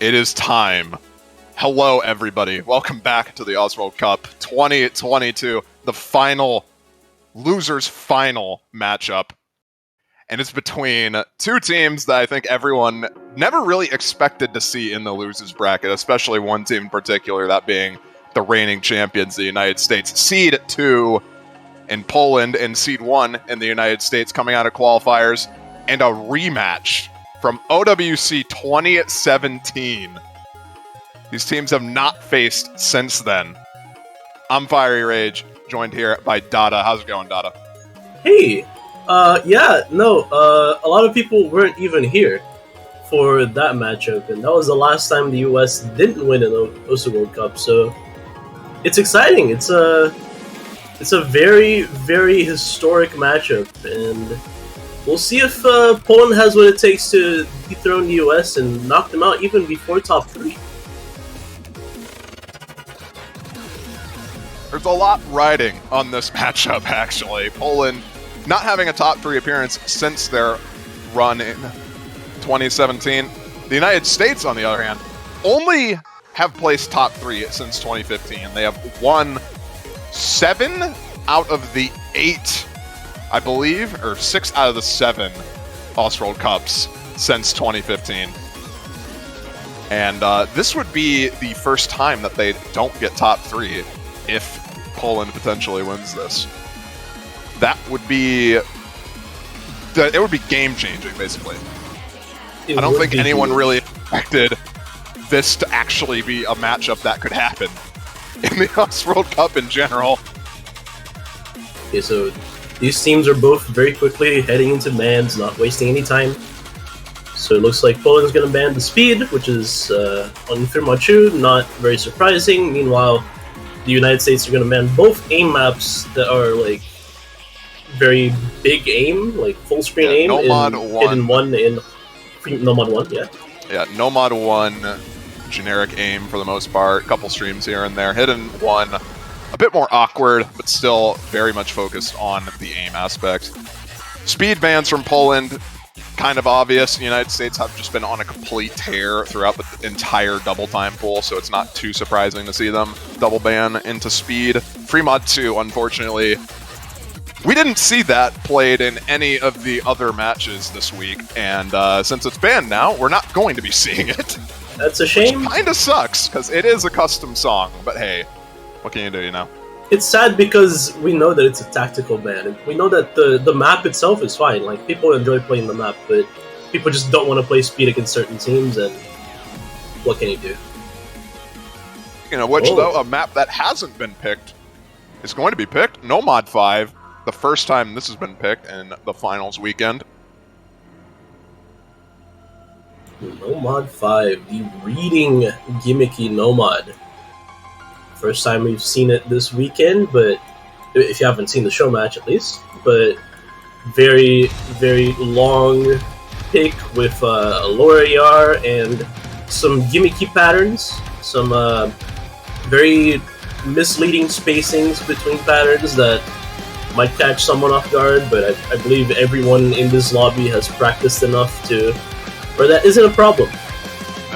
It is time. Hello, everybody. Welcome back to the Oswald Cup 2022, the final, losers' final matchup. And it's between two teams that I think everyone never really expected to see in the losers bracket, especially one team in particular, that being the reigning champions, the United States. Seed 2 in Poland and Seed 1 in the United States coming out of qualifiers, and a rematch from OWC 2017. These teams have not faced since then. I'm Fiery Rage, joined here by Dada. How's it going, Dada? Hey, a lot of people weren't even here for that matchup, and that was the last time the US didn't win an OSA World Cup, so it's exciting. It's a very, very historic matchup, and we'll see if Poland has what it takes to dethrone the US and knock them out even before top 3. There's a lot riding on this matchup, actually. Poland not having a top 3 appearance since their run in 2017. The United States, on the other hand, only have placed top 3 since 2015. They have won 7 out of the 8, I believe, or 6 out of the 7 Oswald Cups since 2015. And this would be the first time that they don't get top 3 if Poland potentially wins this. That would be... it would be game-changing, basically. I don't think anyone really expected this to actually be a matchup that could happen in the Oswald Cup in general. Okay, so these teams are both very quickly heading into bans, not wasting any time. So it looks like Poland's going to ban the speed, which is on Firmachu, not very surprising. Meanwhile, the United States are going to ban both aim maps that are like very big aim, like full screen aim. Nomad in 1. Hidden 1 in Nomad 1, yeah. Yeah, Nomad 1, generic aim for the most part, a couple streams here and there. Hidden 1, a bit more awkward, but still very much focused on the aim aspect. Speed bans from Poland, kind of obvious. The United States have just been on a complete tear throughout the entire double time pool, so it's not too surprising to see them double ban into speed. Free mod 2, unfortunately, we didn't see that played in any of the other matches this week, and since it's banned now, we're not going to be seeing it. That's a shame. Which kind of sucks, because it is a custom song, but hey, what can you do, you know? It's sad because we know that it's a tactical ban. We know that the map itself is fine. Like, people enjoy playing the map, but people just don't want to play speed against certain teams, and what can you do? You know, which, though, a map that hasn't been picked is going to be picked. Nomad 5, the first time this has been picked in the finals weekend. Nomad 5, the reading gimmicky Nomad. First time we've seen it this weekend, but if you haven't seen the show match at least, but very, very long pick with a lower AR and some gimmicky patterns, some very misleading spacings between patterns that might catch someone off guard, but I believe everyone in this lobby has practiced enough to where that isn't a problem.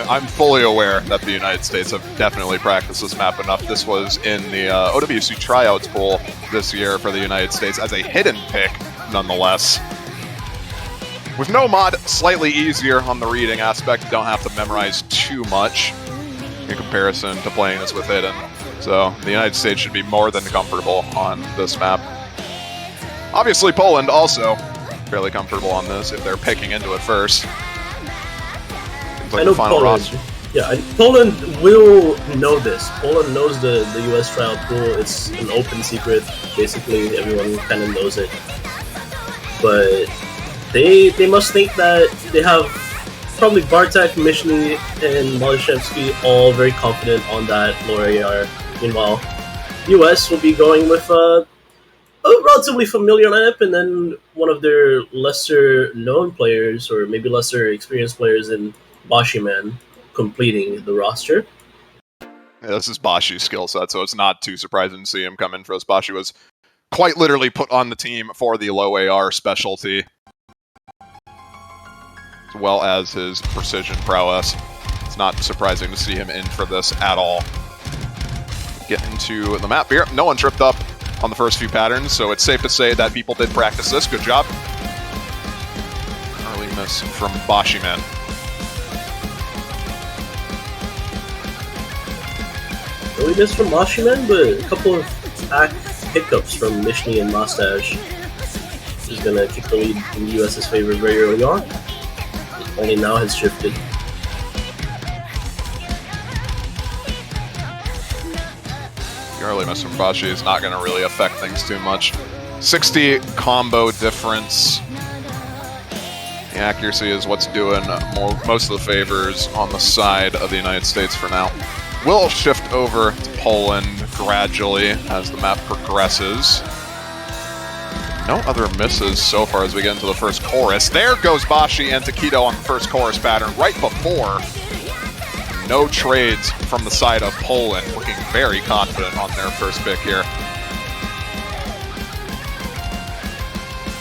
I'm fully aware that the United States have definitely practiced this map enough. This was in the OWC tryouts pool this year for the United States as a hidden pick, nonetheless. With Nomad, slightly easier on the reading aspect. You don't have to memorize too much in comparison to playing this with hidden. So the United States should be more than comfortable on this map. Obviously, Poland also fairly comfortable on this if they're picking into it first. Like I know Poland will know this. Poland knows the US trial pool. It's an open secret. Basically, everyone kind of knows it. But they must think that they have probably Bartek, Mishny, and Malashevsky all very confident on that lower AR. Meanwhile, US will be going with a relatively familiar lineup, and then one of their lesser known players, or maybe lesser experienced players in Bashiman, completing the roster. Yeah, this is Bashi's skill set, so it's not too surprising to see him come in for us. Bashi was quite literally put on the team for the low AR specialty, as well as his precision prowess. It's not surprising to see him in for this at all. Get into the map here. No one tripped up on the first few patterns, so it's safe to say that people did practice this. Good job. Early miss from Bashiman. Early miss from Bashiman, but a couple of attack hiccups from Mishni and Mustache. He's gonna kick the lead in the US's favor very early on. Only now has shifted. The early miss from Bashi is not going to really affect things too much. 60 combo difference. The accuracy is what's doing most of the favors on the side of the United States for now. We'll shift over to Poland gradually as the map progresses. No other misses so far as we get into the first chorus. There goes Bashi and Taquito on the first chorus pattern right before. No trades from the side of Poland, looking very confident on their first pick here.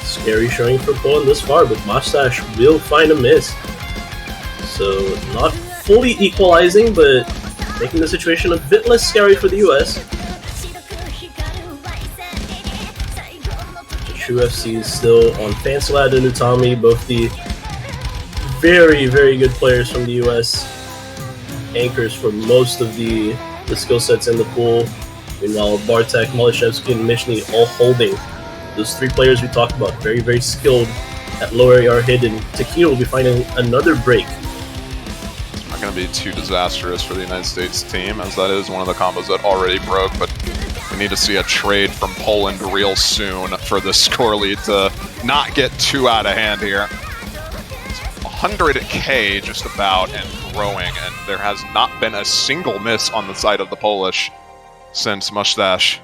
Scary showing for Poland this far, but Mustache will find a miss. So not fully equalizing, but making the situation a bit less scary for the US. True FC is still on Fansilad and Utami, both the very, very good players from the US. Anchors for most of the skill sets in the pool. Meanwhile, Bartek, Malashevsky, and Mishny all holding. Those three players we talked about, very, very skilled at lower AR hidden. Taquito will be finding another break. It's not going to be too disastrous for the United States team, as that is one of the combos that already broke, but we need to see a trade from Poland real soon for the score lead to not get too out of hand here. 100K just about and growing, and there has not been a single miss on the side of the Polish since Mustache.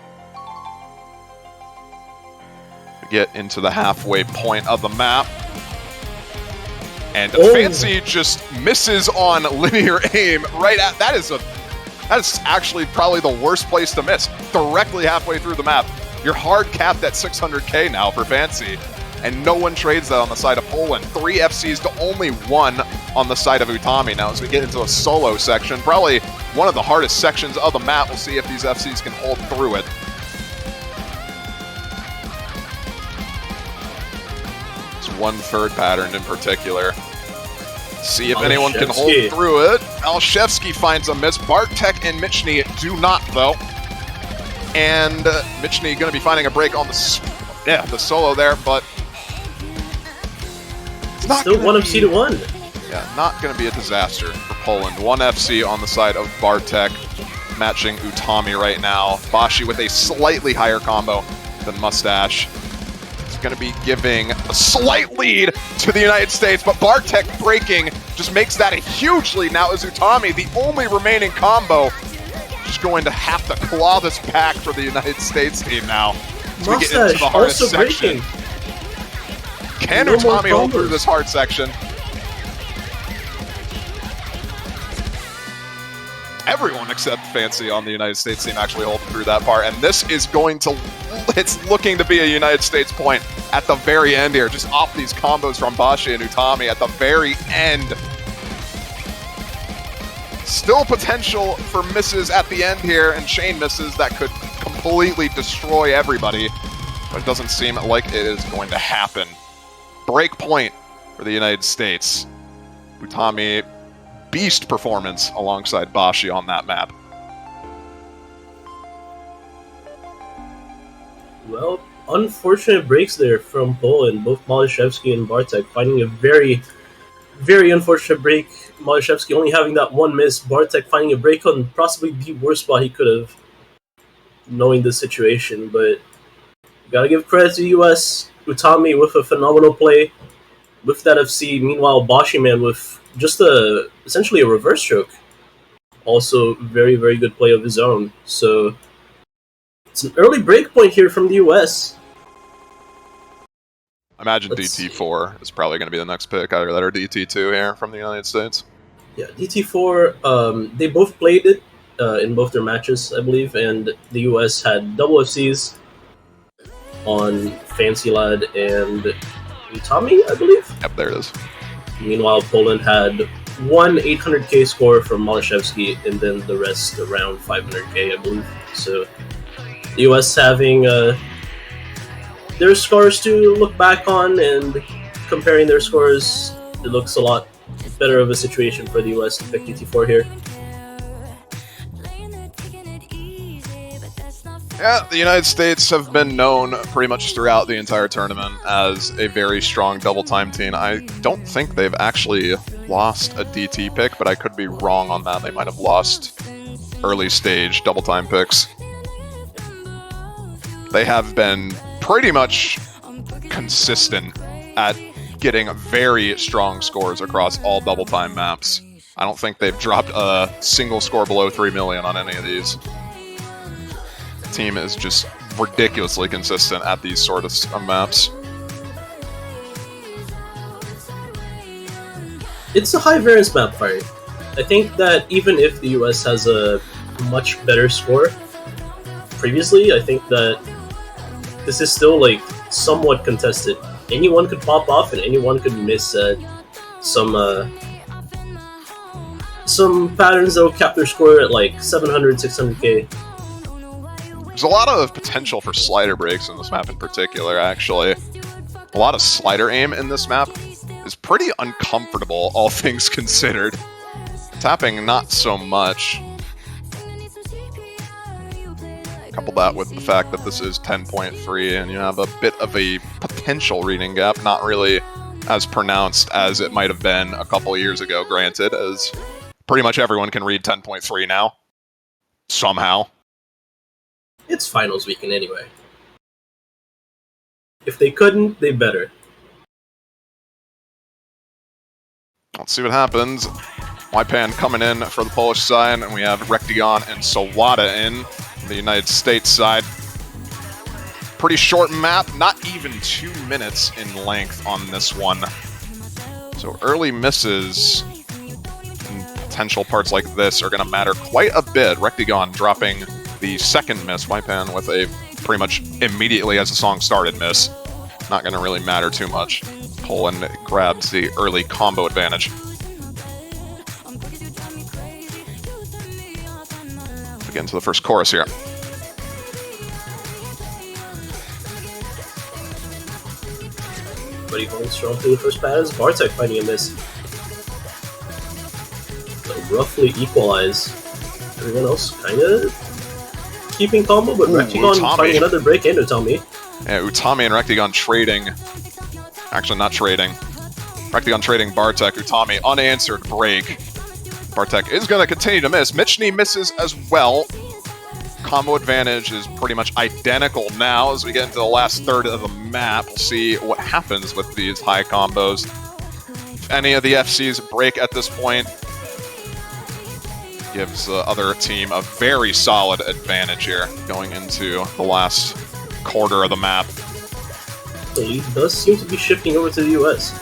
We get into the halfway point of the map, and Fancy just misses on linear aim right at that is actually probably the worst place to miss, directly halfway through the map. You're hard capped at 600K now for Fancy. And no one trades that on the side of Poland. 3 FCs to only 1 on the side of Utami. Now, as we get into a solo section, probably one of the hardest sections of the map, we'll see if these FCs can hold through it. It's one third pattern in particular. See if anyone can hold through it. Malashevsky finds a miss. Bartek and Michny do not, though. And Michny going to be finding a break on the solo there, but it's still 1 FC to 1. Yeah, not going to be a disaster for Poland. 1 FC on the side of Bartek, matching Utami right now. Bashi with a slightly higher combo than Mustache. It's going to be giving a slight lead to the United States, but Bartek breaking just makes that a huge lead now as Utami, the only remaining combo, just going to have to claw this back for the United States team now. As we get into the hardest section. Can Utami hold through this hard section? Everyone except Fancy on the United States team actually holding through that part, and this is it's looking to be a United States point at the very end here, just off these combos from Bashi and Utami at the very end. Still potential for misses at the end here, and Shane misses that could completely destroy everybody, but it doesn't seem like it is going to happen. Break point for the United States. Utami, beast performance alongside Bashi on that map. Well, unfortunate breaks there from Poland. Both Malashevsky and Bartek finding a very, very unfortunate break. Malashevsky only having that 1 miss. Bartek finding a break on possibly the worst spot he could have, knowing the situation. But gotta give credit to the US. Utami with a phenomenal play with that FC. Meanwhile, Bashiman with just essentially a reverse stroke. Also, very, very good play of his own. So it's an early break point here from the US. I imagine DT4 is probably going to be the next pick, either that or DT2 here from the United States. Yeah, DT4, they both played it in both their matches, I believe, and the US had double FCs on Fancy Lad and Utami, I believe. Yep, there it is. Meanwhile, Poland had one 800k score from Malashevsky, and then the rest around 500k, I believe. So the US having their scores to look back on, and comparing their scores, it looks a lot better of a situation for the US to pick GT4 here. Yeah, the United States have been known pretty much throughout the entire tournament as a very strong double-time team. I don't think they've actually lost a DT pick, but I could be wrong on that. They might have lost early stage double-time picks. They have been pretty much consistent at getting very strong scores across all double-time maps. I don't think they've dropped a single score below 3 million on any of these. Team is just ridiculously consistent at these sort of maps. It's a high variance map fight. I think that even if the US has a much better score previously, I think that this is still like somewhat contested. Anyone could pop off and anyone could miss some patterns that will cap their score at like 700, 600k. There's a lot of potential for slider breaks in this map in particular, actually. A lot of slider aim in this map is pretty uncomfortable, all things considered. Tapping, not so much. Couple that with the fact that this is 10.3 and you have a bit of a potential reading gap, not really as pronounced as it might have been a couple of years ago, granted, as pretty much everyone can read 10.3 now. Somehow. It's finals weekend anyway. If they couldn't, they better. Let's see what happens. Ypan coming in for the Polish side, and we have Rectigon and Sawada in the United States side. Pretty short map, not even 2 minutes in length on this one. So early misses in potential parts like this are going to matter quite a bit. Rectigon dropping the second miss, Ypan with a pretty much immediately as the song started miss. Not going to really matter too much. Poland grabs the early combo advantage. Get into the first chorus here. Buddy going strong through the first pass. Bartek finding a miss. So roughly equalize. Everyone else kind of keeping combo, but Rectigon finding another break into Utami. Yeah, Utami and Rectigon trading. Actually, not trading. Rectigon trading Bartek. Utami unanswered break. Bartek is going to continue to miss. Michny misses as well. Combo advantage is pretty much identical now as we get into the last third of the map. We'll see what happens with these high combos. If any of the FCs break at this point, gives the other team a very solid advantage here going into the last quarter of the map. The lead does seem to be shifting over to the US.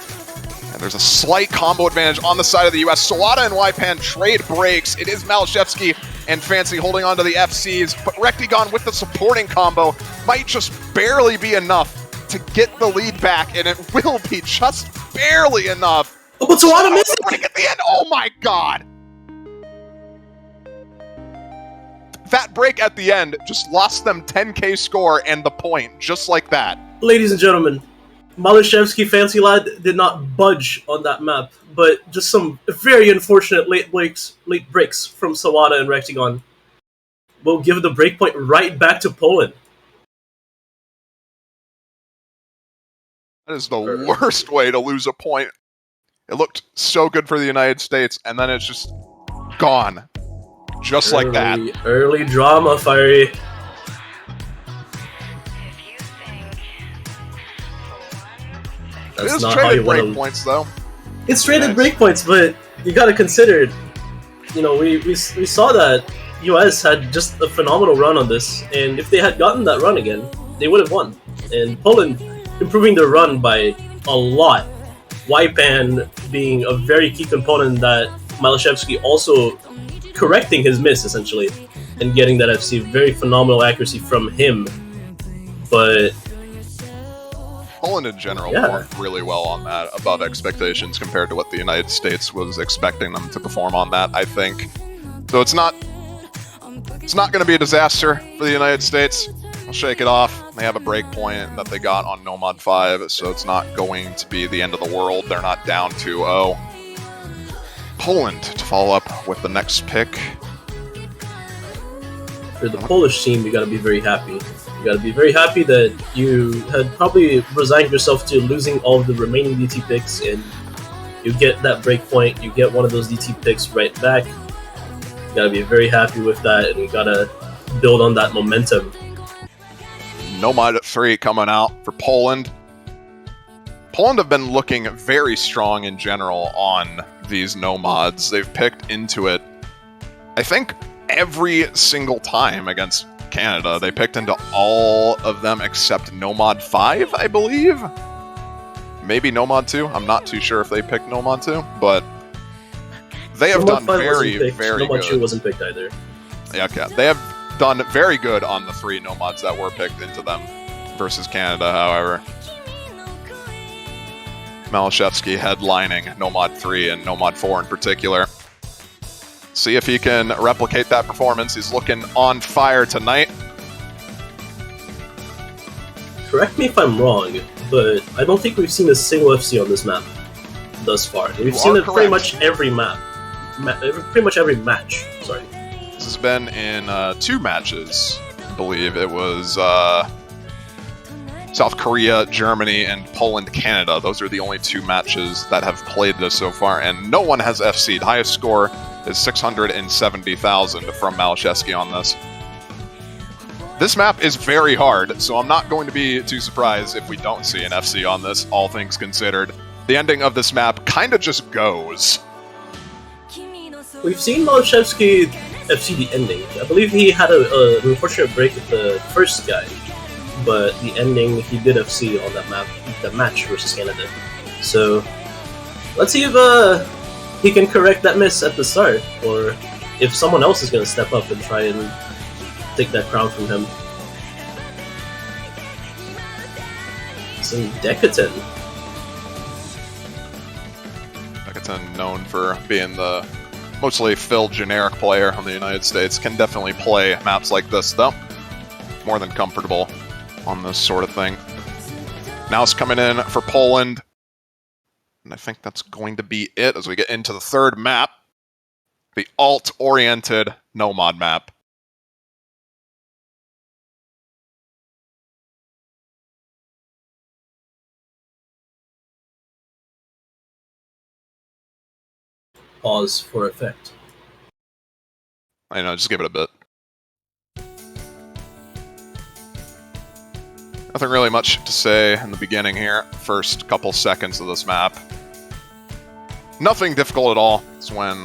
And there's a slight combo advantage on the side of the US. Sawada and Ypan trade breaks. It is Malashevsky and Fancy holding on to the FCs, but Rectigon with the supporting combo might just barely be enough to get the lead back, and it will be just barely enough. Oh, but Sawada missed it! Break at the end. Oh my god! That break at the end just lost them 10k score and the point, just like that. Ladies and gentlemen, Malashevsky Fancy Lad did not budge on that map, but just some very unfortunate late breaks from Sawada and Rectigon will give the breakpoint right back to Poland. That is the worst way to lose a point. It looked so good for the United States, and then it's just gone. Just like that. Early drama, Fiery. It is traded breakpoints, though. It's traded breakpoints, but you gotta consider, you know, we saw that US had just a phenomenal run on this, and if they had gotten that run again, they would have won. And Poland improving their run by a lot. Ypan being a very key component that Malashevsky also correcting his miss, essentially, and getting that FC. Very phenomenal accuracy from him. But Poland in general performed really well on that, above expectations compared to what the United States was expecting them to perform on that, I think. So it's not going to be a disaster for the United States. We'll shake it off. They have a break point that they got on Nomad 5, so it's not going to be the end of the world. They're not down 2-0. Poland to follow up with the next pick. For the Polish team, you gotta be very happy. You gotta be very happy that you had probably resigned yourself to losing all of the remaining DT picks, and you get that break point, you get one of those DT picks right back. You gotta be very happy with that, and you gotta build on that momentum. Nomad at 3 coming out for Poland. Poland have been looking very strong in general on these Nomads. They've picked into it, I think, every single time against Canada. They picked into all of them except Nomad 5, I believe? Maybe Nomad 2? I'm not too sure if they picked Nomad 2, but they have done very, very Nomad good. 2 wasn't picked either. Yeah, okay. They have done very good on the 3 Nomads that were picked into them versus Canada, however. Malashevsky headlining Nomad 3 and Nomad 4 in particular. See if he can replicate that performance. He's looking on fire tonight. Correct me if I'm wrong, but I don't think we've seen a single FC on this map thus far. We've seen it pretty much every map. Pretty much every match, sorry. This has been in 2 matches, I believe. It was South Korea, Germany, and Poland, Canada. Those are the only 2 matches that have played this so far, and no one has FC'd. Highest score is 670,000 from Malashevsky on this. This map is very hard, so I'm not going to be too surprised if we don't see an FC on this, all things considered. The ending of this map kind of just goes. We've seen Malashevsky FC the ending. I believe he had an unfortunate break with the first guy, but the ending he did FC on that match versus Canada. So let's see if he can correct that miss at the start, or if someone else is going to step up and try and take that crown from him. Some Decaton. Decaton, known for being the mostly Phil generic player on the United States, can definitely play maps like this, though. More than comfortable on this sort of thing. Now it's coming in for Poland. And I think that's going to be it as we get into the third map. The alt-oriented Nomad map. Pause for effect. I know, just give it a bit. Nothing really much to say in the beginning here. First couple seconds of this map. Nothing difficult at all. It's when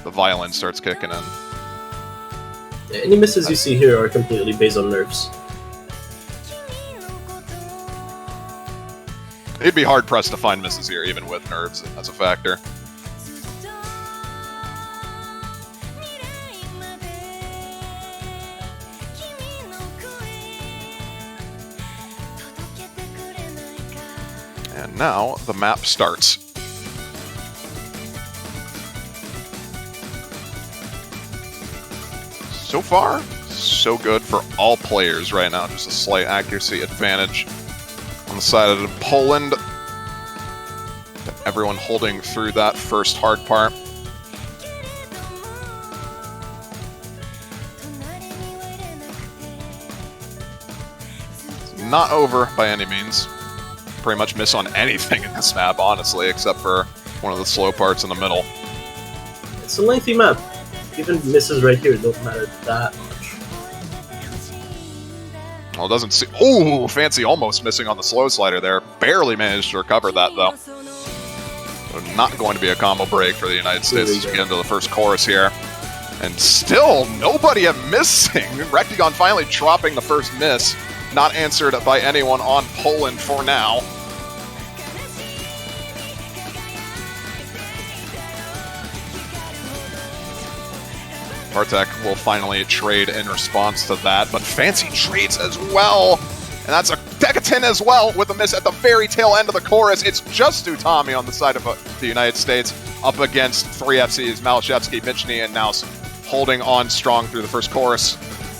the violin starts kicking in. Any misses you see here are completely based on nerfs. It'd be hard-pressed to find misses here, even with nerves as a factor. And now the map starts. So far, so good for all players right now. Just a slight accuracy advantage on the side of Poland. Everyone holding through that first hard part. It's not over by any means. Pretty much miss on anything in this map, honestly, except for one of the slow parts in the middle. It's a lengthy map. Even misses right here don't matter that much. Well, it doesn't see. Oh, Fancy almost missing on the slow slider there. Barely managed to recover that, though. So not going to be a combo break for the United States as we get into the first chorus here. And still, nobody missing. Rectagon finally dropping the first miss. Not answered by anyone on Poland for now. Bartek will finally trade in response to that, but Fancy trades as well. And that's a Decatin as well with a miss at the very tail end of the chorus. It's just Utami on the side of the United States up against 3 FCs, Malashevsky, Michny, and Naus holding on strong through the first chorus.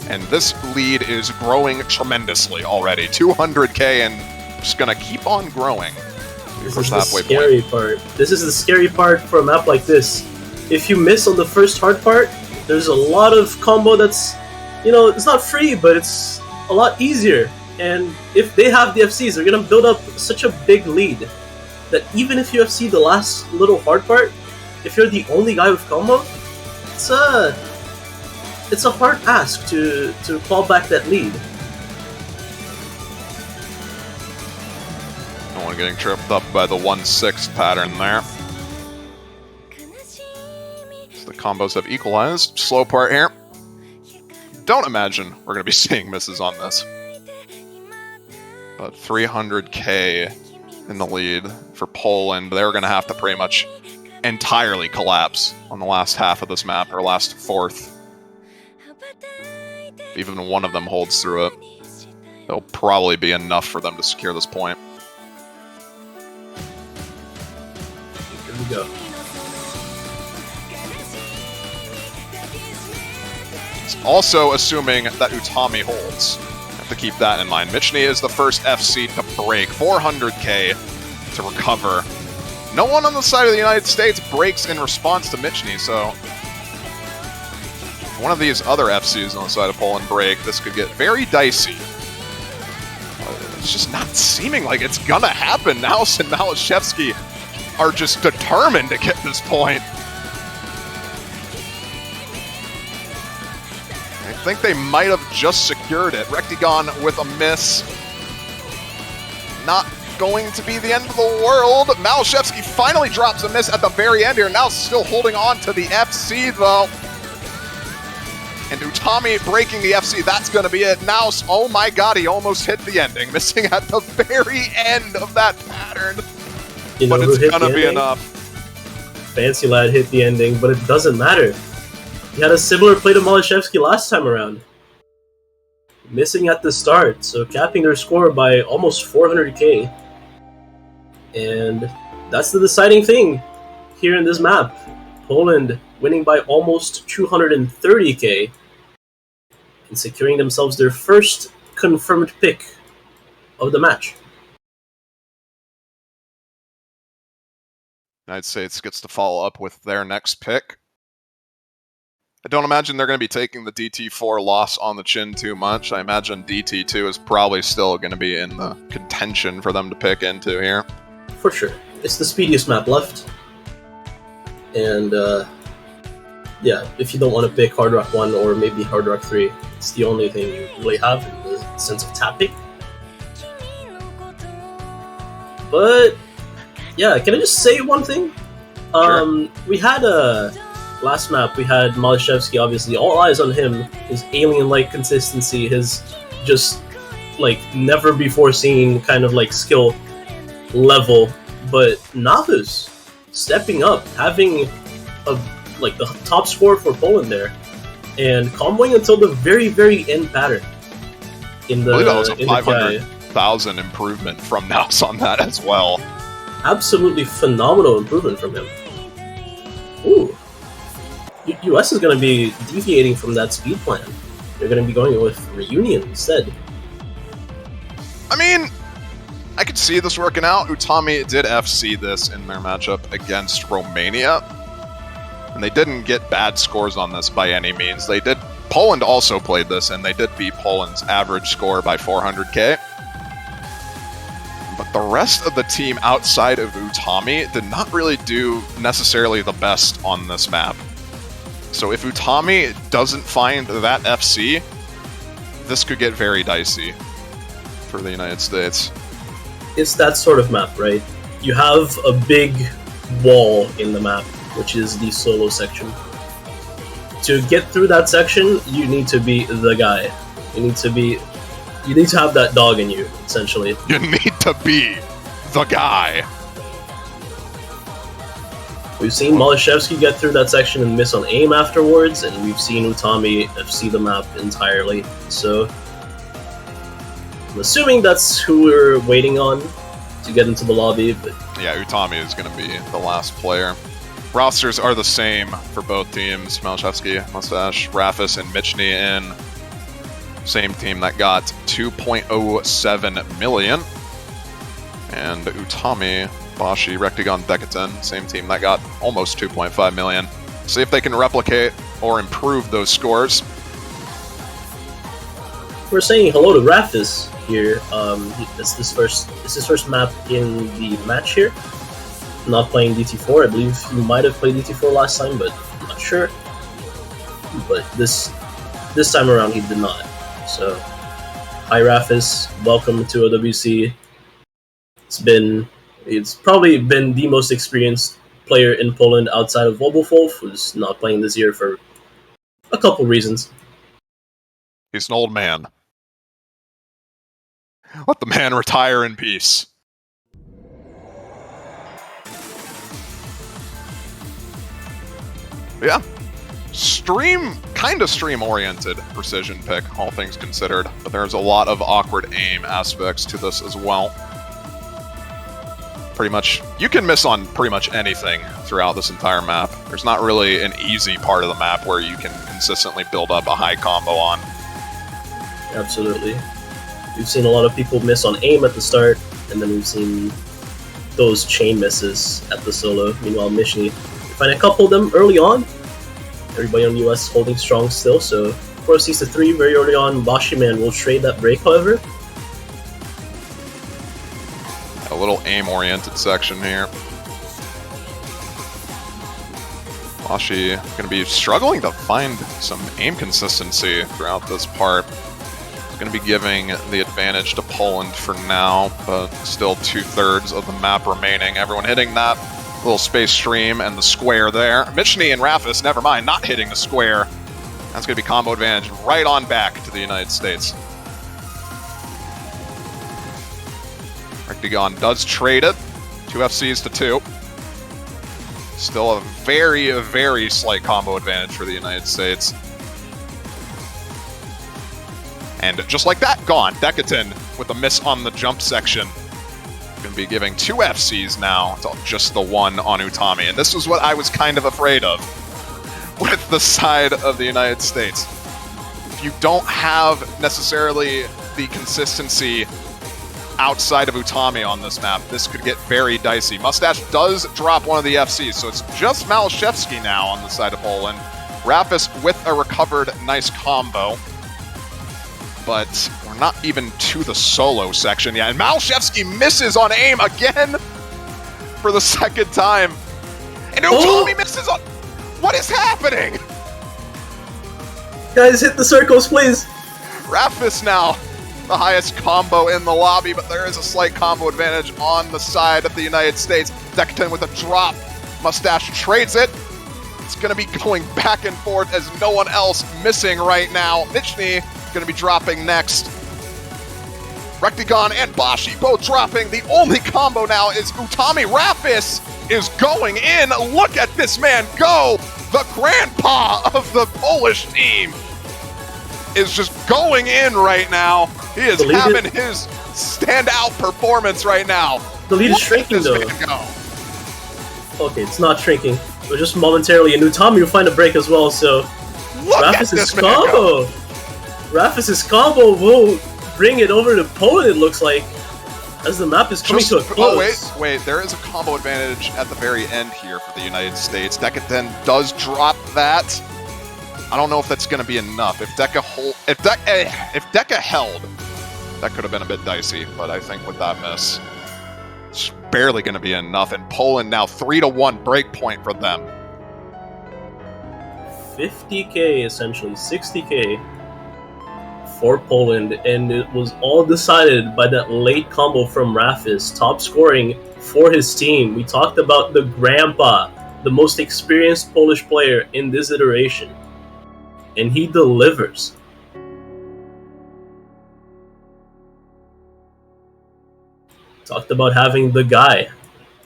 And this lead is growing tremendously already. 200k and just gonna keep on growing. This is the scary part. This is the scary part for a map like this. If you miss on the first hard part, there's a lot of combo that's, you know, it's not free, but it's a lot easier. And if they have the FCs, they're gonna build up such a big lead that even if you FC the last little hard part, if you're the only guy with combo, it's a hard ask to claw back that lead. No one getting tripped up by the 1-6 pattern there. So the combos have equalized. Slow part here. Don't imagine we're going to be seeing misses on this. But 300k in the lead for Poland. They're going to have to pretty much entirely collapse on the last half of this map, or last fourth. If even one of them holds through it, it'll probably be enough for them to secure this point. Here we go. It's also assuming that Utami holds. Have to keep that in mind. Michny is the first FC to break. 400k to recover. No one on the side of the United States breaks in response to Michny, so if one of these other FCs on the side of Poland break, this could get very dicey. It's just not seeming like it's gonna happen. Naus and Malashevsky are just determined to get this point. I think they might have just secured it. Rectigon with a miss. Not going to be the end of the world. Malashevsky finally drops a miss at the very end here. Now still holding on to the FC though. And Utami breaking the FC, that's going to be it. Naus, oh my god, he almost hit the ending. Missing at the very end of that pattern. You know, but it's going to be enough. Fancy Lad hit the ending, but it doesn't matter. He had a similar play to Malashevsky last time around. Missing at the start, so capping their score by almost 400k. And that's the deciding thing here in this map. Poland winning by almost 230k and securing themselves their first confirmed pick of the match. United States gets to follow up with their next pick. I don't imagine they're going to be taking the DT4 loss on the chin too much. I imagine DT2 is probably still going to be in the contention for them to pick into here. For sure. It's the speediest map left. And yeah, if you don't want to pick Hard Rock 1 or maybe Hard Rock 3, it's the only thing you really have in the sense of tapping. But yeah, can I just say one thing? Sure. We had last map, we had Malashevsky, obviously, all eyes on him, his alien-like consistency, his just, like, never-before-seen kind of, like, skill level. But Naus stepping up, having, like, the top score for Poland there, and comboing until the very, very end pattern. In the, I believe that was a 500,000 improvement from Naus on that as well. Absolutely phenomenal improvement from him. Ooh. US is going to be deviating from that speed plan. They're going to be going with Reunion instead. I mean, I could see this working out. Utami did FC this in their matchup against Romania. And they didn't get bad scores on this by any means. They did. Poland also played this, and they did beat Poland's average score by 400k. But the rest of the team outside of Utami did not really do necessarily the best on this map. So if Utami doesn't find that FC, this could get very dicey for the United States. It's that sort of map, right? You have a big wall in the map, which is the solo section. To get through that section, you need to be the guy. You need to have that dog in you, essentially. You need to be the guy. We've seen Malashevsky get through that section and miss on aim afterwards, and we've seen Utami FC the map entirely. So I'm assuming that's who we're waiting on to get into the lobby, but yeah, Utami is going to be the last player. Rosters are the same for both teams. Malashevsky, Mustache, Rafis, and Michny in. Same team that got 2.07 million. And Utami, Bashi, Rectagon, Decatan, same team that got almost 2.5 million. See if they can replicate or improve those scores. We're saying hello to Rafis here. It's his first map in the match here. Not playing DT4. I believe he might have played DT4 last time, but I'm not sure. But this time around he did not. So, hi Rafis, welcome to OWC. It's probably been the most experienced player in Poland outside of Wobblewolf, who's not playing this year for a couple reasons. He's an old man. Let the man retire in peace. Yeah. Kind of stream-oriented precision pick, all things considered. But there's a lot of awkward aim aspects to this as well. Pretty much, you can miss on pretty much anything throughout this entire map. There's not really an easy part of the map where you can consistently build up a high combo on. Absolutely. We've seen a lot of people miss on aim at the start, and then we've seen those chain misses at the solo. Meanwhile, Michny, we find a couple of them early on. Everybody on the US holding strong still, so 4-6 to 3 very early on. Bashiman will trade that break, however. A little aim-oriented section here. Bashi going to be struggling to find some aim consistency throughout this part. Going to be giving the advantage to Poland for now, but still 2/3 of the map remaining. Everyone hitting that little space stream and the square there. Michny and Rafis, never mind, not hitting the square. That's going to be combo advantage right on back to the United States. Rectagon does trade it. 2 FCs to 2. Still a very, very slight combo advantage for the United States. And just like that, gone. Decatan with a miss on the jump section. Going to be giving 2 FCs now. It's just the one on Utami. And this was what I was kind of afraid of with the side of the United States. If you don't have necessarily the consistency outside of Utami on this map, this could get very dicey. Mustache does drop one of the FCs, so it's just Malashevsky now on the side of Poland. Rafis with a recovered nice combo. But we're not even to the solo section yet. And Malashevsky misses on aim again for the second time. And Utami misses on... What is happening? Guys, hit the circles, please. Rafis now the highest combo in the lobby, but there is a slight combo advantage on the side of the United States. Decatan with a drop. Mustache trades it. It's going to be going back and forth as no one else missing right now. Michny going to be dropping next. Rectagon and Bashi both dropping. The only combo now is Utami. Rafis is going in. Look at this man go. The grandpa of the Polish team is just going in right now. He is having his standout performance right now. The lead is shrinking though. Okay, it's not shrinking. But just momentarily, and Utami will find a break as well, so Rafis' combo! Rafis' combo will bring it over to Poland, it looks like, as the map is coming to a close. Oh, wait, there is a combo advantage at the very end here for the United States. Decatan does drop that. I don't know if that's going to be enough. If Deca held, that could have been a bit dicey, but I think with that miss, it's barely going to be enough. And Poland now 3-1 break point for them. 50k, essentially, 60k for Poland, and it was all decided by that late combo from Rafis, top scoring for his team. We talked about the grandpa, the most experienced Polish player in this iteration, and he delivers. Talked about having the guy.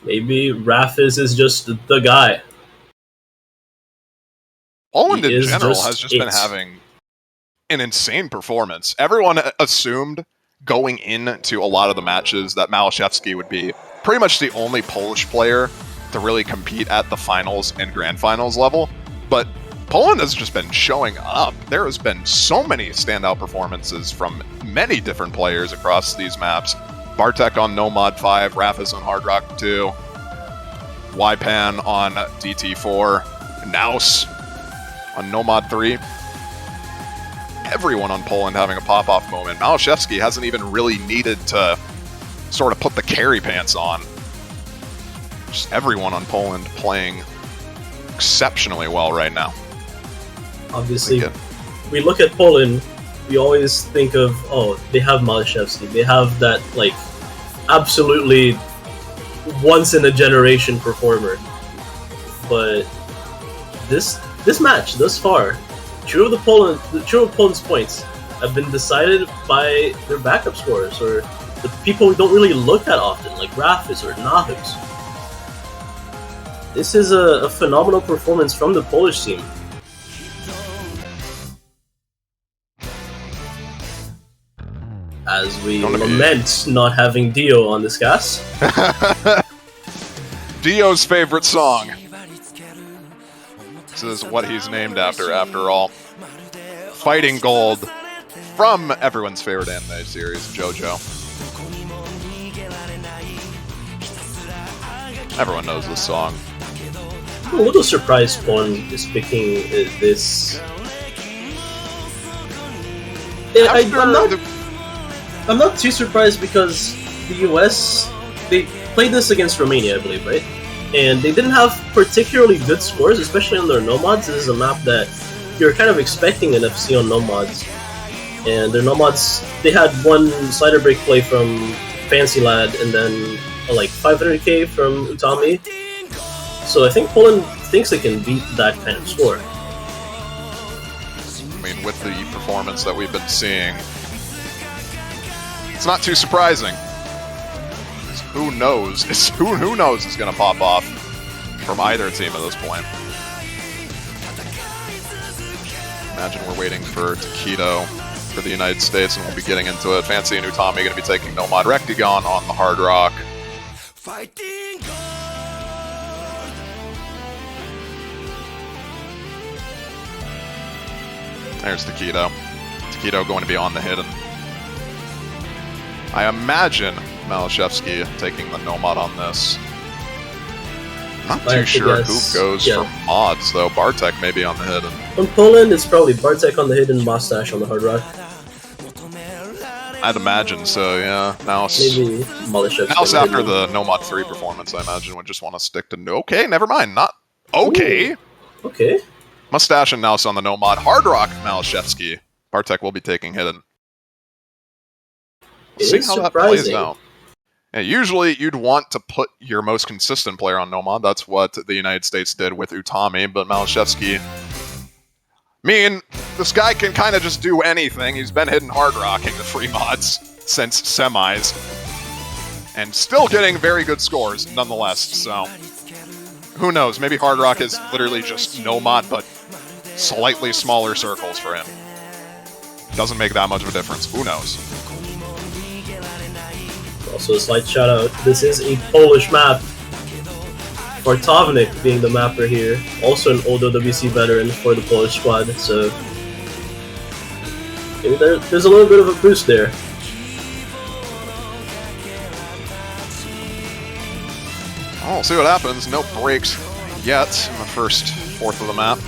Maybe Rafis is just the guy. Poland in general has just been having an insane performance. Everyone assumed going into a lot of the matches that Malashevsky would be pretty much the only Polish player to really compete at the finals and grand finals level. But Poland has just been showing up. There has been so many standout performances from many different players across these maps. Bartek on Nomad 5, Rafis on Hard Rock 2, Ypan on DT4, Naus on Nomad 3. Everyone on Poland having a pop-off moment. Malashevsky hasn't even really needed to sort of put the carry pants on. Just everyone on Poland playing exceptionally well right now. Obviously, we look at Poland, we always think of, oh, they have Malashevsky. They have that, like, absolutely once-in-a-generation performer. But this match, thus far, two of Poland's points have been decided by their backup scorers, or the people who don't really look that often, like Rafis or Nahus. This is a phenomenal performance from the Polish team. As we lament not having Dio on this cast. Dio's favorite song. This is what he's named after all. Fighting Gold from everyone's favorite anime series, JoJo. Everyone knows this song. I'm a little surprised Poland is picking this. I'm not too surprised because the US, they played this against Romania, I believe, right? And they didn't have particularly good scores, especially on their Nomads. This is a map that you're kind of expecting an FC on Nomads. And their Nomads, they had one slider break play from Fancy Lad and then like 500k from Utami. So I think Poland thinks they can beat that kind of score. I mean, with the performance that we've been seeing, it's not too surprising. Who knows? Who knows is going to pop off from either team at this point. Imagine we're waiting for Takedo for the United States, and we'll be getting into it. Fancy and Utami going to be taking Nomad Rectagon on the Hard Rock. There's Takedo. Takedo going to be on the hidden. I imagine Malashevsky taking the Nomad on this. Not too sure who goes for mods, though. Bartek may be on the hidden. On Poland, it's probably Bartek on the hidden, Mustache on the Hard Rock. I'd imagine so, yeah. Naus after the Nomad 3 performance, I imagine, would just want to stick to... Okay, never mind. Not... Okay. Ooh. Okay. Mustache and Naus on the Nomad. Hard Rock, Malashevsky. Bartek will be taking hidden. See how that plays out. Yeah, usually you'd want to put your most consistent player on Nomad. That's what the United States did with Utami, but Malashevsky... I mean, this guy can kind of just do anything. He's been hidden hard rocking the free mods since semis. And still getting very good scores, nonetheless, so... Who knows, maybe hard rock is literally just Nomad, but slightly smaller circles for him. Doesn't make that much of a difference. Who knows? Also a slight shout out, this is a Polish map. Bartownik being the mapper here, also an old OWC veteran for the Polish squad, so maybe there's a little bit of a boost there. Oh, we'll see what happens. No breaks yet in the first fourth of the map.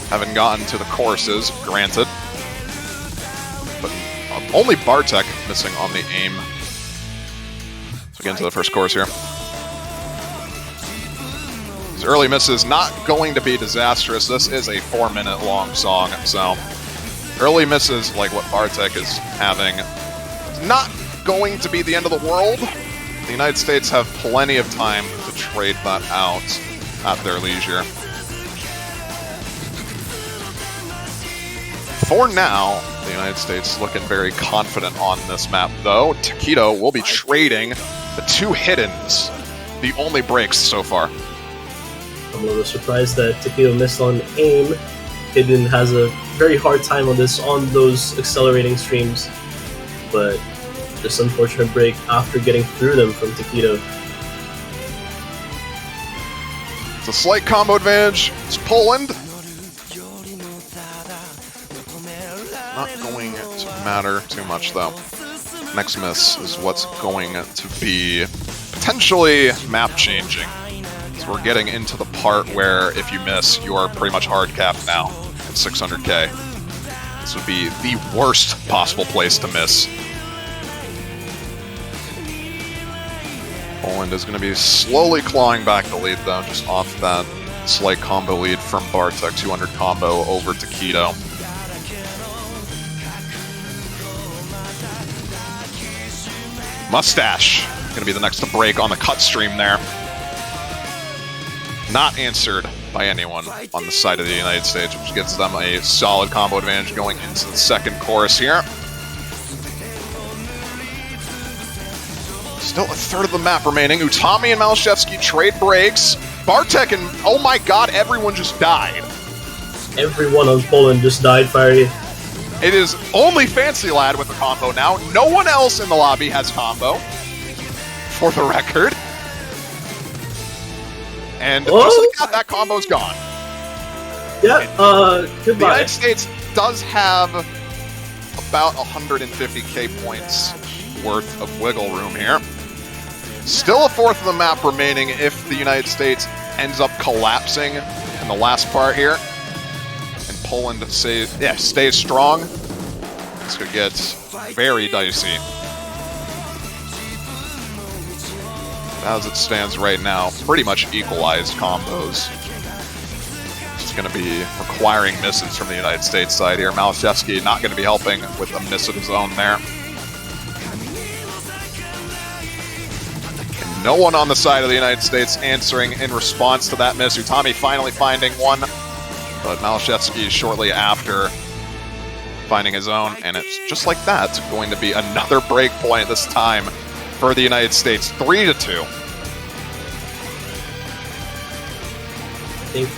Haven't gotten to the courses, granted. But only Bartek missing on the aim. So get into the first course here. These early misses not going to be disastrous. This is a 4-minute long song, so early misses like what Bartek is having, not going to be the end of the world. The United States have plenty of time to trade that out at their leisure. For now, the United States looking very confident on this map, though. Takedo will be trading the 2 hiddens, the only breaks so far. I'm a little surprised that Takedo missed on aim. Hidden has a very hard time on this on those accelerating streams. but this unfortunate break after getting through them from Taquito. It's a slight combo advantage. It's Poland. Not going to matter too much, though. Next miss is what's going to be potentially map-changing. So we're getting into the part where if you miss, you are pretty much hard capped now at 600k. This would be the worst possible place to miss. Poland is going to be slowly clawing back the lead, though, just off that slight combo lead from Bartek, 200 combo over Taquito. Mustache going to be the next to break on the cut stream there. Not answered by anyone on the side of the United States, which gives them a solid combo advantage going into the second chorus here. Still a third of the map remaining. Utami and Malashevsky trade breaks. Bartek and, oh my god, everyone just died. Everyone on Poland just died, Fiery. It is only Fancy Lad with the combo now. No one else in the lobby has combo, for the record. And just like that combo's gone. Yeah, goodbye. The United States does have about 150k points worth of wiggle room here. Still a fourth of the map remaining if the United States ends up collapsing in the last part here. And Poland stays strong. This could get very dicey. As it stands right now, pretty much equalized combos. It's going to be requiring misses from the United States side here. Malashevsky not going to be helping with a miss of his own there. And no one on the side of the United States answering in response to that miss. Utami finally finding one, but Malashevsky shortly after finding his own, and it's just like that going to be another break point this time for the United States, 3-2. I think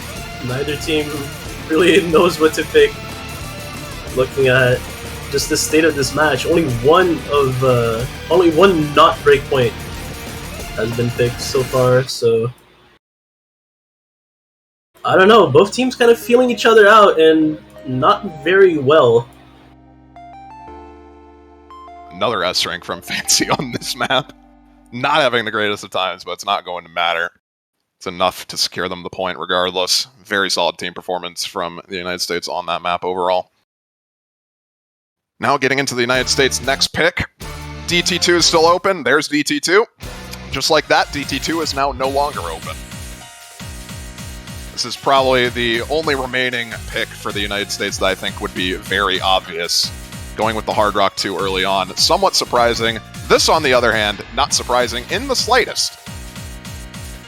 neither team really knows what to pick. Looking at just the state of this match, only one not break point has been picked so far. So I don't know. Both teams kind of feeling each other out and not very well. Another S rank from Fancy on this map. Not having the greatest of times, but it's not going to matter. It's enough to secure them the point regardless. Very solid team performance from the United States on that map overall. Now getting into the United States' next pick. DT2 is still open. There's DT2. Just like that, DT2 is now no longer open. This is probably the only remaining pick for the United States that I think would be very obvious. Going with the Hard Rock 2 early on. Somewhat surprising. This, on the other hand, not surprising in the slightest.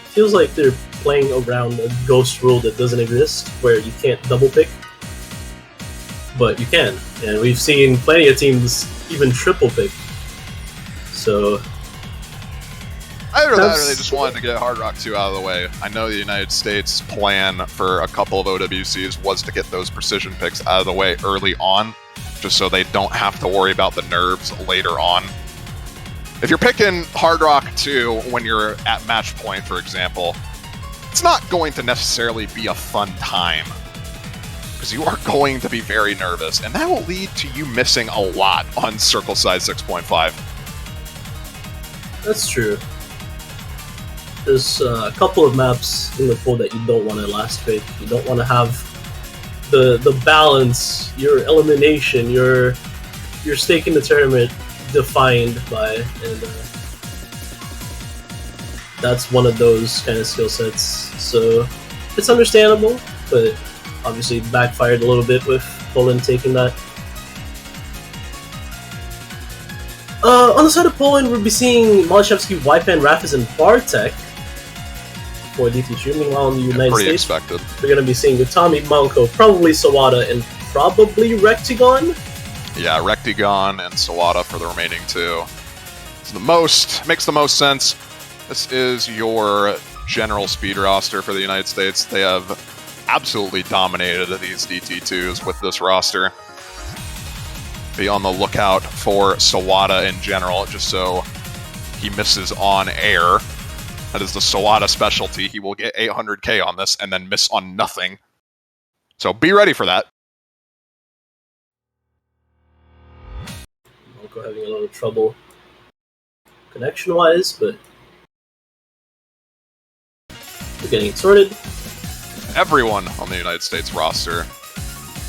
Feels like they're playing around a ghost rule that doesn't exist, where you can't double pick. But you can. And we've seen plenty of teams even triple pick. So Either that or they just wanted to get Hard Rock 2 out of the way. I know the United States' plan for a couple of OWCs was to get those precision picks out of the way early on, just so they don't have to worry about the nerves later on. If you're picking Hard Rock 2 when you're at match point, for example, it's not going to necessarily be a fun time, because you are going to be very nervous, and that will lead to you missing a lot on circle size 6.5. that's true. There's a couple of maps in the pool that you don't want to last pick. You don't want to have the balance, your elimination, your stake in the tournament defined by, and that's one of those kind of skill sets. So it's understandable, but obviously backfired a little bit with Poland taking that. On the side of Poland, we'll be seeing Malashevsky, Wypan, Rafis, and Bartek for DT2. Meanwhile, in the United Pretty States, expected. we're going to be seeing Utami, Manko, probably Sawada, and probably Rectigon. Yeah, Rectigon and Sawada for the remaining two. It's makes the most sense. This is your general speed roster for the United States. They have absolutely dominated these DT2s with this roster. be on the lookout for Sawada in general, just so he misses on air. That is the Sawada specialty. He will get 800k on this and then miss on nothing. So be ready for that. Monko having a little trouble connection-wise, but we're getting it sorted. Everyone on the United States roster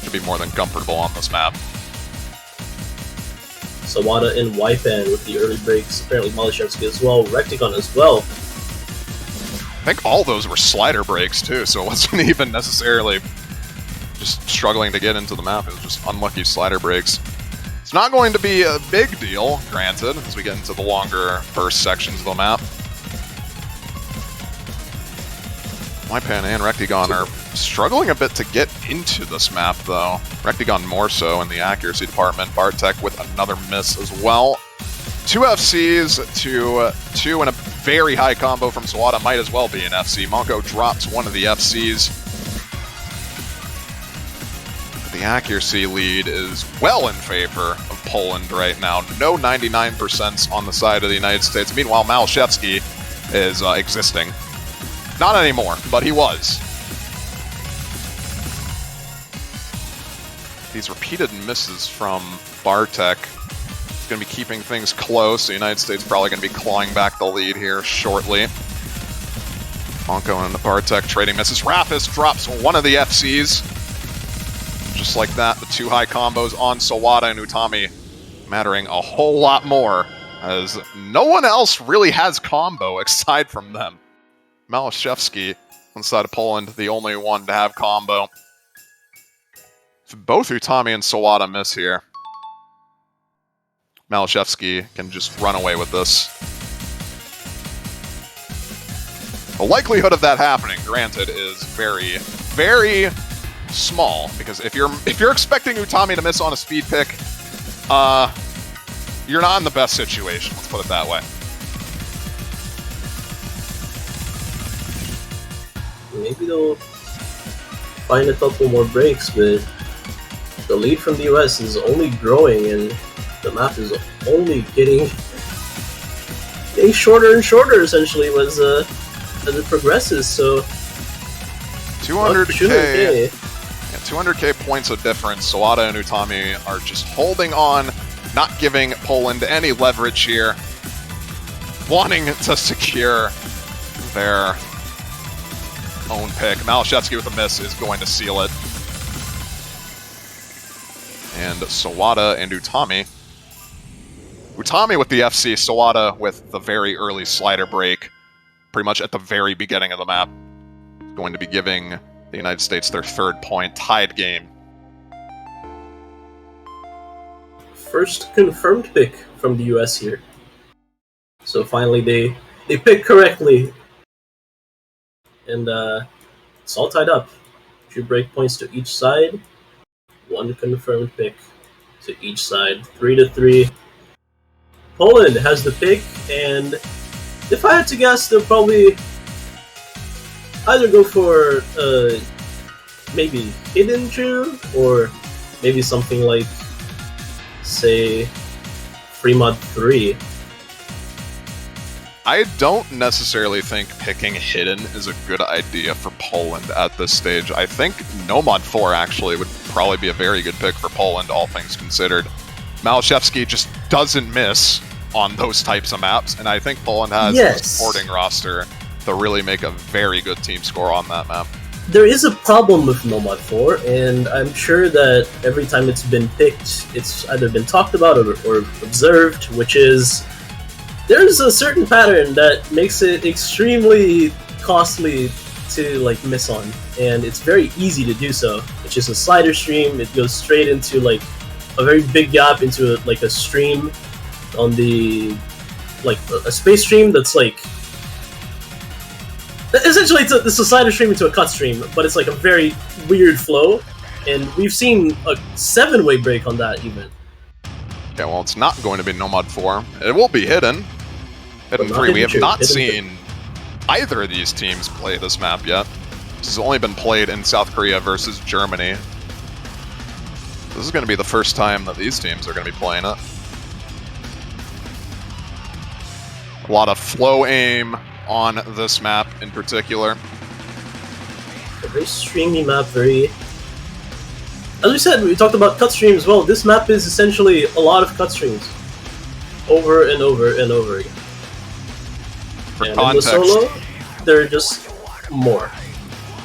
should be more than comfortable on this map. Sawada and Waipan with the early breaks. Apparently Malashevsky as well. Recticon as well. I think all those were slider breaks too, so it wasn't even necessarily just struggling to get into the map. It was just unlucky slider breaks. It's not going to be a big deal, granted, as we get into the longer first sections of the map. Waipan and Recticon are struggling a bit to get into this map, though. Recticon more so in the accuracy department. Bartek with another miss as well. 2 FCs to 2 and a very high combo from Sawada might as well be an FC. Monko drops one of the FCs. The accuracy lead is well in favor of Poland right now. No 99% on the side of the United States. Meanwhile, Malashevsky is existing. Not anymore, but he was. These repeated misses from Bartek is going to be keeping things close. The United States probably going to be clawing back the lead here shortly. Monko and Bartek trading misses. Rapis drops one of the FCs. Just like that, the 2 high combos on Sawada and Utami mattering a whole lot more, as no one else really has combo aside from them. Malashevsky, on the side of Poland, the only one to have combo. If both Utami and Sawada miss here, Malashevsky can just run away with this. The likelihood of that happening, granted, is very, very small, because if you're expecting Utami to miss on a speed pick, you're not in the best situation, let's put it that way. Maybe they'll find a couple more breaks, but the lead from the US is only growing and the map is only getting shorter and shorter, essentially, as it progresses. So 200k, 200k points of difference. Sawada and Utami are just holding on, not giving Poland any leverage here, wanting to secure their own pick. Malashevsky with a miss is going to seal it. And Sawada and Utami. Utami with the FC, Sawada with the very early slider break, pretty much at the very beginning of the map. Going to be giving the United States their 3rd point, tied game. First confirmed pick from the US here. So finally they picked correctly. And it's all tied up. 2 break points to each side. 1 confirmed pick to each side. 3-3. Poland has the pick, and if I had to guess, they'll probably either go for maybe Hidden Jew, or maybe something like, say, Fremod 3. I don't necessarily think picking Hidden is a good idea for Poland at this stage. I think Nomad 4 actually would probably be a very good pick for Poland, all things considered. Malashevsky just doesn't miss on those types of maps, and I think Poland has the supporting roster to really make a very good team score on that map. There is a problem with Nomad 4, and I'm sure that every time it's been picked, it's either been talked about or observed, which is there's a certain pattern that makes it extremely costly to miss on, and it's very easy to do so. It's just a slider stream. It goes straight into a very big gap into a stream on the a space stream that's essentially it's a slider stream into a cut stream, but it's a very weird flow, and we've seen a 7-way break on that even. Yeah, well, it's not going to be Nomad 4. It will be Hidden. Hidden 3. We have not seen either of these teams play this map yet. This has only been played in South Korea versus Germany. This is going to be the first time that these teams are going to be playing it. A lot of flow aim on this map in particular. A very streamy map, very... As we said, we talked about cut streams. Well, this map is essentially a lot of cut streams. Over and over and over again. For and context, in the solo, there are just more.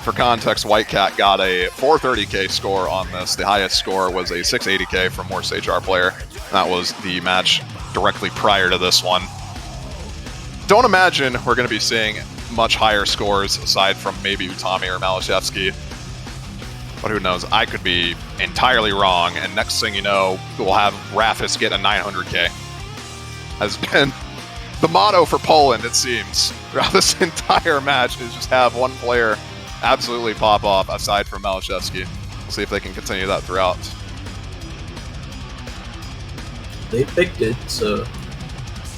For context, Whitecat got a 430k score on this. The highest score was a 680k from Worst HR player. That was the match directly prior to this one. Don't imagine we're going to be seeing much higher scores aside from maybe Utami or Malashevsky. But who knows? I could be entirely wrong, and next thing you know, we'll have Rafis get a 900k. Has been the motto for Poland, it seems, throughout this entire match, is just have one player absolutely pop off, aside from Malashevsky. We'll see if they can continue that throughout. They picked it, so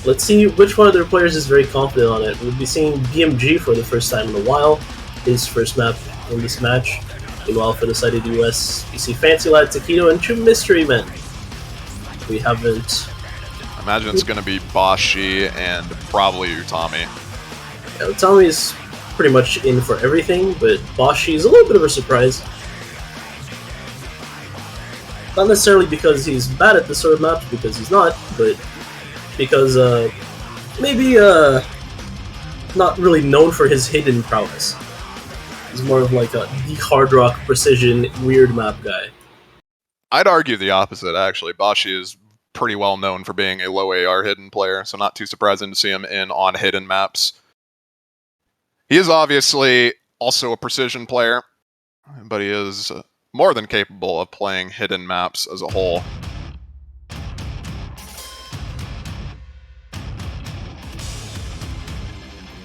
let's see which one of their players is very confident on it. We'll be seeing BMG for the first time in a while, his first map in this match. Meanwhile, for the side of the US, you see Fancy Lad, Taquito, and two Mystery Men. We haven't... I imagine it's going to be Bashi and probably Utami. Yeah, Utami is pretty much in for everything, but Bashi is a little bit of a surprise. Not necessarily because he's bad at this sort of maps, because he's not, but because maybe not really known for his hidden prowess. He's more of like the hard rock precision weird map guy. I'd argue the opposite, actually. Bashi is pretty well known for being a low AR hidden player, so not too surprising to see him in on hidden maps. He is obviously also a precision player, but he is more than capable of playing hidden maps as a whole.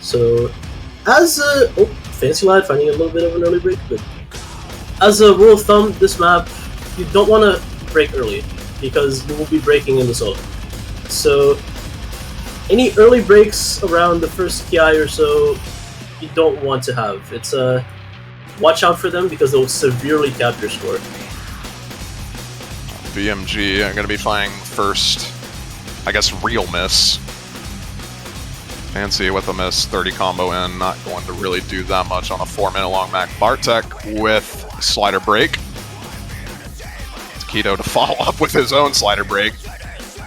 So, as a... Oh, Fancy Lad finding a little bit of an early break, but as a rule of thumb, this map, you don't want to break early, because you will be breaking in the solo. So, any early breaks around the first PI or so, you don't want to have. It's watch out for them because they'll severely cap your score. BMG are going to be flying first, I guess, real miss. Fancy with a miss, 30 combo in, not going to really do that much on a 4-minute long Mac. Bartek with slider break. Taquito to follow up with his own slider break.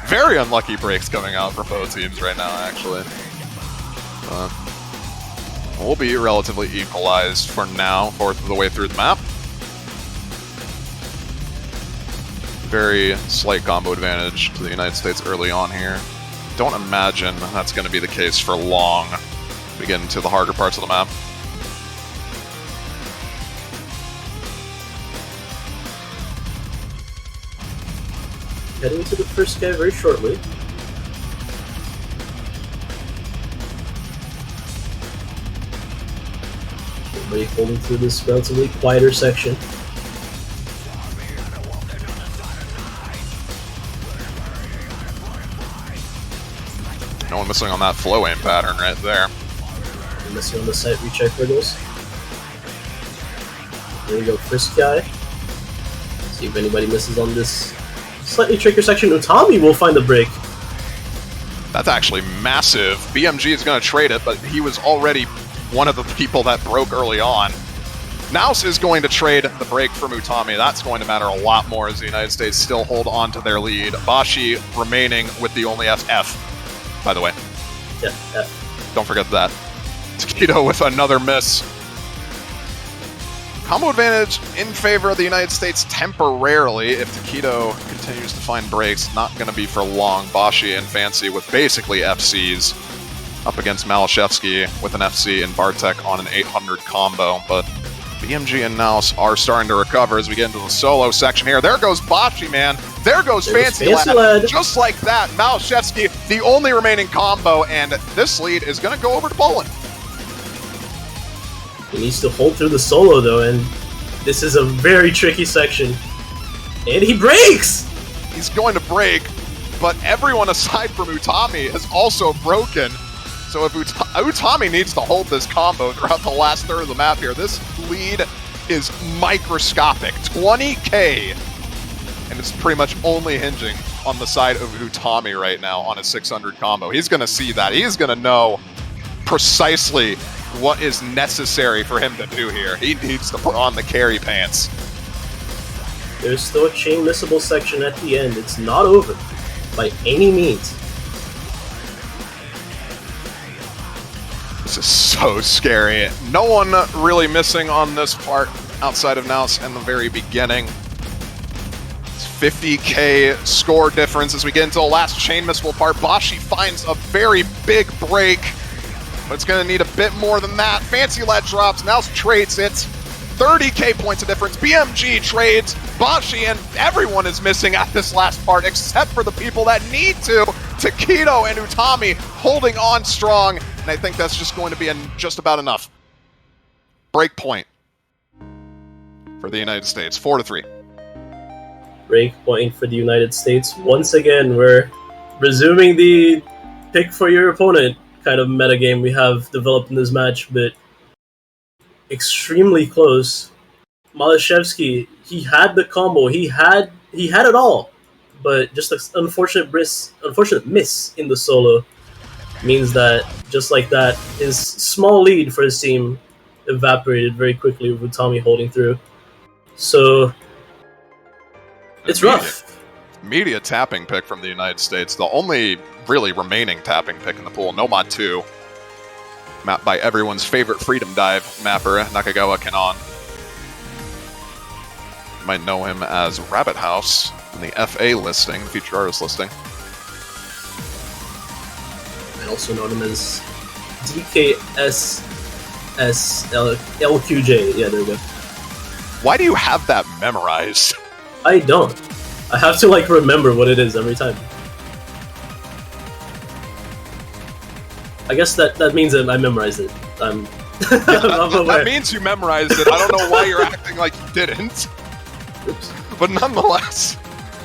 Very unlucky breaks coming out for both teams right now, actually. We'll be relatively equalized for now, fourth of the way through the map. Very slight combo advantage to the United States early on here. Don't imagine that's going to be the case for long. We get into the harder parts of the map. Heading to the first guy very shortly. Everybody holding through this relatively quieter section. No one missing on that flow aim pattern right there. Missing on the site recheck hurdles. There we go, first guy. See if anybody misses on this slightly trickier section. Utami will find the break. That's actually massive. BMG is going to trade it, but he was already one of the people that broke early on. Naus is going to trade the break from Utami. That's going to matter a lot more as the United States still hold on to their lead. Bashi remaining with the only FF. By the way. Yeah. Don't forget that. Taquito with another miss. Combo advantage in favor of the United States temporarily if Taquito continues to find breaks. Not going to be for long. Bashi and Fancy with basically FCs up against Malashevsky with an FC and Bartek on an 800 combo. But BMG and Naus are starting to recover as we get into the solo section here. There goes Bashi, man. There goes Fancy Lad. Just like that, Malashevsky, the only remaining combo, and this lead is going to go over to Poland. He needs to hold through the solo, though, and this is a very tricky section. And he breaks! He's going to break, but everyone aside from Utami has also broken. So if Utami needs to hold this combo throughout the last third of the map here, this lead is microscopic. 20k and it's pretty much only hinging on the side of Utami right now on a 600 combo. He's going to see that. He's going to know precisely what is necessary for him to do here. He needs to put on the carry pants. There's still a chain missable section at the end. It's not over by any means. This is so scary. No one really missing on this part outside of Nous in the very beginning. It's 50k score difference as we get into the last chain missable part. Bashi finds a very big break, but it's going to need a bit more than that. Fancy Lad drops. Nous trades it. 30k points of difference. BMG trades. Bashi and everyone is missing at this last part except for the people that need to. Takedo and Utami holding on strong, and I think that's just going to be just about enough. Break point for the United States, 4-3. Break point for the United States. Once again, we're resuming the pick for your opponent kind of metagame we have developed in this match, but extremely close. Malashevsky, he had the combo, he had it all, but just an unfortunate miss in the solo means that, just like that, his small lead for his team evaporated very quickly with Tommy holding through. So it's rough. Immediate tapping pick from the United States. The only really remaining tapping pick in the pool, Nomad 2. Mapped by everyone's favorite Freedom Dive mapper, Nakagawa Kanon. You might know him as Rabbit House in the FA listing, the featured artist listing. I also know him as DKSSLQJ. Yeah, there we go. Why do you have that memorized? I don't. I have to remember what it is every time. I guess that means that I memorized it. That means you memorized it. I don't know why you're acting like you didn't. Oops. But nonetheless,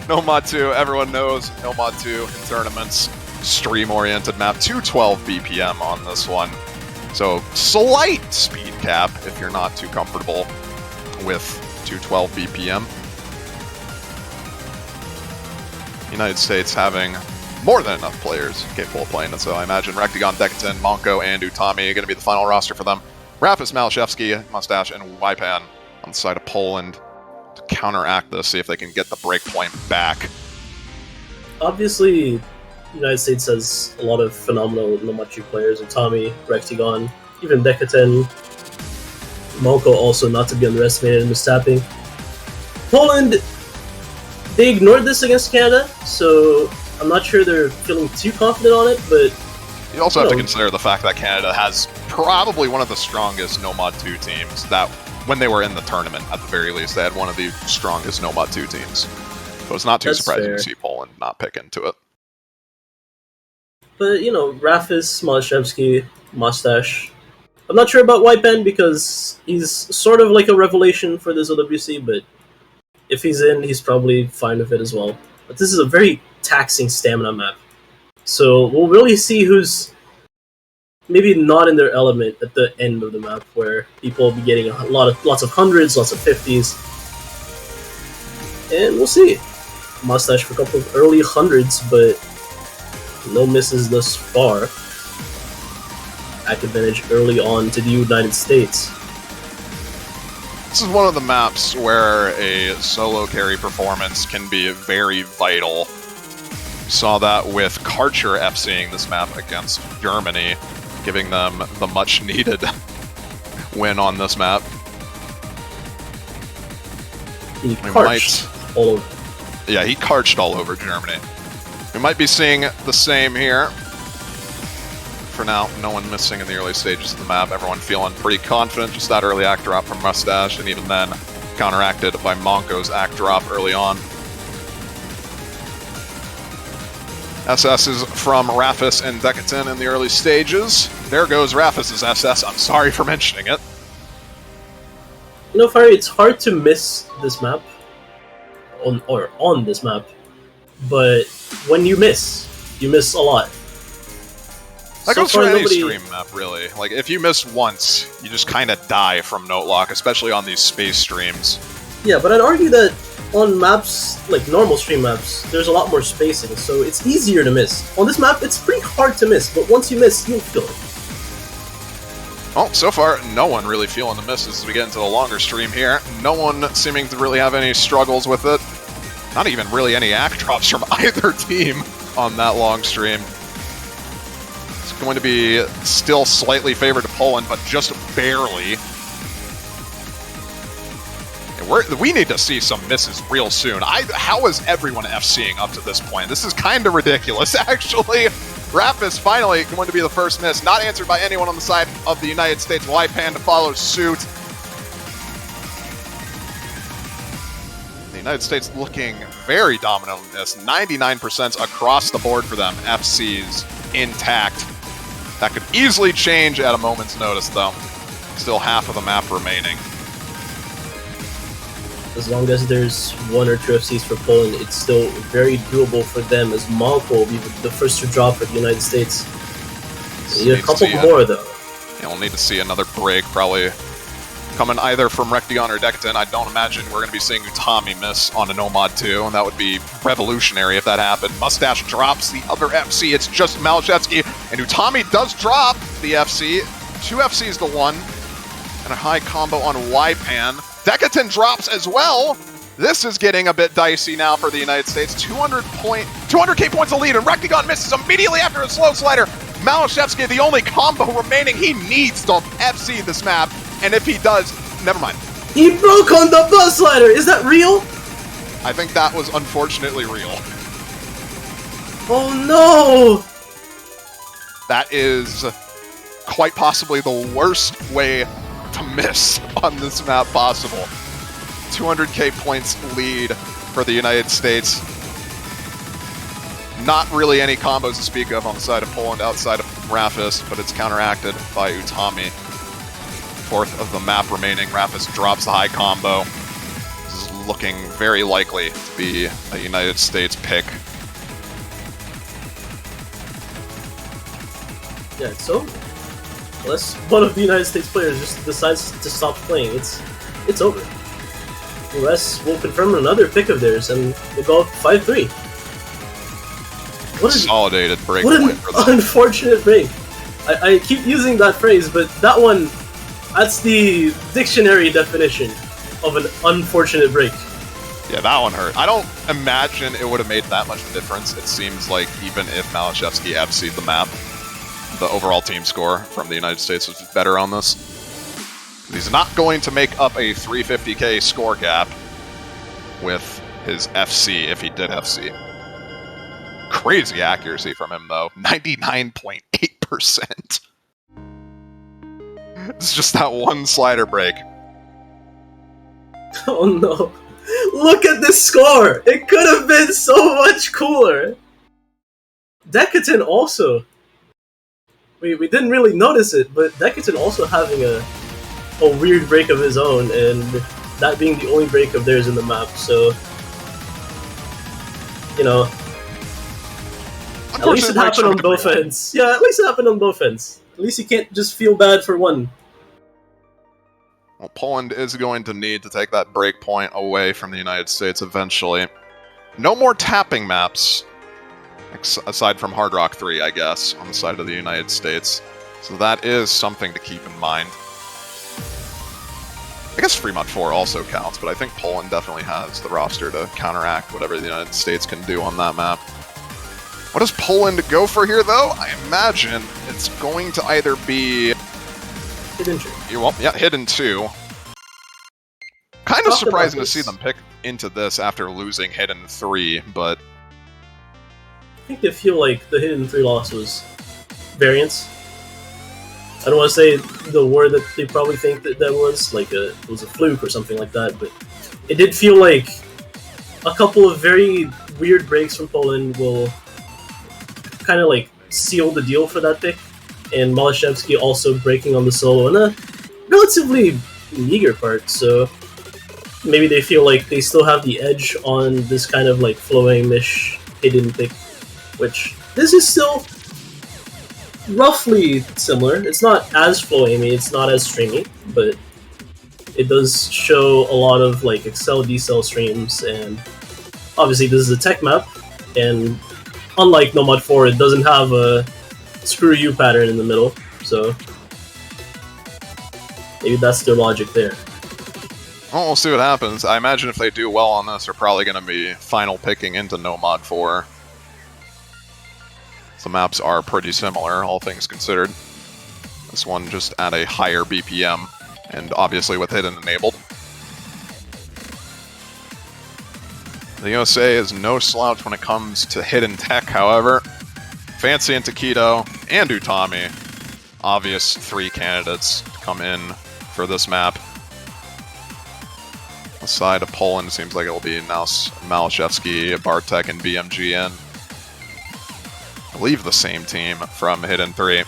Nomad 2, everyone knows Nomad 2 in tournaments. Stream-oriented map, 212 BPM on this one. So slight speed cap if you're not too comfortable with 212 BPM. United States having more than enough players capable of playing it, so I imagine Rectagon, Decatin, Monko, and Utami are going to be the final roster for them. Rafis, Malashevsky, Mustache, and Wypan on the side of Poland to counteract this, see if they can get the breakpoint back. Obviously, the United States has a lot of phenomenal Nomachi players. Utami, Rectagon, even Decatin, Monko also not to be underestimated in mistapping. Poland, they ignored this against Canada, so I'm not sure they're feeling too confident on it, but you also have to consider the fact that Canada has probably one of the strongest Nomad 2 teams that, when they were in the tournament, at the very least, they had one of the strongest Nomad 2 teams. So it's not too surprising to see Poland not pick into it. But, Rafis, Malashevsky, Mustache. I'm not sure about Wypan because he's sort of like a revelation for this OWC, but if he's in, he's probably fine with it as well. But this is a very taxing stamina map. So we'll really see who's maybe not in their element at the end of the map, where people will be getting lots of hundreds, lots of 50s. And we'll see. Mustache for a couple of early hundreds, but no misses thus far. Act advantage early on to the United States. This is one of the maps where a solo carry performance can be very vital. We saw that with Karcher FCing this map against Germany, giving them the much-needed win on this map. He karched all over. Yeah, he karched all over Germany. We might be seeing the same here. For now, no one missing in the early stages of the map. Everyone feeling pretty confident. Just that early act drop from Mustache, and even then, counteracted by Monko's act drop early on. SS's from Rafis and Decatin in the early stages. There goes Rafis's SS. I'm sorry for mentioning it. Fire, it's hard to miss this map. On this map. But when you miss a lot. That goes for any stream map, really. Like, if you miss once, you just kind of die from note lock, especially on these space streams. Yeah, but I'd argue that on maps, like normal stream maps, there's a lot more spacing, so it's easier to miss. On this map, it's pretty hard to miss, but once you miss, you'll feel it. Well, so far, no one really feeling the misses as we get into the longer stream here. No one seeming to really have any struggles with it. Not even really any act drops from either team on that long stream. It's going to be still slightly favored to Poland, but just barely. We need to see some misses real soon. How is everyone FCing up to this point? This is kind of ridiculous, actually. Rapus finally going to be the first miss, not answered by anyone on the side of the United States. Waipan to follow suit. The United States looking very dominant in this. 99% across the board for them. FC's intact. That could easily change at a moment's notice, though. Still half of the map remaining. As long as there's 1 or 2 FCs for Poland, it's still very doable for them, as Malko will be the first to drop for the United States. We need a couple more, though. Yeah, we'll need to see another break, probably coming either from Rectigon or Decadent. I don't imagine we're going to be seeing Utami miss on a Nomad 2, and that would be revolutionary if that happened. Mustache drops the other FC. It's just Malashevsky, and Utami does drop the FC. 2 FCs to 1, and a high combo on Waipan. Decadent drops as well. This is getting a bit dicey now for the United States. 200k points of lead, and Rectigon misses immediately after a slow slider. Malashevsky, the only combo remaining. He needs to FC this map, and if he does, never mind. He broke on the bus slider. Is that real? I think that was unfortunately real. Oh no! That is quite possibly the worst way to miss on this map possible. 200k points lead for the United States. Not really any combos to speak of on the side of Poland outside of Rapus, but it's counteracted by Utami. 4th of the map remaining. Rapus drops the high combo. This is looking very likely to be a United States pick. Yeah, it's over. Unless one of the United States players just decides to stop playing, it's over. US will confirm another pick of theirs, and we'll go 5-3. What a consolidated break. What an unfortunate break. I keep using that phrase, but that one, that's the dictionary definition of an unfortunate break. Yeah, that one hurt. I don't imagine it would have made that much of a difference. It seems like even if Malashevsky FC'd the map, the overall team score from the United States was better on this. He's not going to make up a 350k score gap with his FC if he did FC. Crazy accuracy from him, though. 99.8%. It's just that one slider break. Oh no. Look at this score! It could have been so much cooler! Decadent also. We didn't really notice it, but Decadent also having a weird break of his own, and that being the only break of theirs in the map, so... You know... At least it happened on both ends. Yeah, at least it happened on both ends. At least you can't just feel bad for one. Well, Poland is going to need to take that break point away from the United States eventually. No more tapping maps, aside from Hard Rock 3, I guess, on the side of the United States. So that is something to keep in mind. I guess Fremont 4 also counts, but I think Poland definitely has the roster to counteract whatever the United States can do on that map. What does Poland go for here, though? I imagine it's going to either be... Hidden 2. Well, yeah, Hidden 2. Kind of surprising to see them pick into this after losing Hidden 3, but... I think they feel like the Hidden 3 loss was variance. I don't want to say the word that they probably think that was, like it was a fluke or something like that, but it did feel like a couple of very weird breaks from Poland will kind of like seal the deal for that pick, and Malashevsky also breaking on the solo in a relatively meager part, so maybe they feel like they still have the edge on this kind of like flowing-ish hidden pick, which this is still roughly similar. It's not as flowy, it's not as stringy, but it does show a lot of like Excel decel streams, and obviously this is a tech map, and unlike Nomad 4, it doesn't have a screw you pattern in the middle, so maybe that's their logic there. Well, we'll see what happens. I imagine if they do well on this, they're probably going to be final picking into Nomad 4. The maps are pretty similar, all things considered. This one just at a higher BPM, and obviously with hidden enabled. The USA is no slouch when it comes to hidden tech, however. Fancy and Taquito and Utami, obvious 3 candidates to come in for this map. The side of Poland seems like it'll be now Malashevsky, Bartek, and BMGN. I believe the same team from Hidden 3.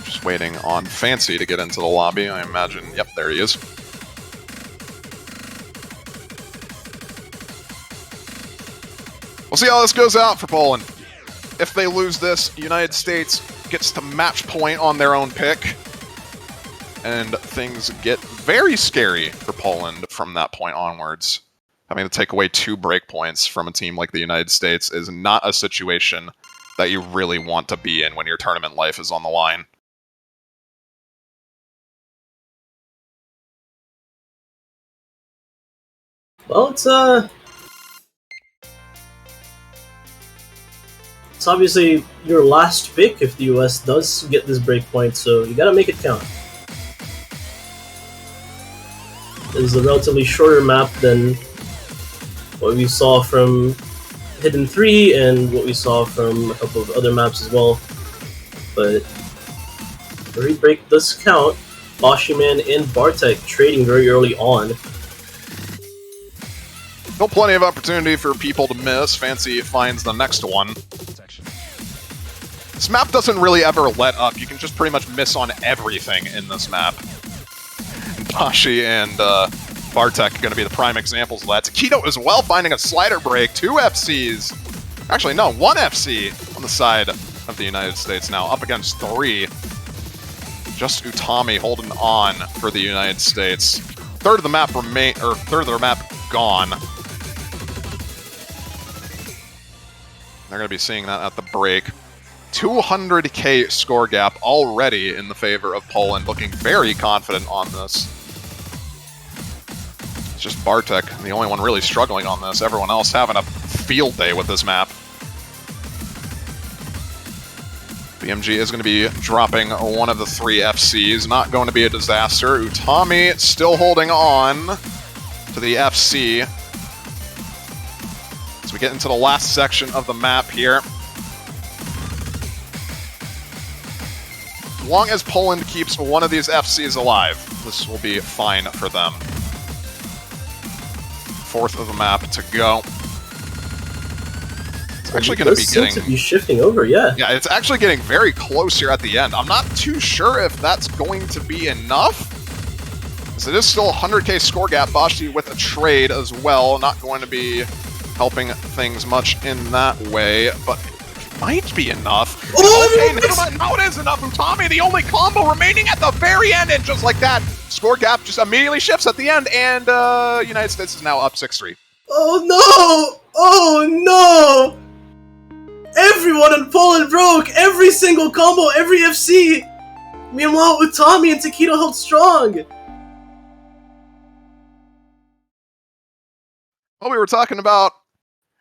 Just waiting on Fancy to get into the lobby. I imagine, yep, there he is. We'll see how this goes out for Poland. If they lose this, United States gets to match point on their own pick. And things get very scary for Poland from that point onwards. Having to take away 2 breakpoints from a team like the United States is not a situation that you really want to be in when your tournament life is on the line. Well, it's obviously your last pick if the US does get this breakpoint, so you gotta make it count. It is a relatively shorter map than what we saw from Hidden 3 and what we saw from a couple of other maps as well. But every break does count. Boshiman and Bartek trading very early on. Still plenty of opportunity for people to miss. Fancy finds the next one. This map doesn't really ever let up. You can just pretty much miss on everything in this map. Bashi and Bartek are going to be the prime examples of that. Taquito as well, finding a slider break. 2 FCs. Actually, no, 1 FC on the side of the United States now, up against 3. Just Utami holding on for the United States. Third of the map gone. They're going to be seeing that at the break. 200k score gap already in the favor of Poland, looking very confident on this. It's just Bartek, the only one really struggling on this. Everyone else having a field day with this map. BMG is going to be dropping one of the 3 FCs. Not going to be a disaster. Utami still holding on to the FC. As we get into the last section of the map here. As long as Poland keeps one of these FCs alive, this will be fine for them. 4th of the map to go. It's actually going to be getting... seems to be shifting over, yeah. Yeah, it's actually getting very close here at the end. I'm not too sure if that's going to be enough. So it is still a 100k score gap. Bashi with a trade as well. Not going to be helping things much in that way, but it might be enough. Oh, okay, no, it is enough. Utami, the only combo remaining at the very end, and just like that, score gap just immediately shifts at the end, and United States is now up 6-3. Oh no! Oh no! Everyone in Poland broke! Every single combo, every FC! Meanwhile, Utami and Taquito held strong! Well, we were talking about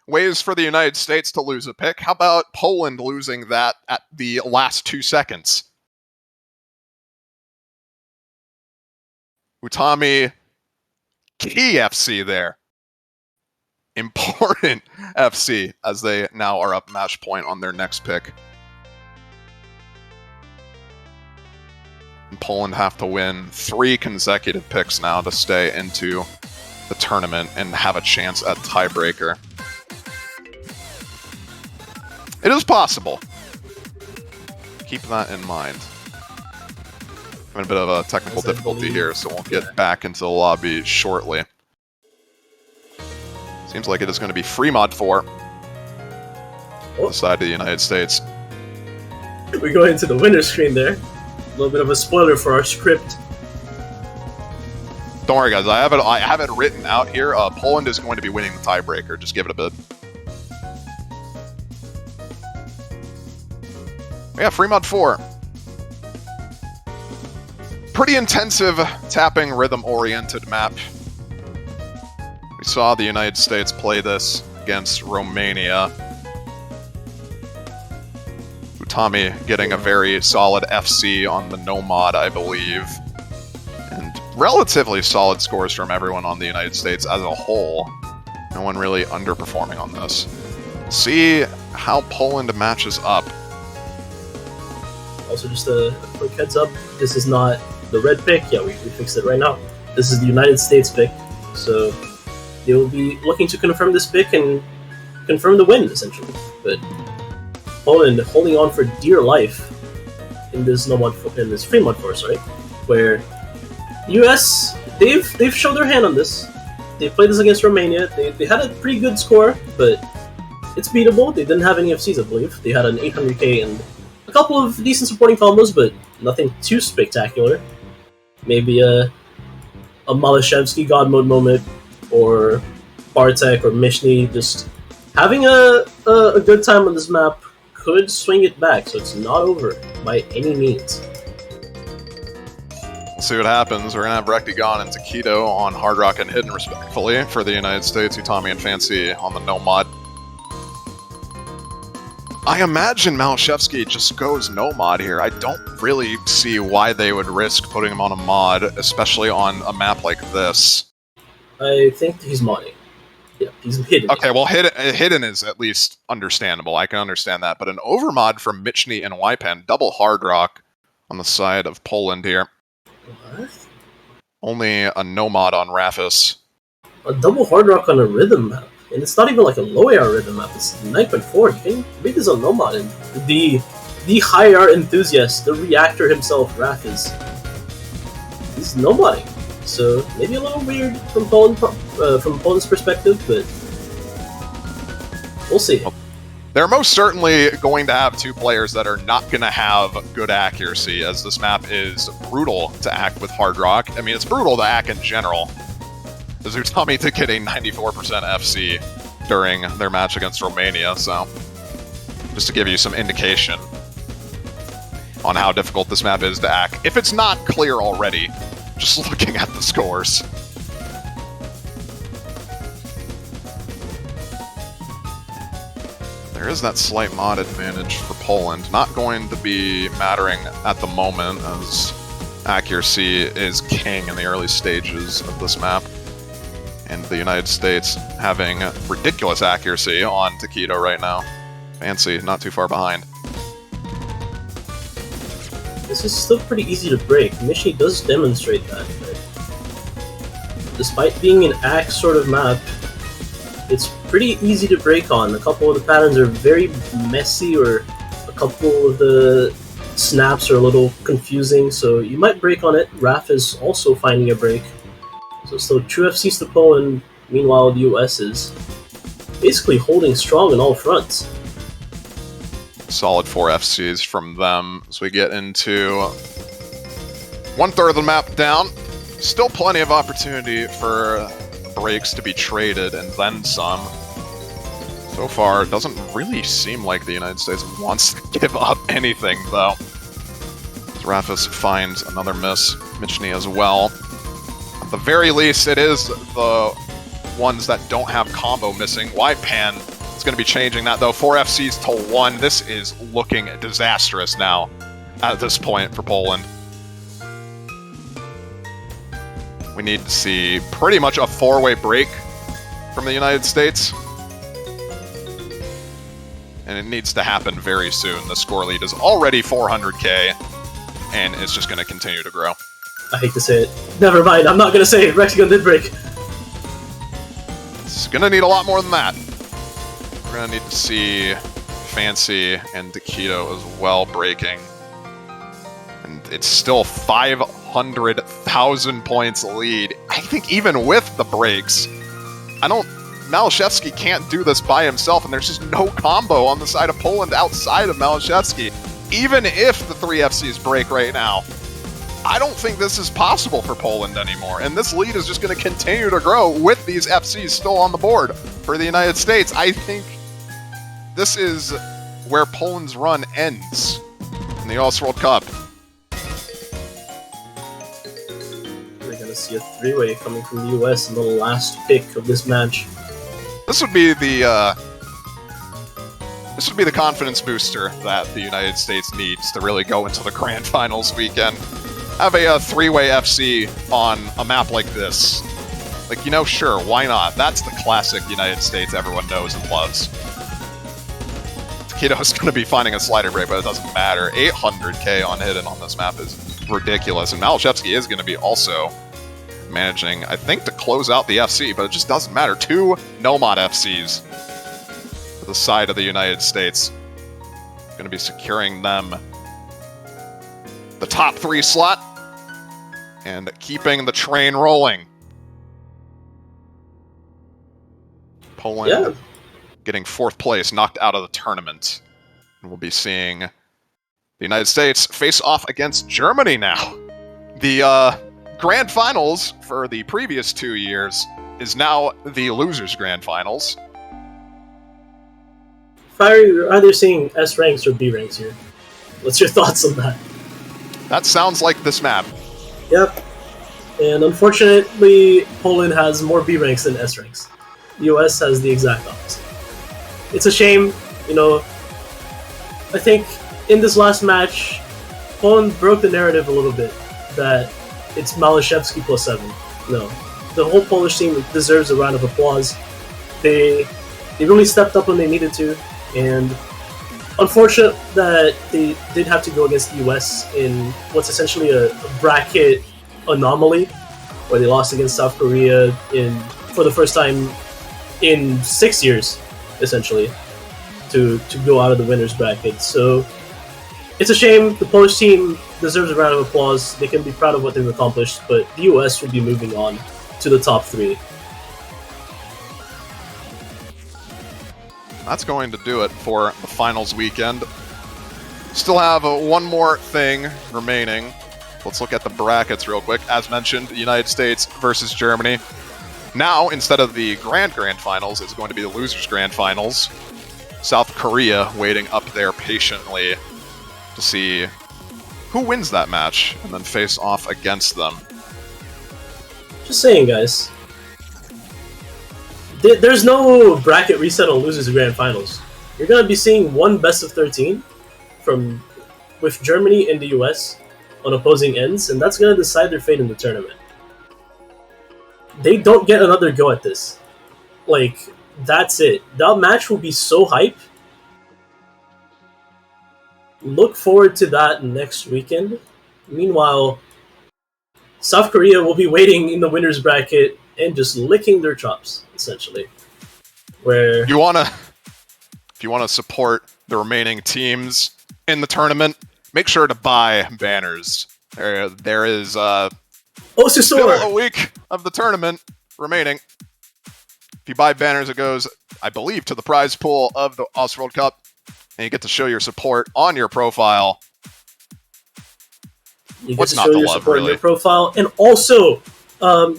ways for the United States to lose a pick. How about Poland losing that at the last 2 seconds? Utami, key FC there. Important FC as they now are up match point on their next pick. And Poland have to win 3 consecutive picks now to stay into the tournament and have a chance at tiebreaker. It is possible. Keep that in mind. Having a bit of a technical difficulty here, so we'll get back into the lobby shortly. Seems like it is going to be free mod 4 on the side of the United States. we go into the winner's screen there. A little bit of a spoiler for our script. Don't worry, guys. I have it written out here. Poland is going to be winning the tiebreaker. Just give it a bit. Yeah, Free Mod 4. Pretty intensive tapping rhythm-oriented map. We saw the United States play this against Romania. Utami getting a very solid FC on the no mod, I believe. And relatively solid scores from everyone on the United States as a whole. No one really underperforming on this. See how Poland matches up. Also, just a quick heads up, this is not the red pick. Yeah, we fixed it right now. This is the United States pick. So they will be looking to confirm this pick and confirm the win, essentially. But Poland holding on for dear life in this in this free mod force, right? Where US they've shown their hand on this. They played this against Romania. They had a pretty good score, but it's beatable. They didn't have any FCs, I believe. They had an 800k and a couple of decent supporting combos, but nothing too spectacular. Maybe a Malashevsky God Mode moment, or Bartek or Mishny just having a good time on this map could swing it back, so it's not over by any means. We'll see what happens. We're going to have Rectigon and Taquito on Hard Rock and Hidden, respectfully, for the United States. Utami and Fancy on the no mod. I imagine Malashevsky just goes no mod here. I don't really see why they would risk putting him on a mod, especially on a map like this. I think he's modding. Yeah, he's hidden. Okay, well, hidden is at least understandable. I can understand that. But an overmod from Michny and Wypan, double Hard Rock on the side of Poland here. What? Only a no mod on Rafis. A double Hard Rock on a rhythm map. And it's not even like a low AR rhythm map, it's 9.4. You can read this on no mod. And the high AR enthusiast, the reactor himself, Raph, he's no modding. So maybe a little weird from Poland's perspective, but we'll see. They're most certainly going to have two players that are not going to have good accuracy, as this map is brutal to act with Hard Rock. I mean, it's brutal to act in general. Utami did get a 94% FC during their match against Romania, so just to give you some indication on how difficult this map is to act. If it's not clear already, just looking at the scores. There is that slight mod advantage for Poland. Not going to be mattering at the moment, as accuracy is king in the early stages of this map. And the United States having ridiculous accuracy on Taquito right now. Fancy, not too far behind. This is still pretty easy to break. Mishi does demonstrate that, but despite being an axe sort of map, it's pretty easy to break on. A couple of the patterns are very messy, or a couple of the snaps are a little confusing, so you might break on it. Raf is also finding a break. So still 2 FCs to Poland, meanwhile the US is basically holding strong on all fronts. Solid 4 FCs from them as we get into 1/3 of the map down. Still plenty of opportunity for breaks to be traded and then some. So far, it doesn't really seem like the United States wants to give up anything, though. As Rafis finds another miss, Michny as well. At the very least, it is the ones that don't have combo missing. Wypan is going to be changing that, though. 4 FCs to 1. This is looking disastrous now at this point for Poland. We need to see pretty much a 4-way break from the United States. And it needs to happen very soon. The score lead is already 400k, and it's just going to continue to grow. I hate to say it. Never mind, I'm not going to say it. Rexigon did break. It's going to need a lot more than that. We're going to need to see Fancy and Taquito as well breaking. And it's still 500,000 points lead. I think even with the breaks, Malashevsky can't do this by himself, and there's just no combo on the side of Poland outside of Malashevsky. even if the 3 FCs break right now, I don't think this is possible for Poland anymore. And this lead is just going to continue to grow with these FCs still on the board for the United States. I think this is where Poland's run ends in the US World Cup. We're going to see a 3-way coming from the US in the last pick of this match. This would be the confidence booster that the United States needs to really go into the Grand Finals weekend. Have a 3-way FC on a map like this. Like, sure, why not? That's the classic United States everyone knows and loves. Takedo's going to be finding a slider break, but it doesn't matter. 800k on hidden on this map is ridiculous, and Malashevsky is going to be also managing, I think, to close out the FC, but it just doesn't matter. 2 Nomad FCs to the side of the United States. Going to be securing them the top 3 slot and keeping the train rolling. Poland getting 4th place, knocked out of the tournament. And we'll be seeing the United States face off against Germany now. The Grand Finals for the previous 2 years is now the Losers Grand Finals. Fiery, you're either seeing S ranks or B ranks here. What's your thoughts on that? That sounds like this map. Yep. And unfortunately, Poland has more B ranks than S ranks. The US has the exact opposite. It's a shame, I think in this last match, Poland broke the narrative a little bit that it's Malashevsky plus 7. No. The whole Polish team deserves a round of applause. They really stepped up when they needed to, and unfortunate that they did have to go against the US in what's essentially a bracket anomaly, where they lost against South Korea for the first time in 6 years, essentially, to go out of the winner's bracket. So it's a shame. The Polish team deserves a round of applause. They can be proud of what they've accomplished, but the US will be moving on to the top 3. That's going to do it for the finals weekend. Still have one more thing remaining. Let's look at the brackets real quick. As mentioned, the United States versus Germany. Now, instead of the Grand Finals, it's going to be the Losers Grand Finals. South Korea waiting up there patiently to see who wins that match and then face off against them. Just saying, guys. There's no bracket reset on Losers Grand Finals. You're going to be seeing one best of 13 with Germany and the US on opposing ends, and that's going to decide their fate in the tournament. They don't get another go at this. That's it. That match will be so hype. Look forward to that next weekend. Meanwhile, South Korea will be waiting in the winner's bracket and just licking their chops, essentially. Where if you wanna support the remaining teams in the tournament, make sure to buy banners. There is still a week of the tournament remaining. If you buy banners, it goes, I believe, to the prize pool of the US World Cup, and you get to show your support on your profile. You get to show your support on your profile, and also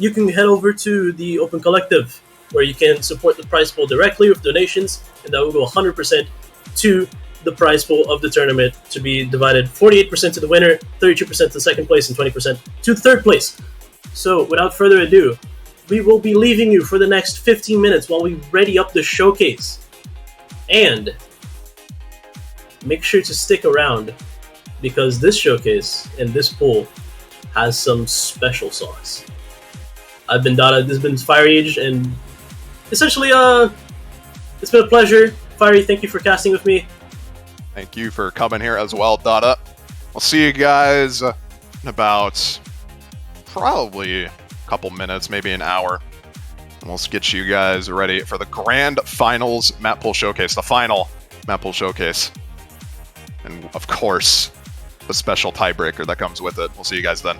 you can head over to the Open Collective, where you can support the prize pool directly with donations, and that will go 100% to the prize pool of the tournament, to be divided 48% to the winner, 32% to second place, and 20% to third place. So, without further ado, we will be leaving you for the next 15 minutes while we ready up the showcase. And make sure to stick around, because this showcase and this pool has some special sauce. I've been Dada, this has been Fiery Age, and essentially, it's been a pleasure. Fiery, thank you for casting with me. Thank you for coming here as well, Dada. I'll see you guys in about probably a couple minutes, maybe an hour. And we'll get you guys ready for the Grand Finals Map Pool Showcase, the final Map Pool Showcase. And of course, the special tiebreaker that comes with it. We'll see you guys then.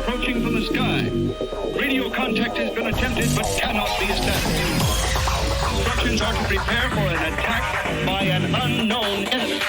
approaching from the sky. Radio contact has been attempted but cannot be established. Instructions are to prepare for an attack by an unknown enemy.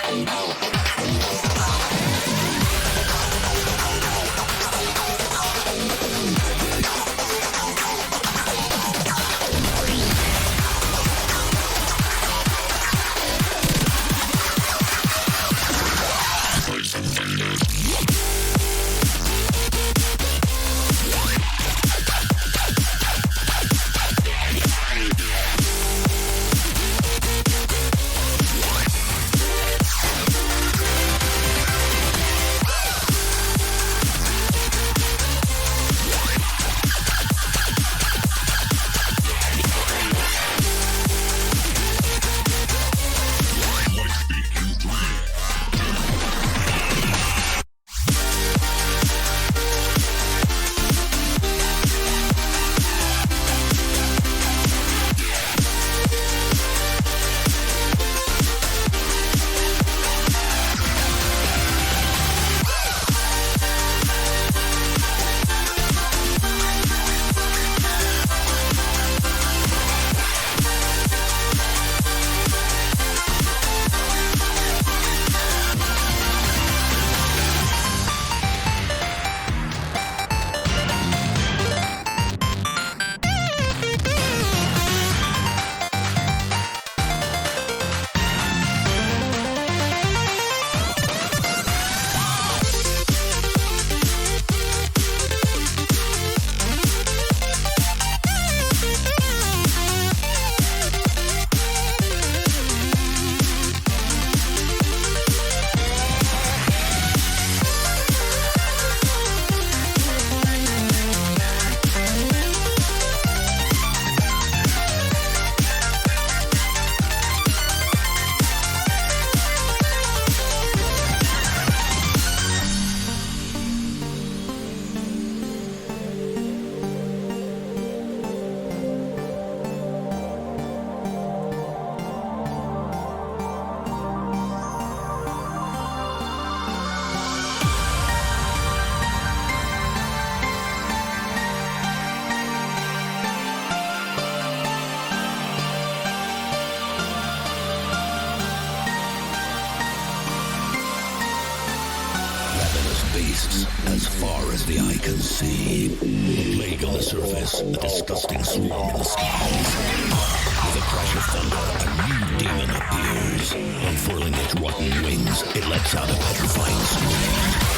far as the eye can see. A plague on the surface, a disgusting swarm in the skies. With a crash of thunder, a new demon appears. Unfurling its rotten wings, it lets out a petrifying scream.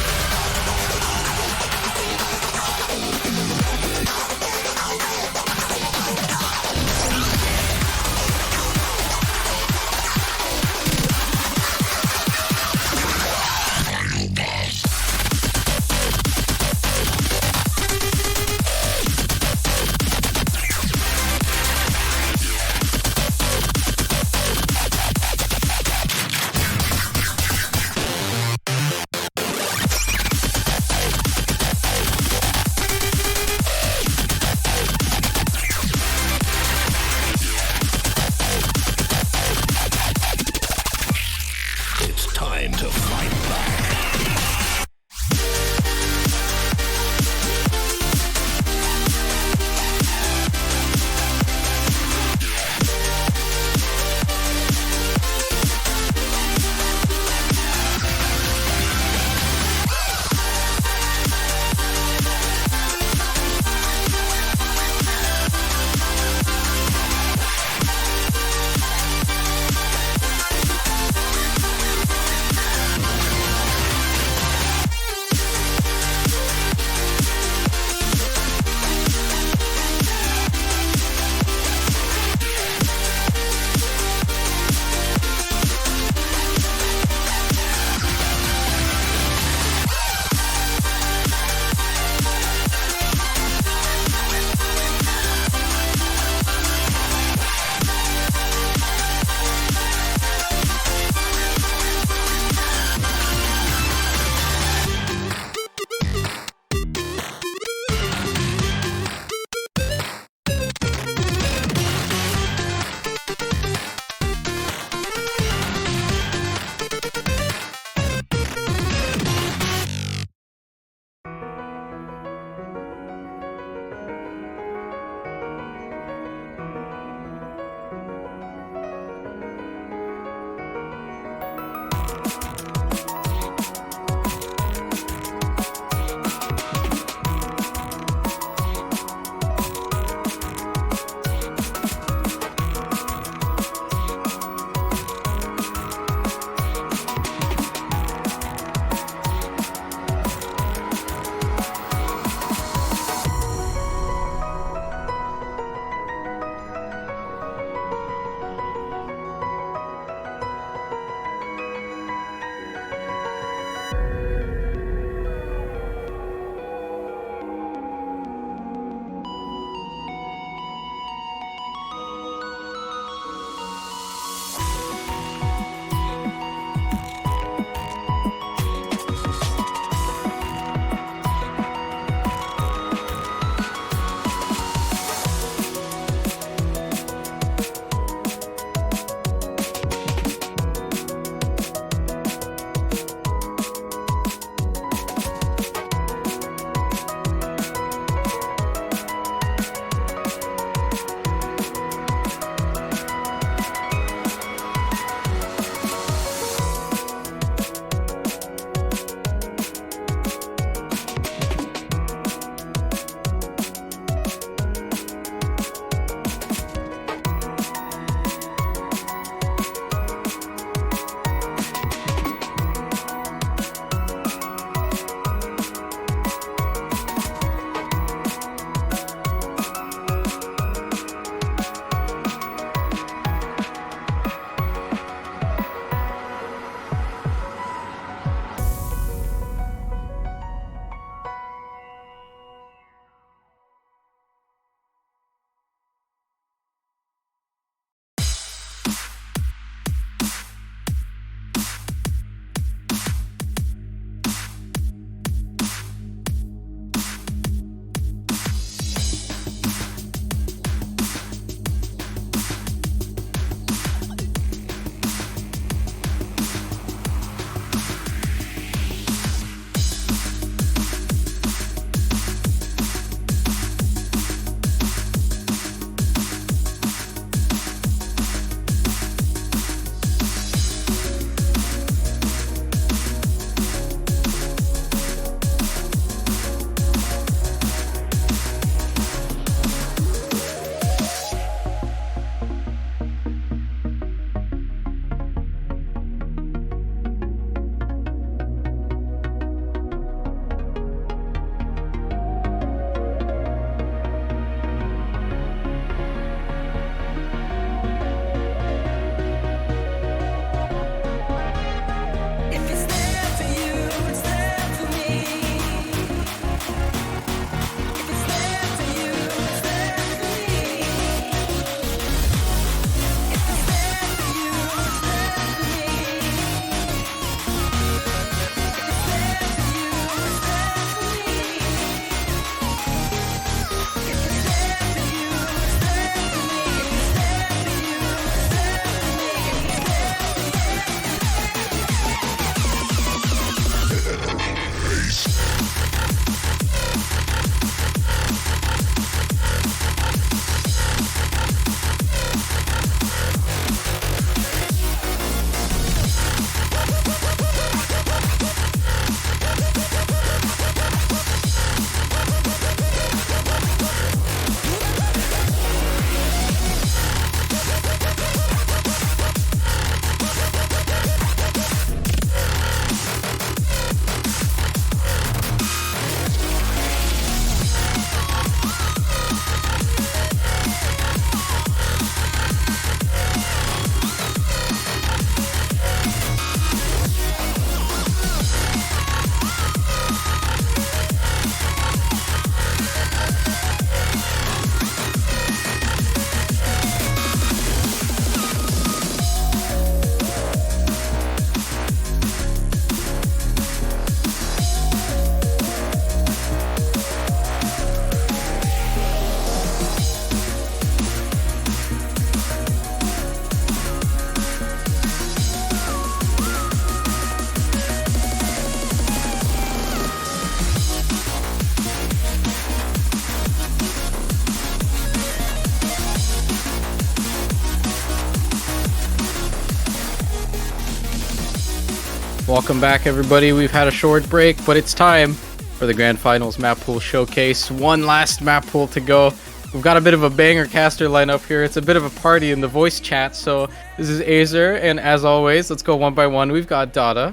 Welcome back, everybody. We've had a short break, but it's time for the Grand Finals Map Pool Showcase. One last map pool to go. We've got a bit of a banger caster lineup here. It's a bit of a party in the voice chat. So this is Azer, and as always, let's go one by one. We've got Dada.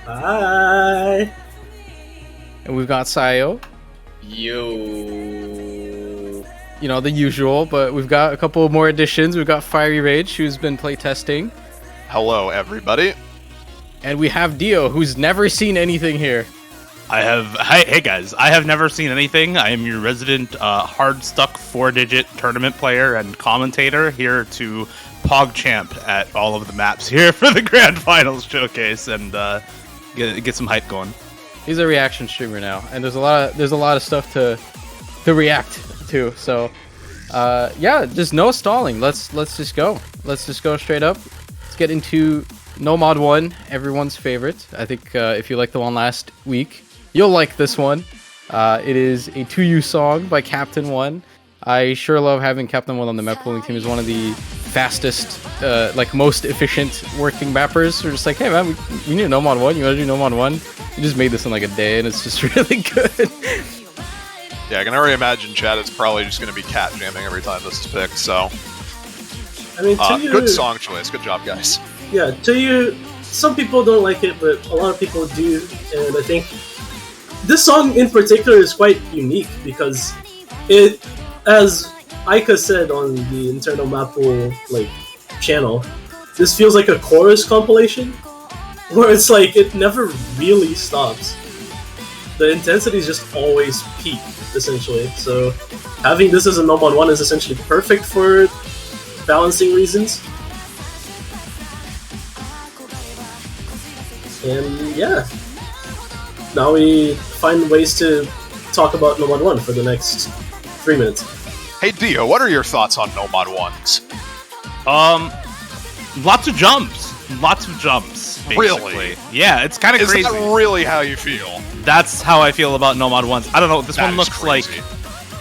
Hi. And we've got Sayo. Yo. You know, the usual, but we've got a couple more additions. We've got Fiery Rage, who's been playtesting. Hello, everybody. And we have Dio, who's never seen anything here. Hey guys, I have never seen anything. I am your resident hard stuck 4-digit tournament player and commentator here to PogChamp at all of the maps here for the Grand Finals Showcase and get some hype going. He's a reaction streamer now, and there's a lot of stuff to react to. So yeah, just no stalling. Let's just go. Let's just go straight up. Let's get into No Mod 1, everyone's favorite. I think if you liked the one last week, you'll like this one. It is a 2U song by Captain One. I sure love having Captain One on the map pooling team. He's one of the fastest, most efficient working mappers. We're just like, hey man, we need a No Mod 1. You want to do No Mod 1? You just made this in like a day, and it's just really good. Yeah, I can already imagine Chad is probably just going to be cat jamming every time this is picked, so... I mean, good song choice. Good job, guys. Yeah, some people don't like it, but a lot of people do, and I think this song in particular is quite unique because it, as Aika said on the internal Mapple channel, this feels like a chorus compilation where it's like it never really stops. The intensity is just always peak, essentially. So having this as a No Mod 1 is essentially perfect for balancing reasons. And yeah, now we find ways to talk about No Mod 1 for the next 3 minutes. Hey Dio, what are your thoughts on No Mod 1s? Lots of jumps. Basically. Really? Yeah, it's kind of crazy. Is that really how you feel? That's how I feel about No Mod 1s. I don't know, this That one is looks crazy. like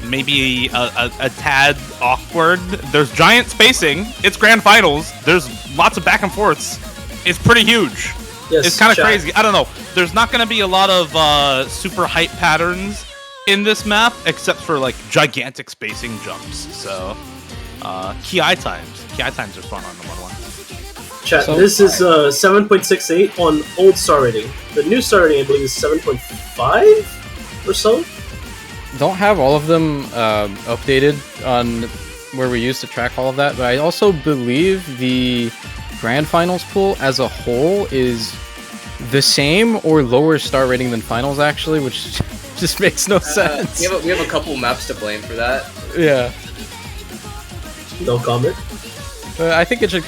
maybe a tad awkward. There's giant spacing. It's Grand Finals. There's lots of back and forths. It's pretty huge. Yes, It's kind of chat. crazy. I don't know. There's not going to be a lot of super hype patterns in this map, except for gigantic spacing jumps. So, KI times. KI times are fun on the 1-1. Chat, So- this is 7.68 on old star rating. The new star rating, I believe, is 7.5 or so. Don't have all of them updated on where we used to track all of that, but I also believe the Grand Finals pool as a whole is the same or lower star rating than Finals, actually, which just makes no sense. We have a couple maps to blame for that. Yeah. No comment. But I think it should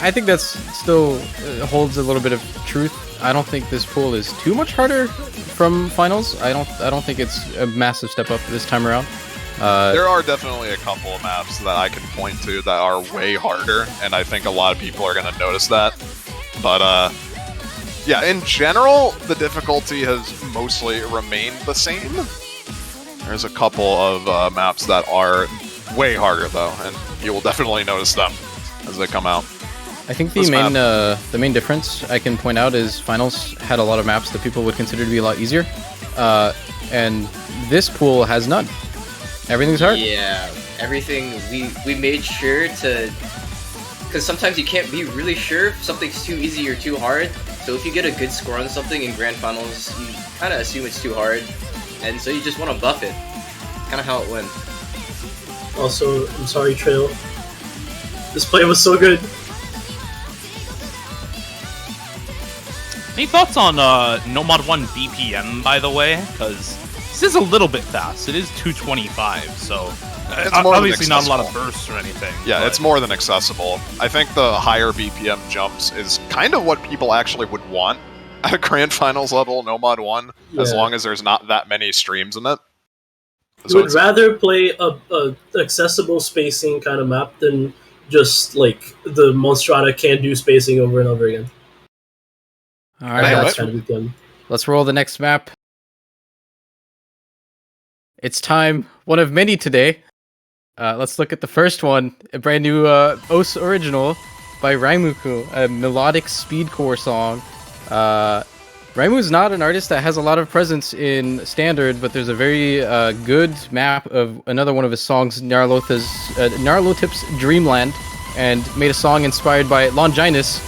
I think that's still holds a little bit of truth. I don't think this pool is too much harder from Finals. I don't think it's a massive step up this time around. There are definitely a couple of maps that I can point to that are way harder, and I think a lot of people are going to notice that. But, yeah, in general, the difficulty has mostly remained the same. There's a couple of maps that are way harder, though, and you will definitely notice them as they come out. I think This the main difference I can point out is Finals had a lot of maps that people would consider to be a lot easier, and this pool has none. Everything's hard. Yeah, everything we made sure to, because sometimes you can't be really sure if something's too easy or too hard. So if you get a good score on something in Grand Finals, you kind of assume it's too hard, and so you just want to buff it. Kind of how it went. Also, I'm sorry, Trail. This play was so good. Any thoughts on No Mod 1 BPM, by the way? Because this is a little bit fast. It is 225, so It's more than obviously not a lot of accessible. bursts or anything. Yeah, but it's more than accessible. I think the higher BPM jumps is kind of what people actually would want at a Grand Finals level, No Mod 1, as Yeah. long as there's not that many streams in it. You would rather play a accessible spacing kind of map than just the Monstrata can do spacing over and over again. All Hey, right, what? That's kind of BPM. let's roll the next map. It's time, one of many today. Let's look at the first one, a brand new OS original by Raimuku, a melodic speedcore song Raimu's not an artist that has a lot of presence in Standard, but there's a very good map of another one of his songs, Narlotip's Dreamland, and made a song inspired by Longinus,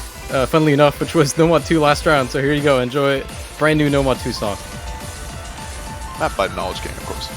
funnily enough, which was Nomad 2 last round. So here you go, enjoy brand new Nomad 2 song. Not by Knowledge King, of course.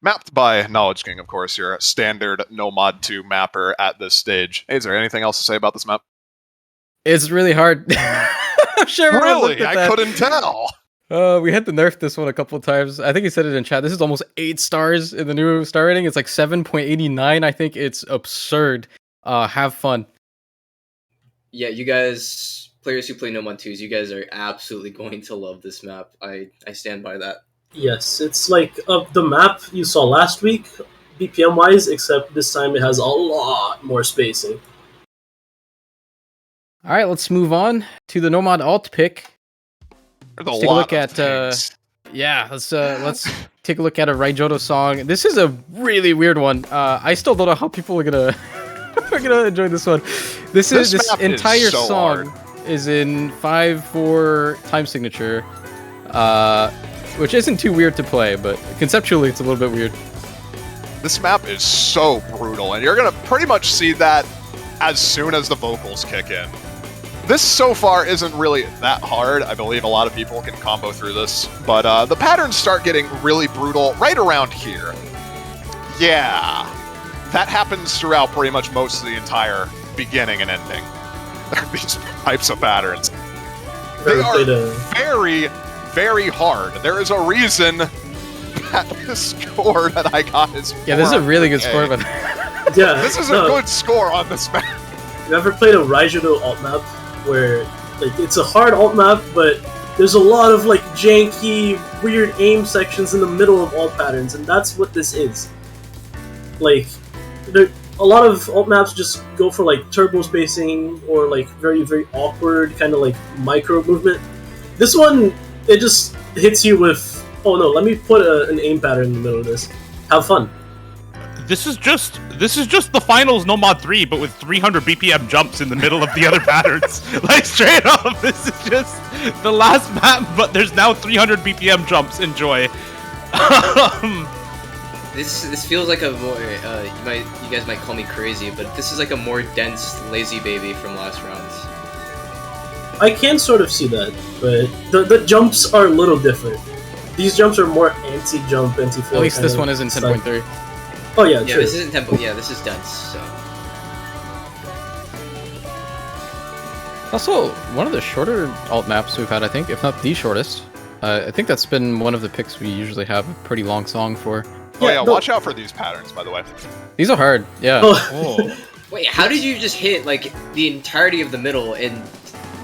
Mapped by Knowledge King, of course, your standard no mod 2 mapper at this stage. Hey, is there anything else to say about this map? It's really hard. I'm sure everyone looked Really? at I that. couldn't tell. We had to nerf this one a couple of times. I think he said it in chat. This is almost 8 stars in the new star rating. It's like 7.89. I think it's absurd. Have fun. Yeah, you guys, players who play Nomad 2s, you guys are absolutely going to love this map. I stand by that. Yes, it's like the map you saw last week, BPM-wise, except this time it has a lot more spacing. All right, let's move on to the Nomad alt pick. There's Let's a take a lot look of at things. let's take a look at a Raijodo song. This is a really weird one. I still don't know how people are gonna are gonna enjoy this one. This map is entire so song hard. is in 5/4 time signature, which isn't too weird to play, but conceptually it's a little bit weird. This map is so brutal, and you're gonna pretty much see that as soon as the vocals kick in. This so far isn't really that hard. I believe a lot of people can combo through this, but the patterns start getting really brutal right around here. Yeah, that happens throughout pretty much most of the entire beginning and ending. These types of patterns. They are very, very hard. There is a reason that the score that I got is Yeah, this is a really good 400K. score, but Yeah, This is a good score on this map. You ever played a Raijudo alt map where like it's a hard alt map, but there's a lot of like janky, weird aim sections in the middle of alt patterns, and that's what this is. Like, a lot of alt maps just go for like turbo spacing or like very, very awkward kind of like micro movement. This one, it just hits you with, oh no, let me put an aim pattern in the middle of this. Have fun. This is just the finals Nomad 3, but with 300 BPM jumps in the middle of the other patterns. Like, straight up, this is just the last map, but there's now 300 BPM jumps. Enjoy. This feels like a more you guys might call me crazy, but this is like a more dense Lazy Baby from last round. I can sort of see that, but the jumps are a little different. These jumps are more anti-jump, anti-flow. at least this one isn't 10.3. Oh yeah, Yeah, true. this isn't tempo. Yeah, this is dense. So Also, one of the shorter alt maps we've had, I think, if not the shortest. I think that's been one of the picks we usually have a pretty long song for. Oh yeah, no. watch out for these patterns, by the way. These are hard, yeah. Oh. Wait, how did you just hit like the entirety of the middle and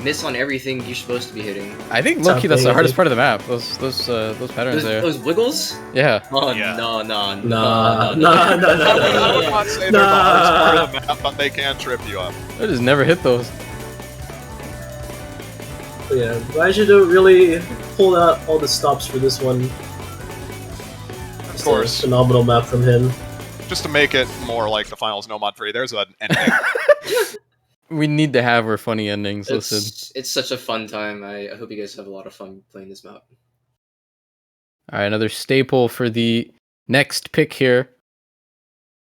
miss on everything you're supposed to be hitting? I think low-key that's the Something, hardest I part of the map. Those patterns there. Those wiggles? Yeah. Oh Yeah. no. Nah. I would not say they're the hardest part of the map, but they can trip you up. I just never hit those. Yeah, Raijado really pulled out all the stops for this one. Of course. Phenomenal map from him. Just to make it more like the finals No Mod 3, there's an ending. We need to have our funny endings listed. It's such a fun time. I hope you guys have a lot of fun playing this map. All right, another staple for the next pick here.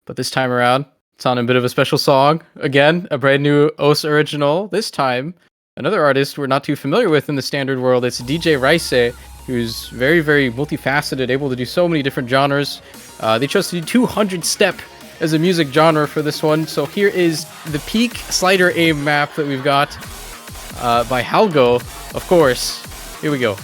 But this time around, it's on a bit of a special song. Again, a brand new OS original. This time, another artist we're not too familiar with in the standard world. It's DJ Rice, who's very, very multifaceted, able to do so many different genres. They chose to do 200 step as a music genre for this one. So here is the peak slider aim map that we've got by Halgo, of course. Here we go.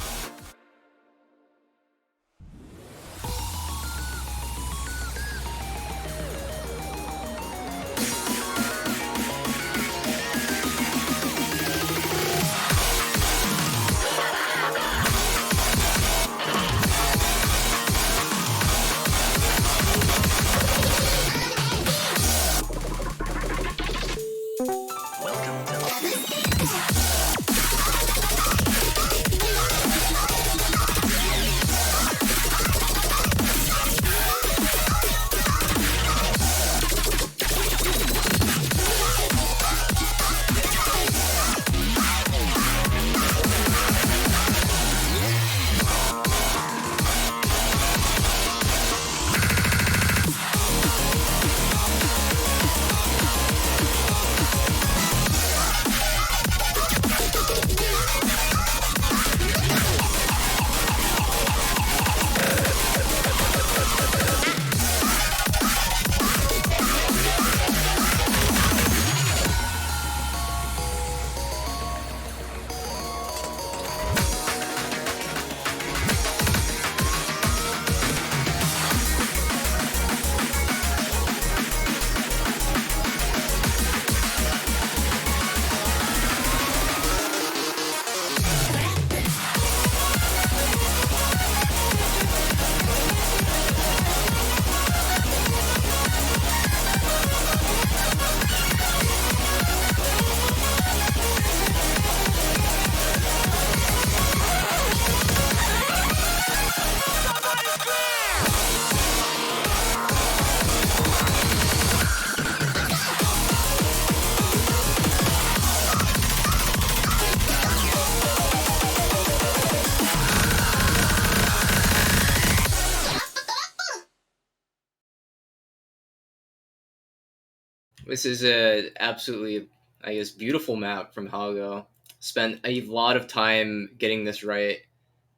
This is a absolutely, I guess, beautiful map from Halgo. Spent a lot of time getting this right,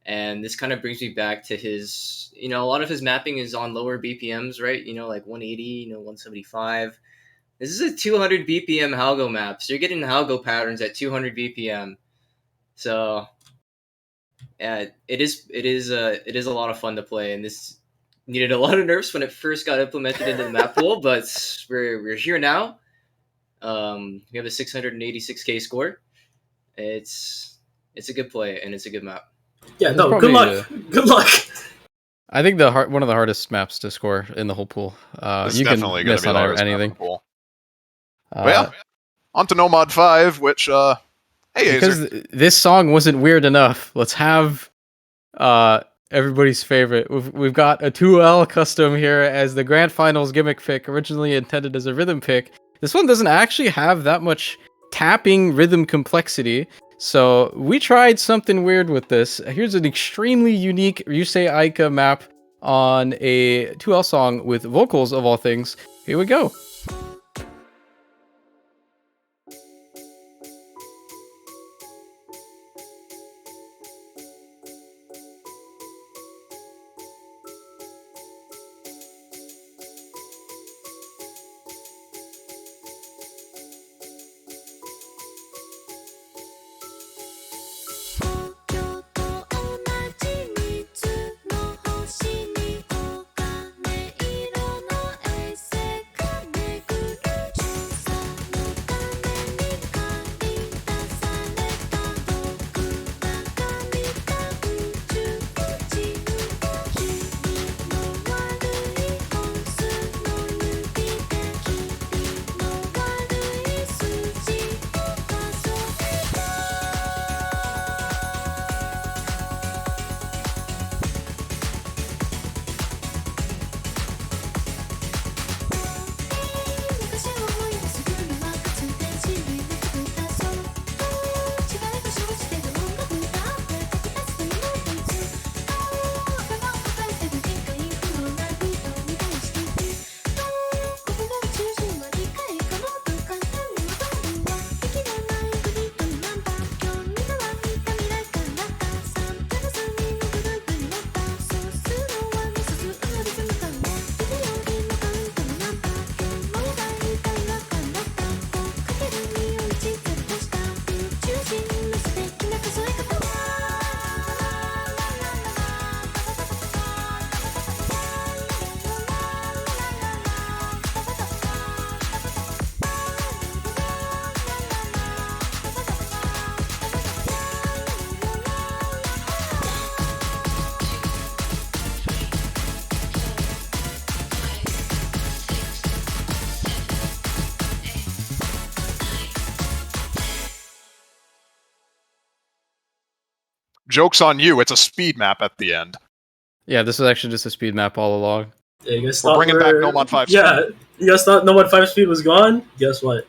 and this kind of brings me back to his. A lot of his mapping is on lower BPMs, right? Like 180, 175. This is a 200 BPM Halgo map, so you're getting Halgo patterns at 200 BPM. So, yeah, it is a lot of fun to play, and this needed a lot of nerfs when it first got implemented into the map pool, but we're here now. We have a 686k score. It's a good play, and it's a good map. Yeah, That's no, good probably luck. Good luck. I think one of the hardest maps to score in the whole pool. This is You can definitely going miss to be on the hardest map in anything. the pool. But yeah, on to No Mod 5, which, hey, because Azer. this song wasn't weird enough. Let's have everybody's favorite. We've got a 2L custom here as the grand finals gimmick pick, originally intended as a rhythm pick. This one doesn't actually have that much tapping rhythm complexity, so we tried something weird with this. Here's an extremely unique Ryusei Aika map on a 2L song with vocals of all things. Here we go. joke's on you. It's a speed map at the end. Yeah, this is actually just a speed map all along. Yeah, you guys We're thought bringing back No Mod 5 Yeah, you guys thought No Mod 5 speed was gone? Guess what?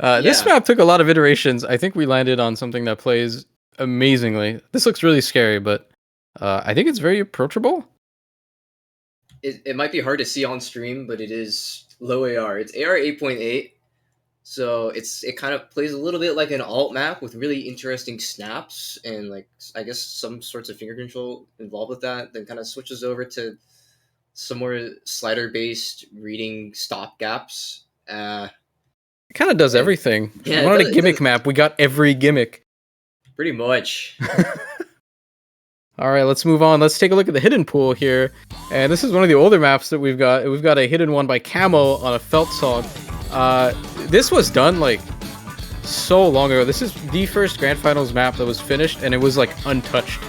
This map took a lot of iterations. I think we landed on something that plays amazingly. This looks really scary, but I think it's very approachable. It might be hard to see on stream, but it is low AR. It's AR 8.8, so it kind of plays a little bit like an alt map with really interesting snaps and like I guess some sorts of finger control involved with that. Then kind of switches over to some more slider based reading stop gaps. It kind of does everything. Yeah, We wanted a gimmick map. We got every gimmick. Pretty much. All right, let's move on. Let's take a look at the hidden pool here. And this is one of the older maps that we've got. We've got a hidden one by Camo on a felt song. This was done like so long ago. This is the first Grand Finals map that was finished, and it was like untouched.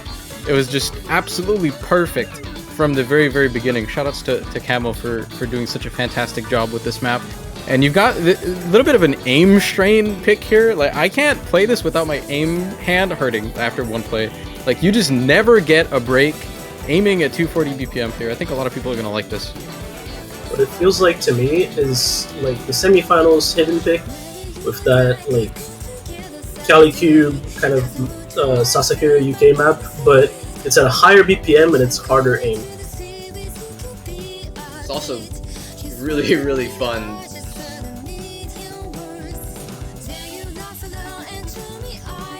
It was just absolutely perfect from the very, very beginning. Shoutouts to Camo for doing such a fantastic job with this map. And you've got a little bit of an aim strain pick here. Like, I can't play this without my aim hand hurting after one play. Like, you just never get a break aiming at 240 BPM here. I think a lot of people are going to like this. What it feels like to me is like the semifinals hidden pick with that like Cali Cube kind of Sasakura UK map, but it's at a higher BPM and it's harder aim. It's also really, really fun.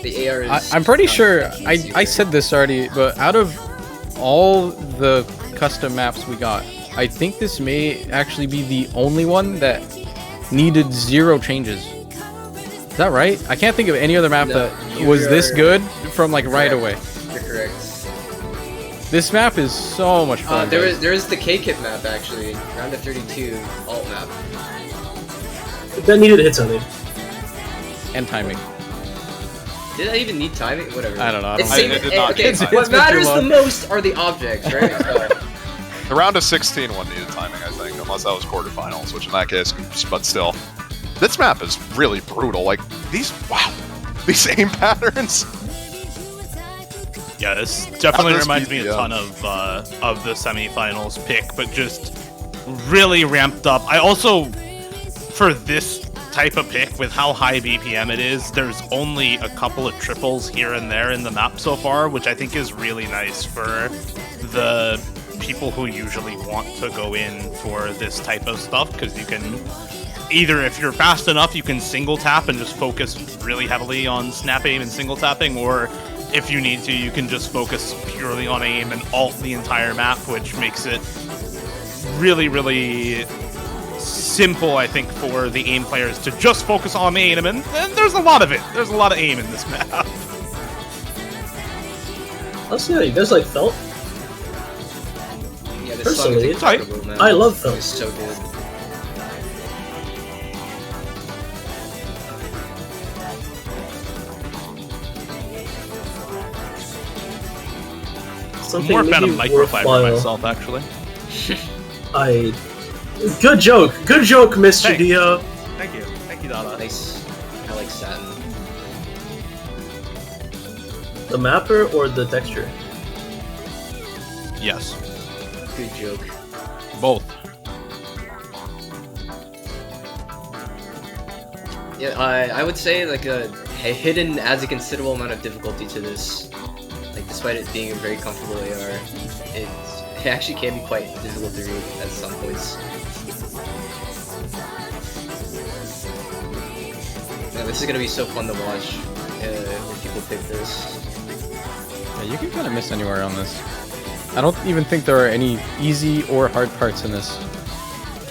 The AR is... I'm pretty sure, I said this already, but out of all the custom maps we got, I think this may actually be the only one that needed 0 changes. Is that right? I can't think of any other map that was this good from like right away. You're correct. This map is so much fun. There is the K-Kit map actually, round of 32 alt map. That needed to hit something. And timing. Did I even need timing? Whatever. I don't know. It did not okay, need timing. what It's been too matters the long. most are the objects, right? The round of 16 one needed timing, I think, unless that was quarterfinals, which in that case, but still. This map is really brutal. Like, these aim patterns. Yeah, this definitely Not this reminds me a BPM. ton of the semifinals pick, but just really ramped up. I also, for this type of pick with how high BPM it is, there's only a couple of triples here and there in the map so far, which I think is really nice for the people who usually want to go in for this type of stuff, because you can either, if you're fast enough, you can single tap and just focus really heavily on snap aim and single tapping, or if you need to, you can just focus purely on aim and alt the entire map, which makes it really, really simple, I think, for the aim players to just focus on aim, and there's a lot of it. There's a lot of aim in this map. I'll see how you guys like felt. Yeah, this song is Personally, incredible, man. I love felt. It's so good. Something More fan of maybe microfiber worthwhile. myself, actually. Good joke, Mr. Thanks. Dio. Thank you, Dada. Nice. I like satin. The mapper or the texture? Yes, Good joke. both. Yeah, I would say like a hidden adds a considerable amount of difficulty to this. Like despite it being a very comfortable AR, it actually can be quite difficult to read at some points. Man, this is gonna be so fun to watch when people pick this. Yeah, you can kind of miss anywhere on this. I don't even think there are any easy or hard parts in this.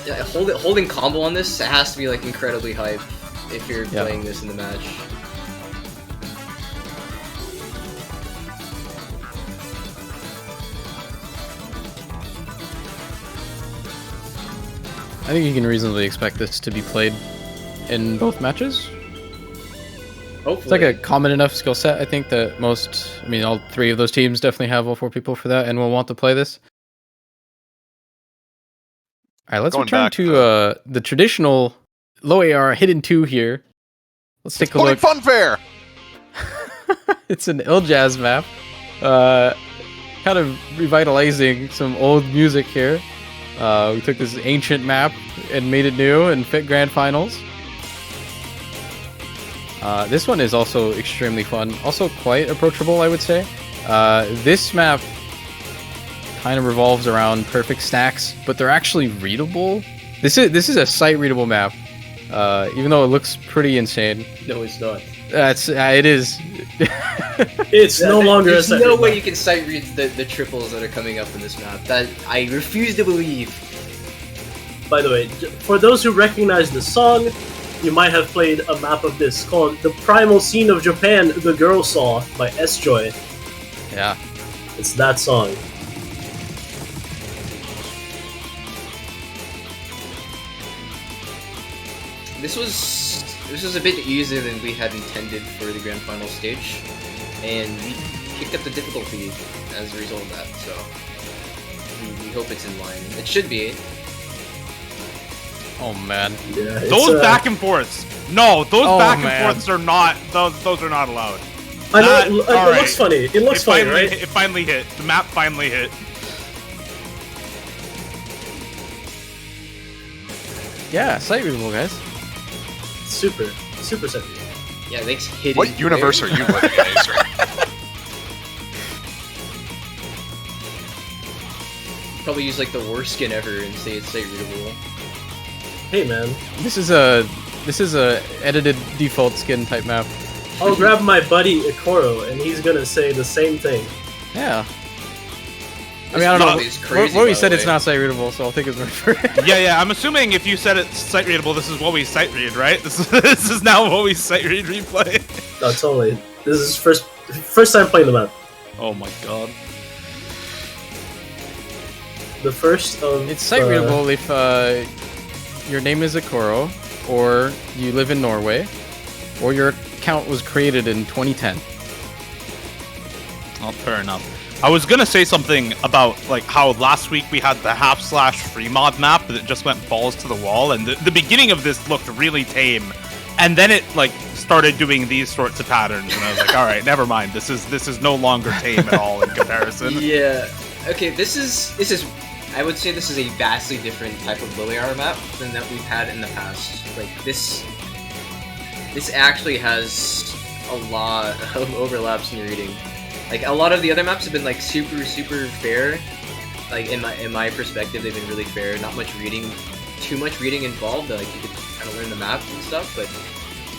Yeah, holding combo on this has to be like incredibly hype if you're Yeah. playing this in the match. I think you can reasonably expect this to be played in both matches. Hopefully. It's like a common enough skill set, I think, that all 3 of those teams definitely have all 4 people for that and will want to play this. Alright, let's Going return back to the traditional low AR hidden 2 here. Let's take a Pulling look. funfair. It's an Iljaz map. Kind of revitalizing some old music here. We took this ancient map and made it new and fit grand finals. This one is also extremely fun. Also quite approachable, I would say. This map kind of revolves around perfect stacks, but they're actually readable. This is a sight readable map, even though it looks pretty insane. No, it's not. It is. It's no longer a There's sight no read way map. you can sight read the triples that are coming up in this map. That I refuse to believe. By the way, for those who recognize the song, you might have played a map of this called "The Primal Scene of Japan: The Girl Saw" by S-Joy. Yeah. It's that song. This was a bit easier than we had intended for the grand final stage, and we kicked up the difficulty as a result of that. So we hope it's in line. It should be. Oh man. Yeah, Those back and forths. No, those Oh, back and man. forths are not. Those are not allowed. I know That- it alright. looks funny. It looks funny, finally, right? It finally hit. The map finally hit. Yeah, sight readable, guys. Super simple. Yeah, thanks. Hidden What universe are you living in, Acer? Probably use like the worst skin ever and say it's sight readable. Hey man, This is a edited default skin type map. I'll grab my buddy Ikoro and he's gonna say the same thing. Yeah. I This mean, I don't map know. is crazy, What we by said the it's way. not sight readable, so I'll take his word for it. Yeah. I'm assuming if you said it's sight readable, this is what we sight read, right? This is now what we sight read replay. No, totally. This is first time playing the map. Oh my god. The first of It's sight readable if your name is Ikoro, or you live in Norway, or your account was created in 2010. Oh, fair enough. I was gonna say something about like how last week we had the // free mod map that just went balls to the wall, and the beginning of this looked really tame, and then it like started doing these sorts of patterns, and I was like, all right, never mind. This is no longer tame at all in comparison. Yeah. Okay, this is. I would say this is a vastly different type of low AR map than that we've had in the past. Like this actually has a lot of overlaps in reading. Like a lot of the other maps have been like super fair. Like in my perspective, they've been really fair. Not much reading, too much reading involved. Like you could kind of learn the map and stuff. But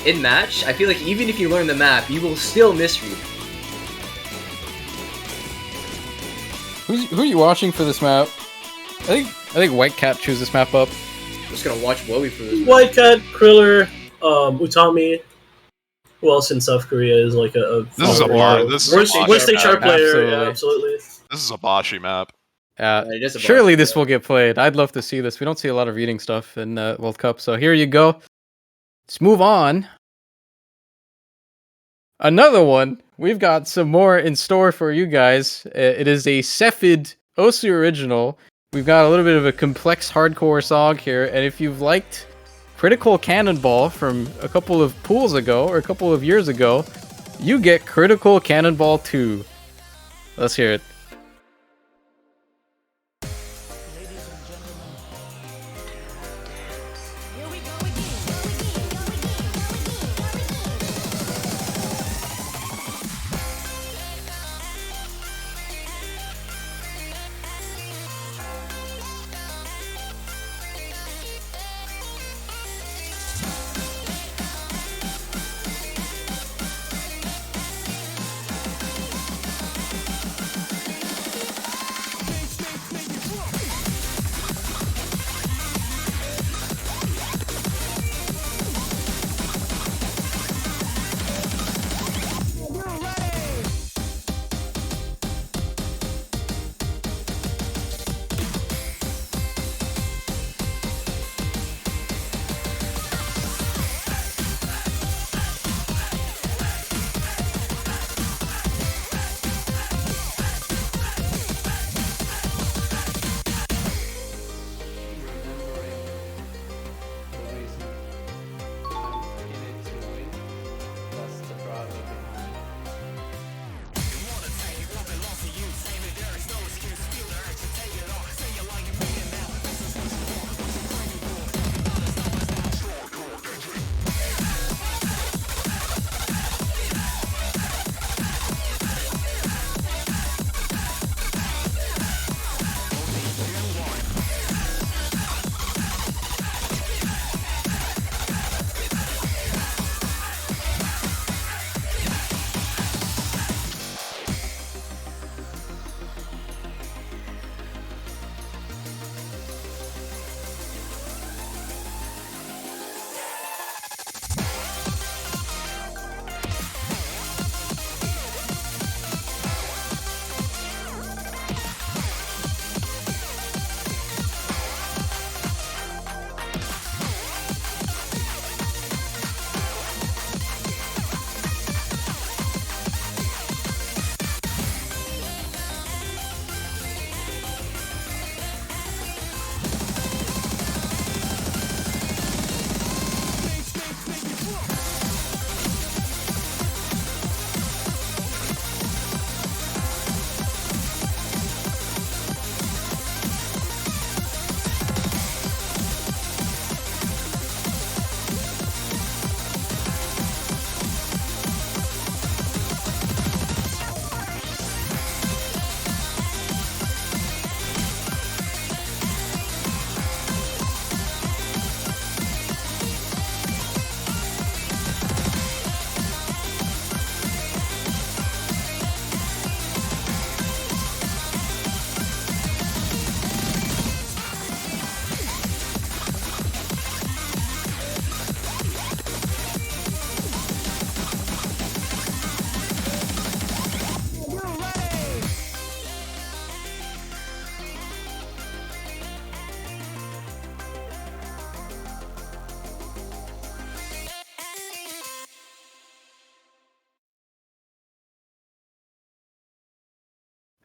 in match, I feel like even if you learn the map, you will still misread. Who are you watching for this map? I think White Cat chews this map up. I'm just gonna watch Wowie for this. White Cat, Kriller, Utami. Who else in South Korea is like a This is a bar. This is a worst Boshi HR map. player? Absolutely. Yeah, absolutely. This is a Boshi map. It is a Surely boss, this yeah. will get played. I'd love to see this. We don't see a lot of reading stuff in World Cup, so here you go. Let's move on. Another one. We've got some more in store for you guys. It is a Cephid Osu original. We've got a little bit of a complex hardcore song here, and if you've liked Critical Cannonball from a couple of pools ago, or a couple of years ago, you get Critical Cannonball 2. Let's hear it.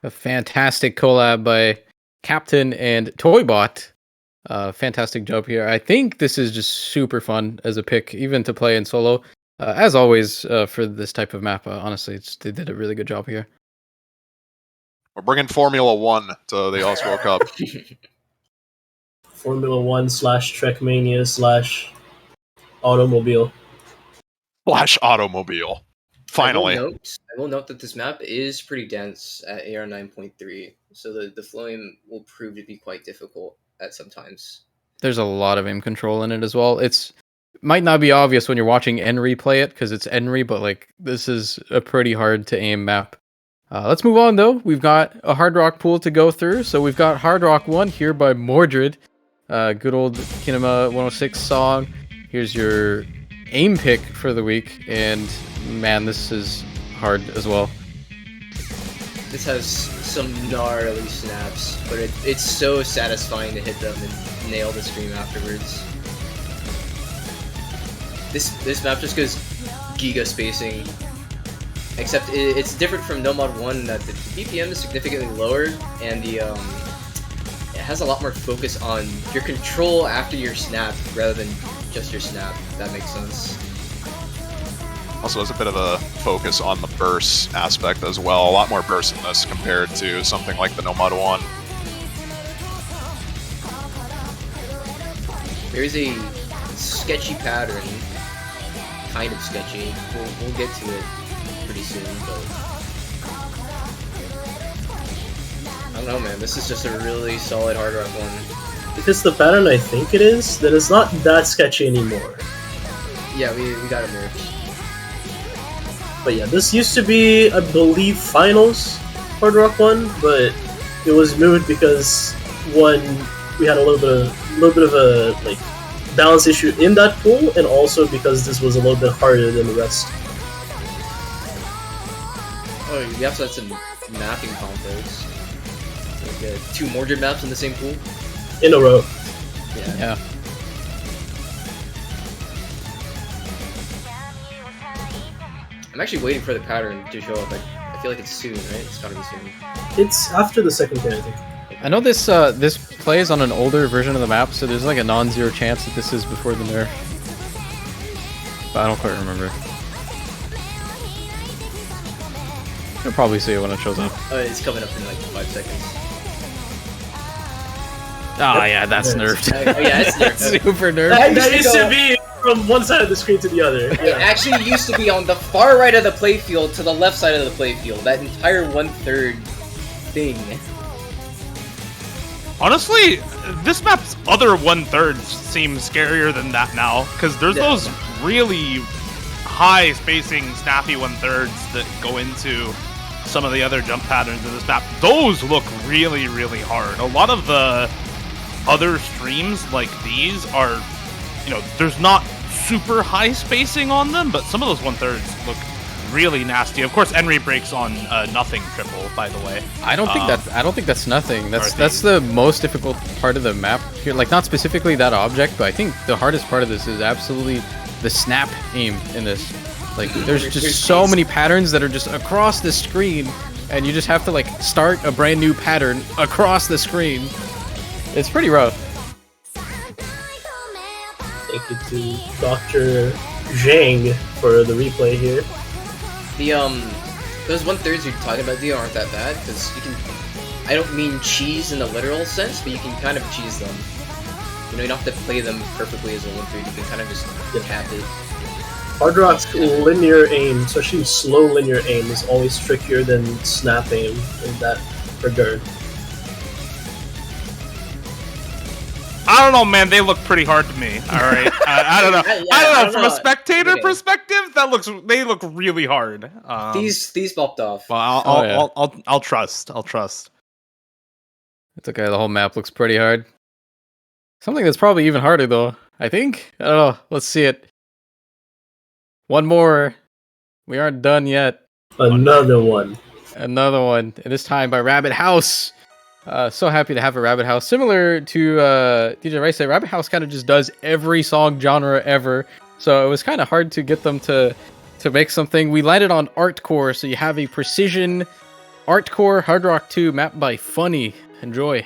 A fantastic collab by Captain and Toybot. Fantastic job here. I think this is just super fun as a pick, even to play in solo. As always, for this type of map, honestly, they did a really good job here. We're bringing Formula One to the Oz World Cup. Formula One / Trekmania / automobile. Flash Automobile. Finally. I will note that this map is pretty dense at AR 9.3, so the flowing will prove to be quite difficult at sometimes. There's a lot of aim control in it as well. It's might not be obvious when you're watching Enry play it because it's Enry, but like this is a pretty hard to aim map. Let's move on though. We've got a Hard Rock pool to go through. So we've got Hard Rock 1 here by Mordred. Good old Kinema 106 song. Here's your aim pick for the week, and man, this is hard as well. This has some gnarly snaps, but it's so satisfying to hit them and nail the stream afterwards. This map just goes giga spacing, except it's different from Nomad 1 that the BPM is significantly lower, and it has a lot more focus on your control after your snap rather than just your snap, if that makes sense. Also has a bit of a focus on the burst aspect as well. A lot more burst in this compared to something like the Nomad 1. There's a sketchy pattern, kind of sketchy. We'll get to it pretty soon, but I don't know, man. This is just a really solid Hard Rock one. If it's the pattern I think it is, then it's not that sketchy anymore. Yeah, we got it nerfed. But yeah, this used to be, I believe, finals Hard Rock 1, but it was moved because one, we had a little bit of a like balance issue in that pool, and also because this was a little bit harder than the rest. Oh, we also had some mapping conflicts. Like, 2 Mordred maps in the same pool. In a row. Yeah. I'm actually waiting for the pattern to show up. I feel like it's soon, right? It's gotta be soon. It's after the second day, I think. I know this this plays on an older version of the map, so there's like a non-zero chance that this is before the nerf. But I don't quite remember. You'll probably see it when it shows up. It's coming up in like 5 seconds. Ah, yeah, that's nerfed. Oh, yeah, it's nerfed. Super nerfed. That used to be from one side of the screen to the other. It actually used to be on the far right of the playfield to the left side of the playfield. That entire 1/3 thing. Honestly, this map's other 1/3 seems scarier than that now, because there's those really high spacing, snappy 1/3 that go into some of the other jump patterns in this map. Those look really, really hard. A lot of the other streams like these are, you know, there's not super high spacing on them, but some of those 1/3 look really nasty. Of course, Enry breaks on nothing triple, by the way. I don't think that's nothing. That's the most difficult part of the map here. Like, not specifically that object, but I think the hardest part of this is absolutely the snap aim in this. Like, there's just so many patterns that are just across the screen, and you just have to like start a brand new pattern across the screen. It's pretty rough. Thank you to Dr. Zhang for the replay here. Those 1/3 you're talking about, they aren't that bad, because you can, I don't mean cheese in the literal sense, but you can kind of cheese them. You know, you don't have to play them perfectly as a 1/3, you can kind of just cap it. Hard Rock's linear aim, especially slow linear aim, is always trickier than snap aim in that regard. I don't know, man. They look pretty hard to me. All right, I don't know. I don't know. From a spectator perspective, they look really hard. These popped off. Well, I'll trust. I'll trust. It's okay. The whole map looks pretty hard. Something that's probably even harder, though. I think. I don't know. Let's see it. One more. We aren't done yet. Another one. Another one. And this time by Rabbit House. So happy to have a Rabbit House. Similar to DJ Rice said, Rabbit House kind of just does every song genre ever. So it was kind of hard to get them to make something. We landed on Artcore, so you have a precision Artcore Hard Rock 2 map by Funny. Enjoy.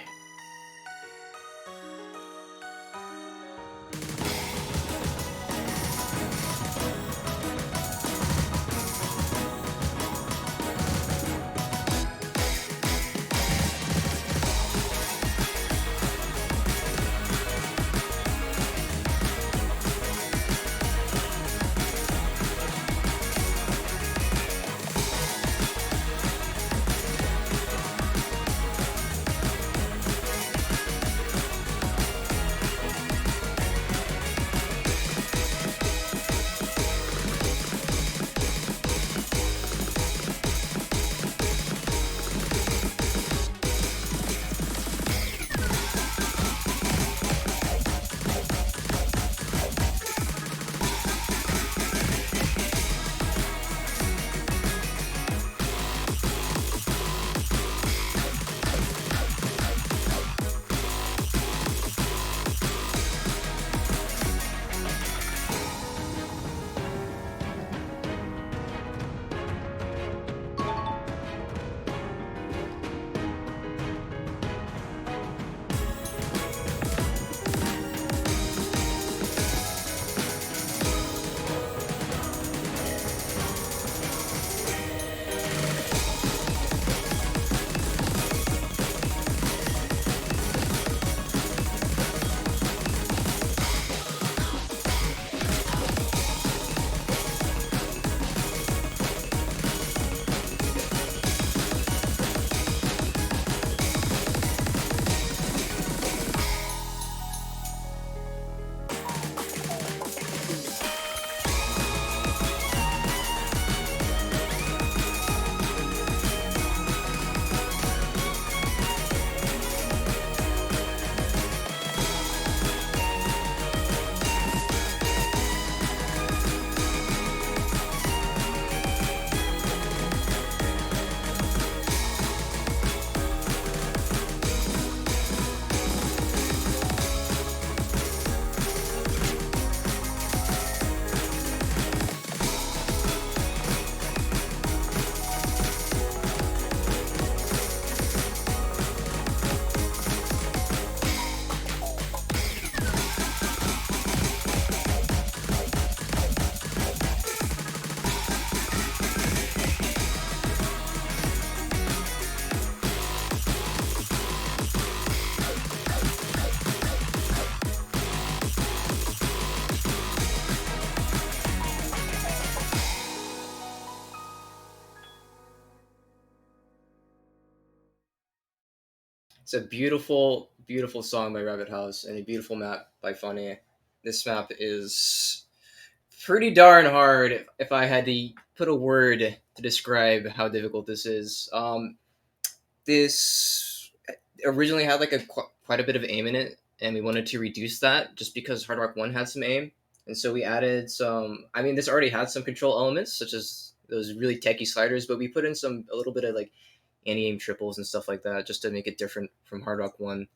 It's a beautiful, beautiful song by Rabbit House and a beautiful map by Funny. This map is pretty darn hard if I had to put a word to describe how difficult this is. This originally had like quite a bit of aim in it, and we wanted to reduce that just because Hard Rock 1 had some aim. And so we added some, I mean, this already had some control elements, such as those really techy sliders, but we put in a little bit of like anti-aim triples and stuff like that just to make it different from Hard Rock 1,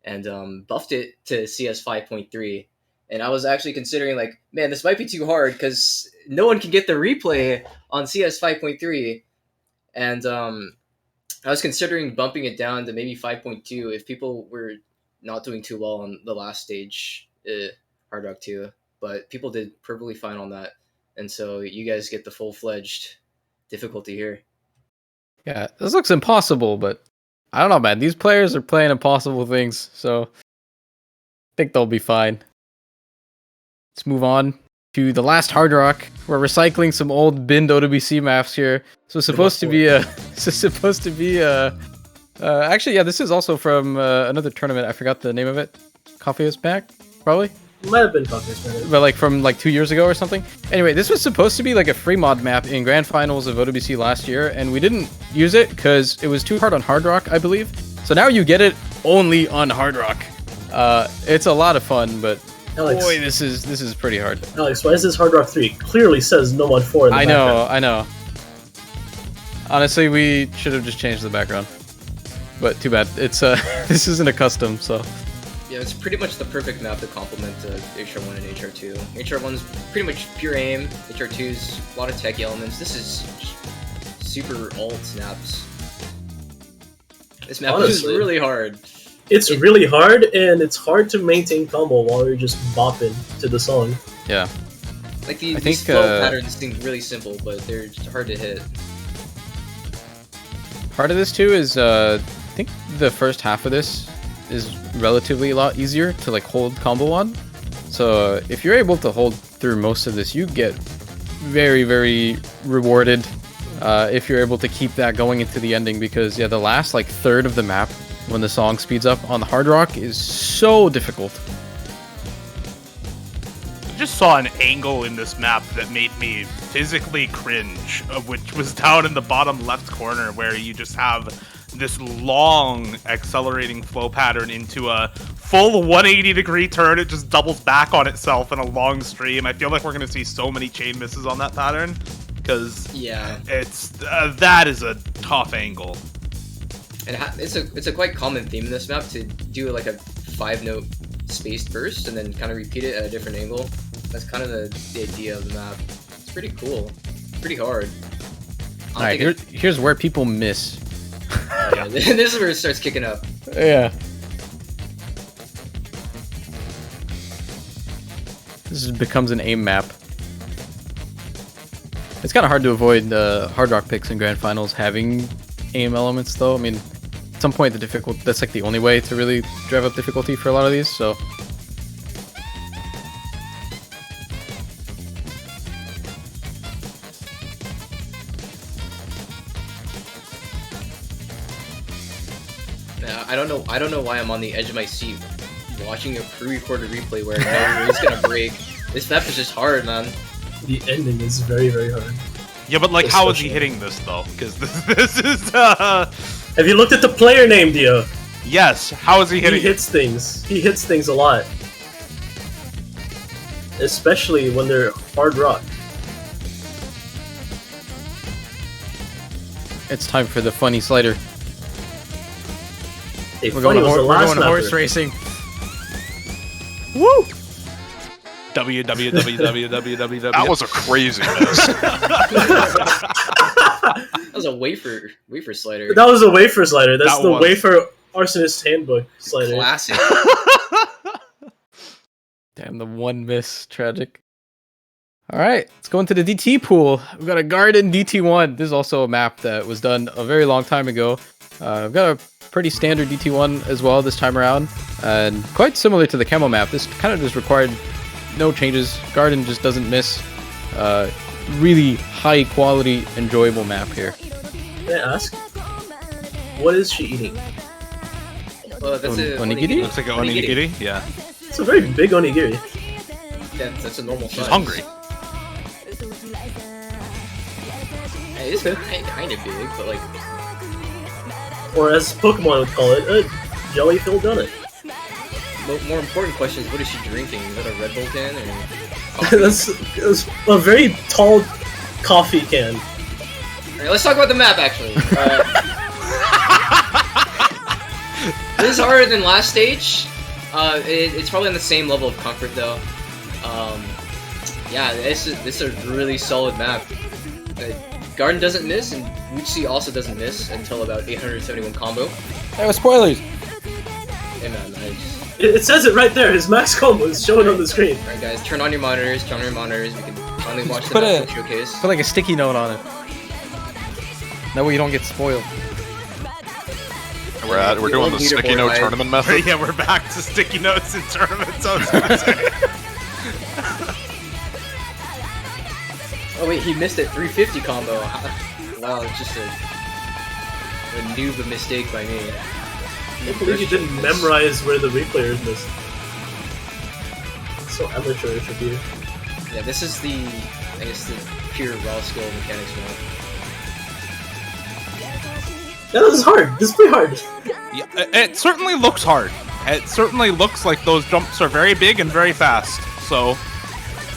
and buffed it to CS 5.3. And I was actually considering like, man, this might be too hard because no one can get the replay on CS 5.3. And I was considering bumping it down to maybe 5.2 if people were not doing too well on the last stage, Hard Rock 2. But people did perfectly fine on that. And so you guys get the full-fledged difficulty here. Yeah, this looks impossible, but I don't know, man. These players are playing impossible things, so I think they'll be fine. Let's move on to the last Hard Rock. We're recycling some old binned OWC maps here. So it's supposed to be actually, yeah, this is also from another tournament. I forgot the name of it. Coffee is back, probably. It might have been Coffee, but like from like 2 years ago or something. Anyway, this was supposed to be like a free mod map in Grand Finals of OWC last year, and we didn't use it because it was too hard on Hard Rock, I believe. So now you get it only on Hard Rock. It's a lot of fun, but Alex, boy, this is pretty hard. Alex, why is this Hard Rock 3? It clearly says no mod 4 in the background. I know. Honestly, we should have just changed the background. But too bad. It's this isn't a custom, so. Yeah, it's pretty much the perfect map to complement HR1 and HR2. HR1's pretty much pure aim. HR2's a lot of tech elements. This is just super alt snaps. This map Honestly. is really hard. It's really hard, and it's hard to maintain combo while you're just bopping to the song. Yeah. Like I these think, flow patterns seem really simple, but they're just hard to hit. Part of this too is I think the first half of this is relatively a lot easier to like hold combo on. So if you're able to hold through most of this, you get very, very rewarded if you're able to keep that going into the ending, because yeah, the last like third of the map when the song speeds up on the hard rock is so difficult. I just saw an angle in this map that made me physically cringe, which was down in the bottom left corner, where you just have this long accelerating flow pattern into a full 180-degree turn. It just doubles back on itself in a long stream. I feel like we're going to see so many chain misses on that pattern, because Yeah, it's that is a tough angle. and it's a quite common theme in this map to do like a 5-note spaced burst and then kind of repeat it at a different angle. That's kind of the idea of the map. It's pretty cool. Pretty hard. All right, here's where people miss. Yeah, this is where it starts kicking up. Yeah. Becomes an aim map. It's kind of hard to avoid hard rock picks in grand finals having aim elements, though. I mean, at some point that's like the only way to really drive up difficulty for a lot of these. So I don't know why I'm on the edge of my seat watching a pre-recorded replay where no it's gonna break. This map is just hard, man. The ending is very, very hard. Yeah, but like, how is he Especially- hitting this though? Because this is Have you looked at the player name, Dio? yes. How is he He hitting? hits things. He hits things a lot. Especially when they're hard rock. it's time for the funny slider. Hey, We're funny going, was the we're last going horse mapper. racing. Woo! www. That was a crazy miss. That was a wafer slider. That was a wafer slider. That's That the was. wafer arsonist handbook slider. Classic. Damn, the one miss. Tragic. Alright, let's go into the DT pool. We've got a Garden DT1. This is also a map that was done a very long time ago. I've got a pretty standard DT1 as well this time around. And quite similar to the Camo map. This kind of just required no changes. Garden just doesn't miss. Really high quality, enjoyable map here. May I ask? What is she eating? Well, that's a Onigiri? Looks like an onigiri. Yeah, It's a very big onigiri. Yeah, that's a normal size. she's hungry. Hey, it's kind of big, but like, Or as Pokemon would call it, a jelly-filled donut. more important question is, what is she drinking? Is that a Red Bull can or? That's a very tall coffee can. Alright, let's talk about the map actually. This is harder than last stage. It's probably on the same level of comfort though. Yeah, this is a really solid map. Garden doesn't miss, and Wuchi also doesn't miss until about 871 combo. Hey, spoilers! Hey man, It says it right there. His max combo is showing on the screen. Alright guys, turn on your monitors, We can finally watch the Put map a- showcase. Put like a sticky note on it. That way you don't get spoiled. We're doing the sticky Leaderboard note live. tournament method. Yeah, we're back to sticky notes in tournaments. I was gonna say. Oh wait, he missed it. 350 combo. Wow, it's just a noob mistake by me. I can't believe you didn't memorize where the replayers missed. So amateurish of you. Yeah, this is I guess the pure raw skill mechanics mode. Yeah, this is hard. This is pretty hard. Yeah, it certainly looks hard. It certainly looks like those jumps are very big and very fast. So,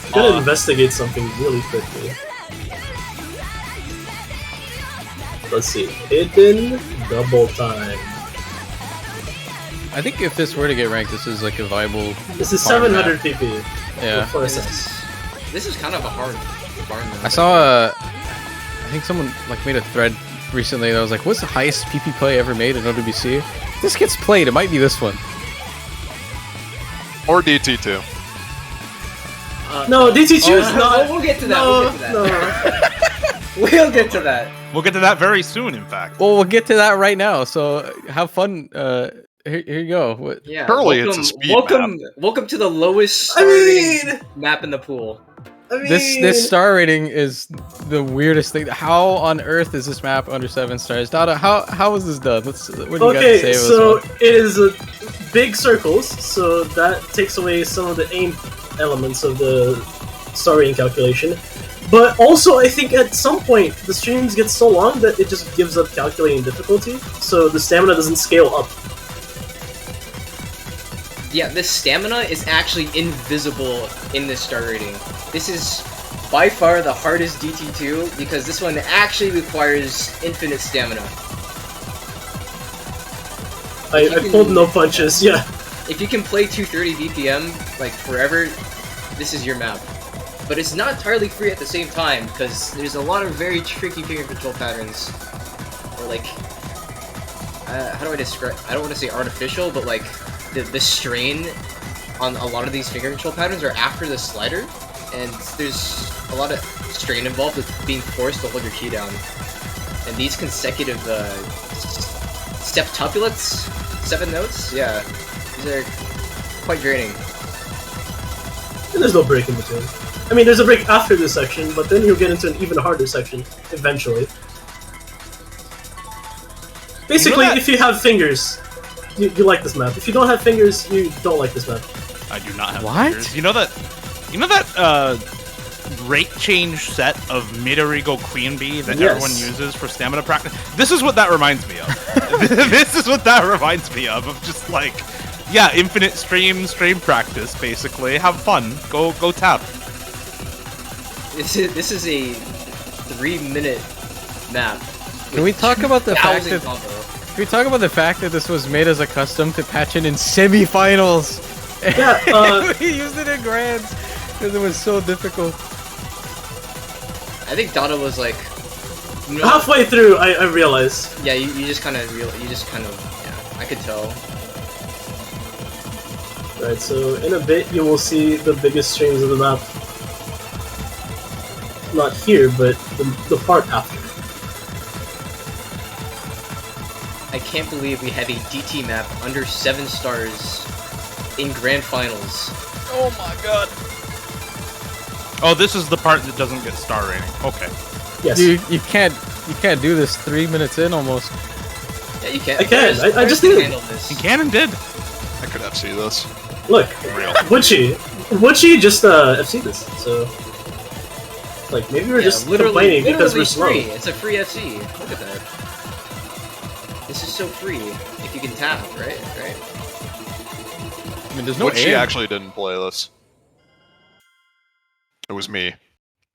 I'm gonna investigate something really quickly. Let's see. Hidden double time. I think if this were to get ranked, this is like a viable. This is farm 700 map. PP. Yeah. For a This second. is kind of a hard farm mode. I saw I think someone like made a thread recently that was like, what's the highest PP play ever made in OWC? This gets played. It might be this one. Or DT2. No, DT2 is not. We'll get to that. No, We'll get to that. We'll get to that very soon, in fact. Well, we'll get to that right now. So have fun. Here you go. What? Yeah. Surely it's a speed Welcome to the lowest I star mean- rating map in the pool. I mean, This star rating is the weirdest thing. How on earth is this map under 7 stars? Dada, how is this done? What do you got to say Okay, about so this one? it is big circles, so that takes away some of the aim elements of the star rating calculation. But also, I think at some point the streams get so long that it just gives up calculating difficulty, so the stamina doesn't scale up. Yeah, this stamina is actually invisible in this star rating. This is by far the hardest DT2 because this one actually requires infinite stamina. I pulled no punches, yeah. If you can play 230 BPM like forever, this is your map. But it's not entirely free at the same time because there's a lot of very tricky finger control patterns. Or like, how do I describe? I don't want to say artificial, but like the strain on a lot of these finger control patterns are after the slider, and there's a lot of strain involved with being forced to hold your key down. And these consecutive septuplets, 7 notes, yeah, these are quite draining. And there's no break in between. I mean, there's a break after this section, but then you'll get into an even harder section eventually. Basically, You know that- if you have fingers, you like this map. If you don't have fingers, you don't like this map. I do not have What? fingers. You know that rate change set of Midorigo Queen Bee that Yes. everyone uses for stamina practice? This is what that reminds me of. This is what that reminds me of just like, yeah, infinite stream practice, basically. Have fun. Go tap. This is a 3-minute map. Can we talk about the fact that combo. Can we talk about the fact that this was made as a custom to patch in semifinals? Yeah, we used it in grands because it was so difficult. I think Dada was like, no. halfway through, I realized. Yeah, you just kind of yeah, I could tell. Right, so in a bit you will see the biggest streams of the map. Not here, but the part after. I can't believe we have a DT map under 7 stars in grand finals. Oh my god! Oh, this is the part that doesn't get star rating. Okay. Yes. You can't do this 3 minutes in almost. Yeah, you can. I can. I just can did. handle this. He can and did. I could FC this. Look, Real. Wuchi just FC this, so like maybe we're just complaining because we're slow. free. It's a free FC. Look at that. This is so free. If you can tap, right? I mean, there's no Which she aim. actually didn't play this. It was me. I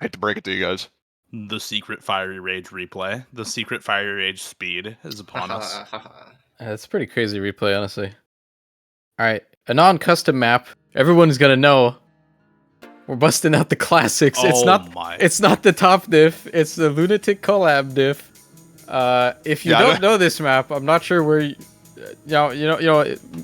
hate to break it to you guys. The secret Fiery Rage replay. The secret Fiery Rage speed is upon us. It's a pretty crazy replay, honestly. Alright, a non-custom map. Everyone's gonna know. We're busting out the classics. Oh my. It's not the top diff, it's the Lunatic collab diff. If you don't know this map, I'm not sure where you know, I don't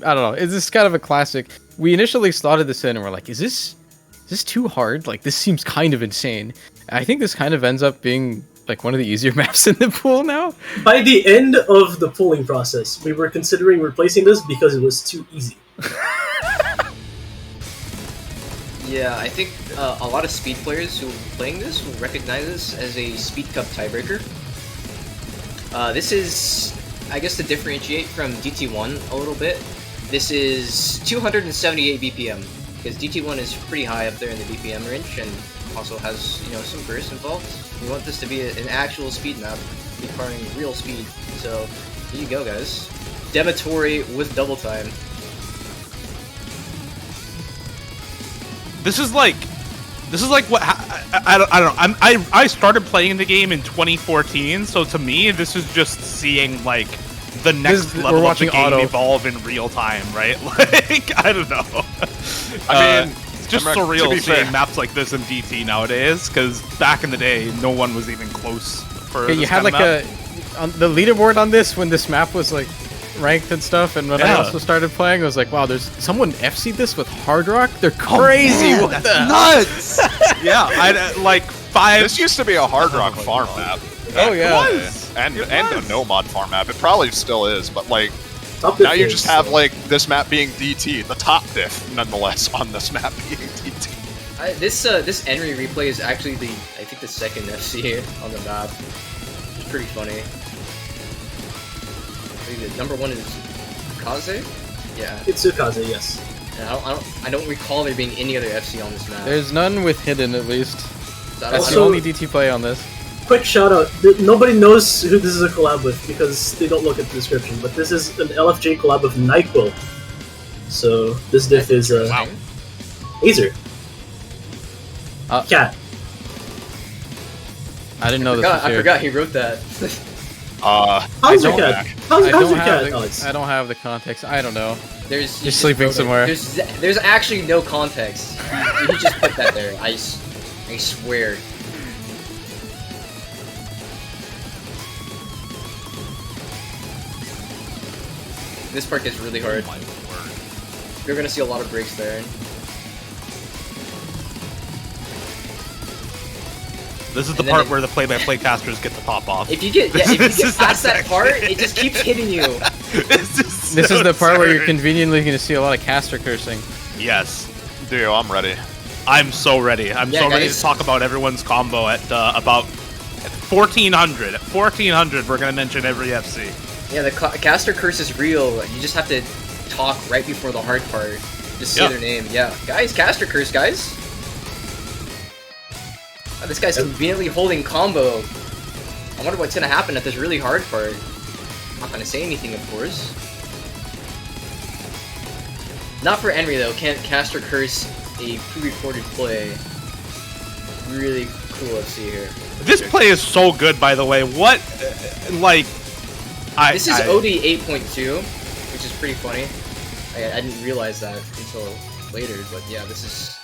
know. It's just kind of a classic. We initially slotted this in and we're like, is this too hard? Like, this seems kind of insane. I think this kind of ends up being like one of the easier maps in the pool now. By the end of the pooling process, we were considering replacing this because it was too easy. Yeah, I think a lot of speed players who are playing this will recognize this as a Speed Cup tiebreaker. This is, I guess, to differentiate from DT1 a little bit. This is 278 BPM, because DT1 is pretty high up there in the BPM range, and also has, some burst involved. We want this to be an actual speed map, requiring real speed. So, here you go, guys. Debitori with double time. This is like what I don't know. I started playing the game in 2014, so to me this is just seeing like the next we're level of the watching game Auto. evolve in real time, right? Like I don't know. I mean, it's just to surreal be seeing fair. maps like this in DT nowadays, because back in the day, no one was even close for. Okay, you this had kind like of map. on the leaderboard on this when this map was like ranked and stuff, and when I Yeah. also started playing, I was like, wow, there's someone FC'd this with Hard Rock. They're crazy. Man, what that's the nuts! Yeah, I like 5. This used to be a Hard Rock farm map. Oh, yeah. It was. And a no mod farm map. It probably still is, but like Top now you diff just is, have like this map being DT, the top diff nonetheless on this map being DT. This Henry replay is actually I think the second FC on the map. It's pretty funny. I think the number 1 is Kaze? Yeah. It's Sukaze, yes. And I don't recall there being any other FC on this map. There's none with hidden at least. That That's also- the only DT play on this. Quick shout out. Nobody knows who this is a collab with because they don't look at the description, but this is an LFJ collab with NyQuil. So this diff is Wow. Azer. Cat. I didn't know this was I here. forgot he wrote that. How's your don't cat? back. How's I your don't cat, have Alex? the, I don't have the context. I don't know. You're sleeping somewhere. There's actually no context. You just put that there. I swear. This part gets really hard. You're gonna see a lot of breaks there. This is the And then part it- where the play-by-play casters get the pop off. If you get This is past that that part, it just keeps hitting you. This This is the part where you're absurd. conveniently going to see a lot of caster cursing. Yes, Dude, I'm ready. I'm so ready. I'm Yeah, so ready guys. to talk about everyone's combo at about 1400. At 1400, we're gonna mention every FC. Yeah, the caster curse is real. You just have to talk right before the hard part. Just say Yeah. their name. Yeah, guys, caster curse, guys. Oh, this guy's conveniently holding combo. I wonder what's gonna happen at this really hard part. I'm not gonna say anything, of course. Not for Henry though. Can't caster curse a pre-recorded play. Really cool FC here. This play is so good, by the way. What, like, This is OD 8.2, which is pretty funny. I didn't realize that until later, but yeah, this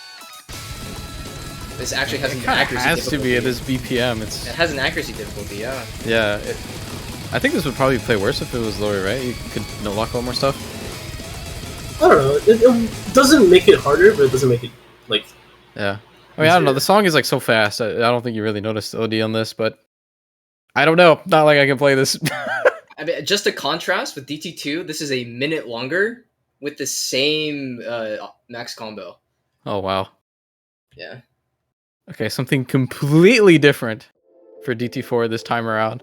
actually has an It kind of accuracy has to difficulty. be at this BPM. It's It has an accuracy difficulty, yeah. yeah. I think this would probably play worse if it was lower, right? You could no lock a lot more stuff. I don't know. It doesn't make it harder, but it doesn't make it like. Yeah. I mean, I don't know. The song is like so fast. I don't think you really noticed OD on this, but I don't know. Not like I can play this. I mean, just a contrast with DT2, this is a minute longer with the same max combo. Oh wow. Yeah. Okay, something completely different for DT4 this time around.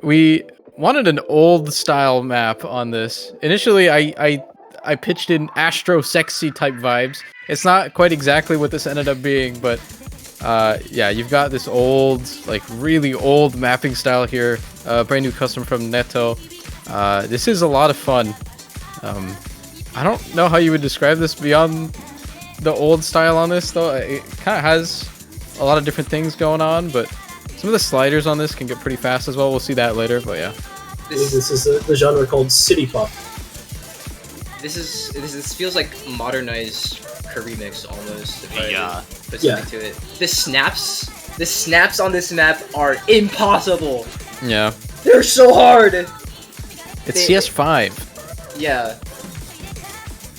We wanted an old style map on this. Initially, I pitched in Astro Sexy type vibes. It's not quite exactly what this ended up being, but yeah, you've got this old, like really old mapping style here. Brand new custom from Neto. This is a lot of fun. I don't know how you would describe this beyond the old style on this, though. It kind of has a lot of different things going on, but some of the sliders on this can get pretty fast as well. We'll see that later, but yeah. This is the genre called city pop. This feels like modernized remix almost. If I Yeah. put Yeah. something to it. The snaps on this map are impossible. Yeah. They're so hard. It's They- CS5. Yeah.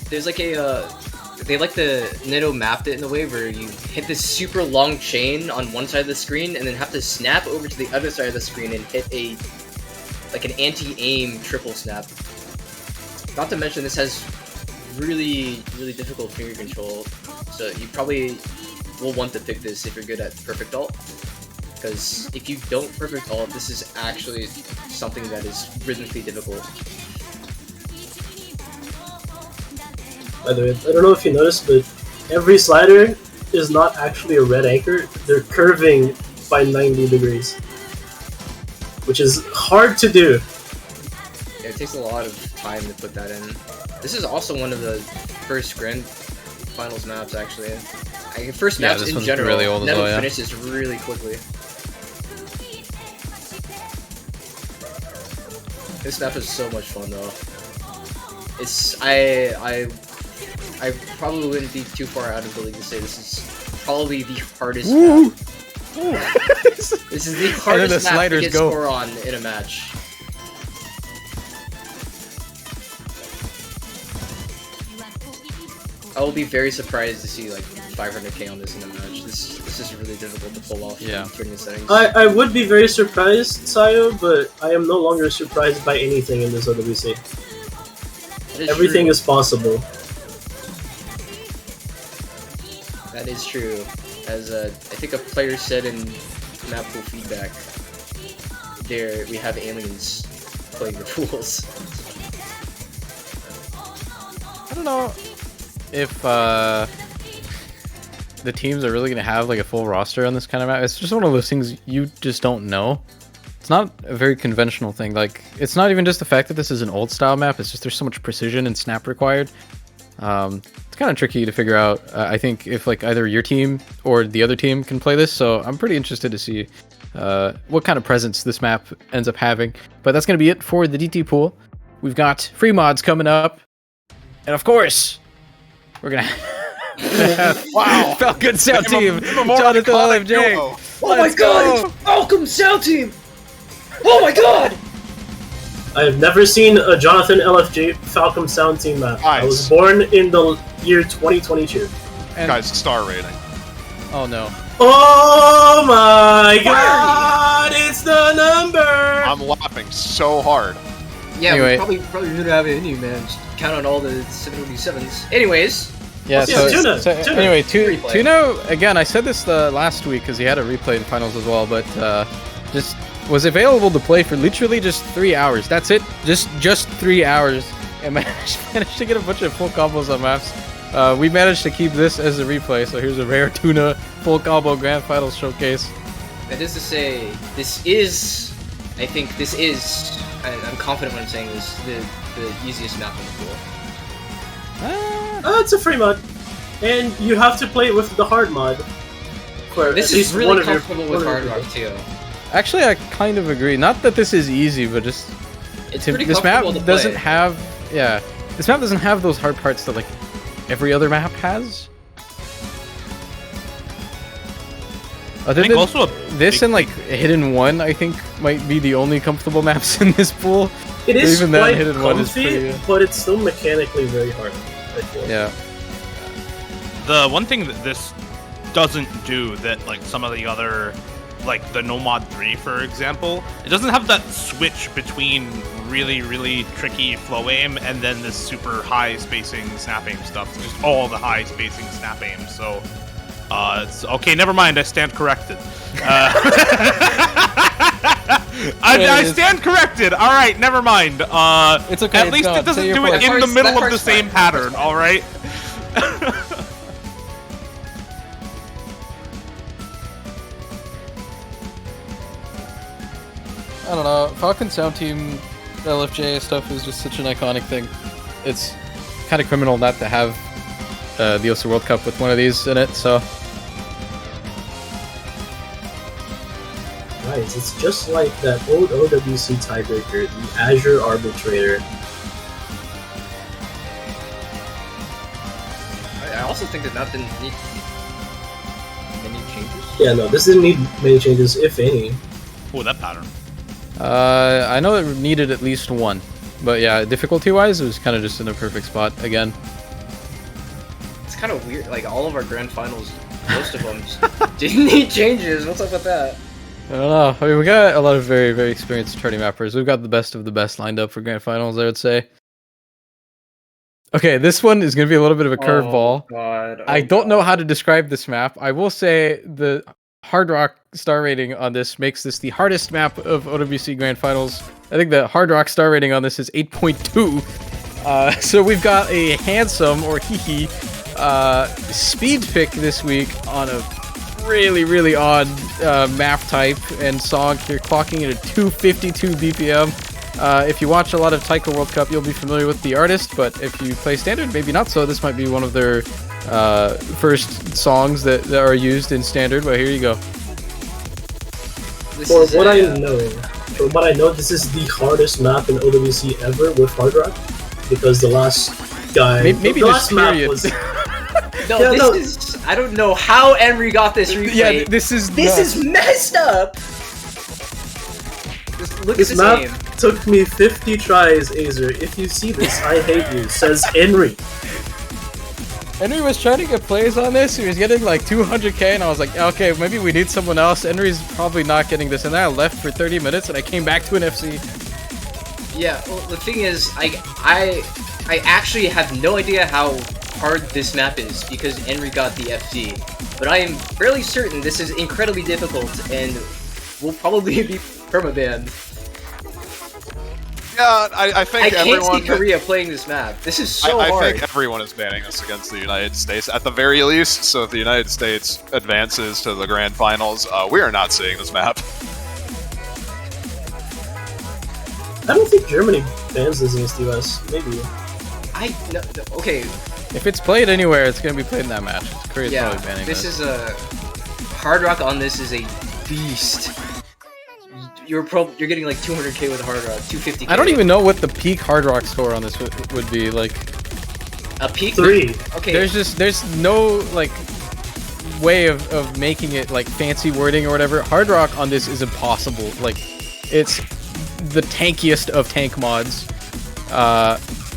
There's like a they like the Nitto mapped it in a way where you hit this super long chain on one side of the screen and then have to snap over to the other side of the screen and hit a like an anti-aim triple snap. Not to mention this has really difficult finger control, so you probably will want to pick this if you're good at perfect alt. Because if you don't perfect alt, this is actually something that is rhythmically difficult. By the way, I don't know if you noticed, but every slider is not actually a red anchor. They're curving by 90 degrees, which is hard to do. Yeah, it takes a lot of time to put that in. This is also one of the first Grand Finals maps, actually. First Yeah, maps this in one's general. really old as Never well, yeah. finishes really quickly. This map is so much fun, though. It's I probably wouldn't be too far out of the league to say this is probably the hardest map This is the hardest map to sliders get go. score on in a match. I will be very surprised to see like 500k on this in a match. This is really difficult to pull off. Yeah. In tournament settings. I would be very surprised, Sayo, but I am no longer surprised by anything in this OWC. Everything is possible. That is true. As I think a player said in map pool feedback, there we have aliens playing the pools. I don't know if the teams are really going to have like a full roster on this kind of map. It's just one of those things you just don't know. It's not a very conventional thing. Like, it's not even just the fact that this is an old style map. It's just there's so much precision and snap required. It's kind of tricky to figure out. I think if like either your team or the other team can play this. So I'm pretty interested to see what kind of presence this map ends up having. But that's going to be it for the DT pool. We've got free mods coming up. And of course, we're going to have Wow. Falcon Sound Team, Even more Jonathan iconic LFJ. duo. Oh my god, it's Falcon Sound Team! Oh my god! I have never seen a Jonathan LFJ Falcon Sound Team map. I was Nice. born in the year 2022. And- Guys, star rating. Oh no. Oh my god, it's the number! I'm laughing so hard. Yeah, Anyway. we probably should have it in you, man. Just count on all the 707s. Anyways, Yeah, Yeah, so, Tuna. anyway, Replay. Tuna, again, I said this last week because he had a replay in finals as well, but just was available to play for literally just 3 hours. That's it, just 3 hours, and managed to get a bunch of full combos on maps. We managed to keep this as a replay, so here's a rare Tuna full combo grand finals showcase. that is to say, this is, I think this is, I'm confident when I'm saying this, the easiest map in the pool. It's a free mod. And you have to play it with the hard mod. For This at is least one really of your- comfortable one with of your Hard Rock people. too. Actually, I kind of agree. Not that this is easy, but just It's pretty this map comfortable to doesn't play. have, yeah, this map doesn't have those hard parts that like every other map has. Other think than also a this big and like Hidden One, I think might be the only comfortable maps in this pool. It is Even that quite hidden one is comfy, pretty, but it's still mechanically very hard. I feel. Yeah. The one thing that this doesn't do that like some of the other, like the Nomad 3 for example, it doesn't have that switch between really tricky flow aim and then this super high spacing snap aim stuff. It's just all the high spacing snap aim. So it's okay, never mind, I stand corrected. I stand corrected. All right, never mind. It's okay, At it's least gone. it doesn't Say your do it point. in the That middle of the part's same fine. pattern. All right. I don't know. Falcon Sound Team LFJ stuff is just such an iconic thing. It's kind of criminal not to have the OSA World Cup with one of these in it, so. Guys, it's just like that old OWC tiebreaker, the Azure Arbitrator. I also think that map didn't need many changes. Yeah, no, this didn't need many changes, if any. Oh, that pattern. I know it needed at least one. But yeah, difficulty-wise, it was kind of just in a perfect spot again. It's kind of weird. Like all of our grand finals, most of them just didn't need changes. What's up with that? I don't know. I mean, we got a lot of very experienced tourney mappers. We've got the best of the best lined up for grand finals, I would say. Okay, this one is going to be a little bit of a curveball. God. I don't know how to describe this map. I will say the Hard Rock star rating on this makes this the hardest map of OWC Grand Finals. I think the Hard Rock star rating on this is 8.2. So we've got a handsome, or hee speed pick this week on a really odd map type and song. You're clocking it at 252 BPM. If you watch a lot of Taiko World Cup, you'll be familiar with the artist, but if you play Standard, maybe not so. This might be one of their first songs that are used in Standard, but here you go. This For is what a- I know, this is the hardest map in OWC ever with Hard Rock, because the last guy, Maybe the this last map period. was No, Yeah, this no. is. I don't know how Henry got this replay. Yeah, this is messed up. Look This at map this game. took me 50 tries, Azer. If you see this, I hate you, says Henry. Henry was trying to get plays on this. He was getting like 200k, and I was like, okay, maybe we need someone else. Henry's probably not getting this, and then I left for 30 minutes, and I came back to an FC. Yeah, well, the thing is, I actually have no idea how hard this map is because Henry got the FD, but I am fairly certain this is incredibly difficult and will probably be permabanned. Yeah, I think I can't everyone. see Korea playing this map. This is so I hard. think everyone is banning this against the United States at the very least. So if the United States advances to the grand finals, we are not seeing this map. I don't think Germany bans this against the US. Maybe. Okay, If it's played anywhere, it's gonna be played in that match. Korea's yeah, probably banning this is a hard rock on this is a beast. You're getting like 200k with hard rock, 250k. I don't even know what the peak hard rock score on this would be. Like, a peak 3. Okay, there's no like way of making it like fancy wording or whatever. Hard rock on this is impossible. Like, it's the tankiest of tank mods.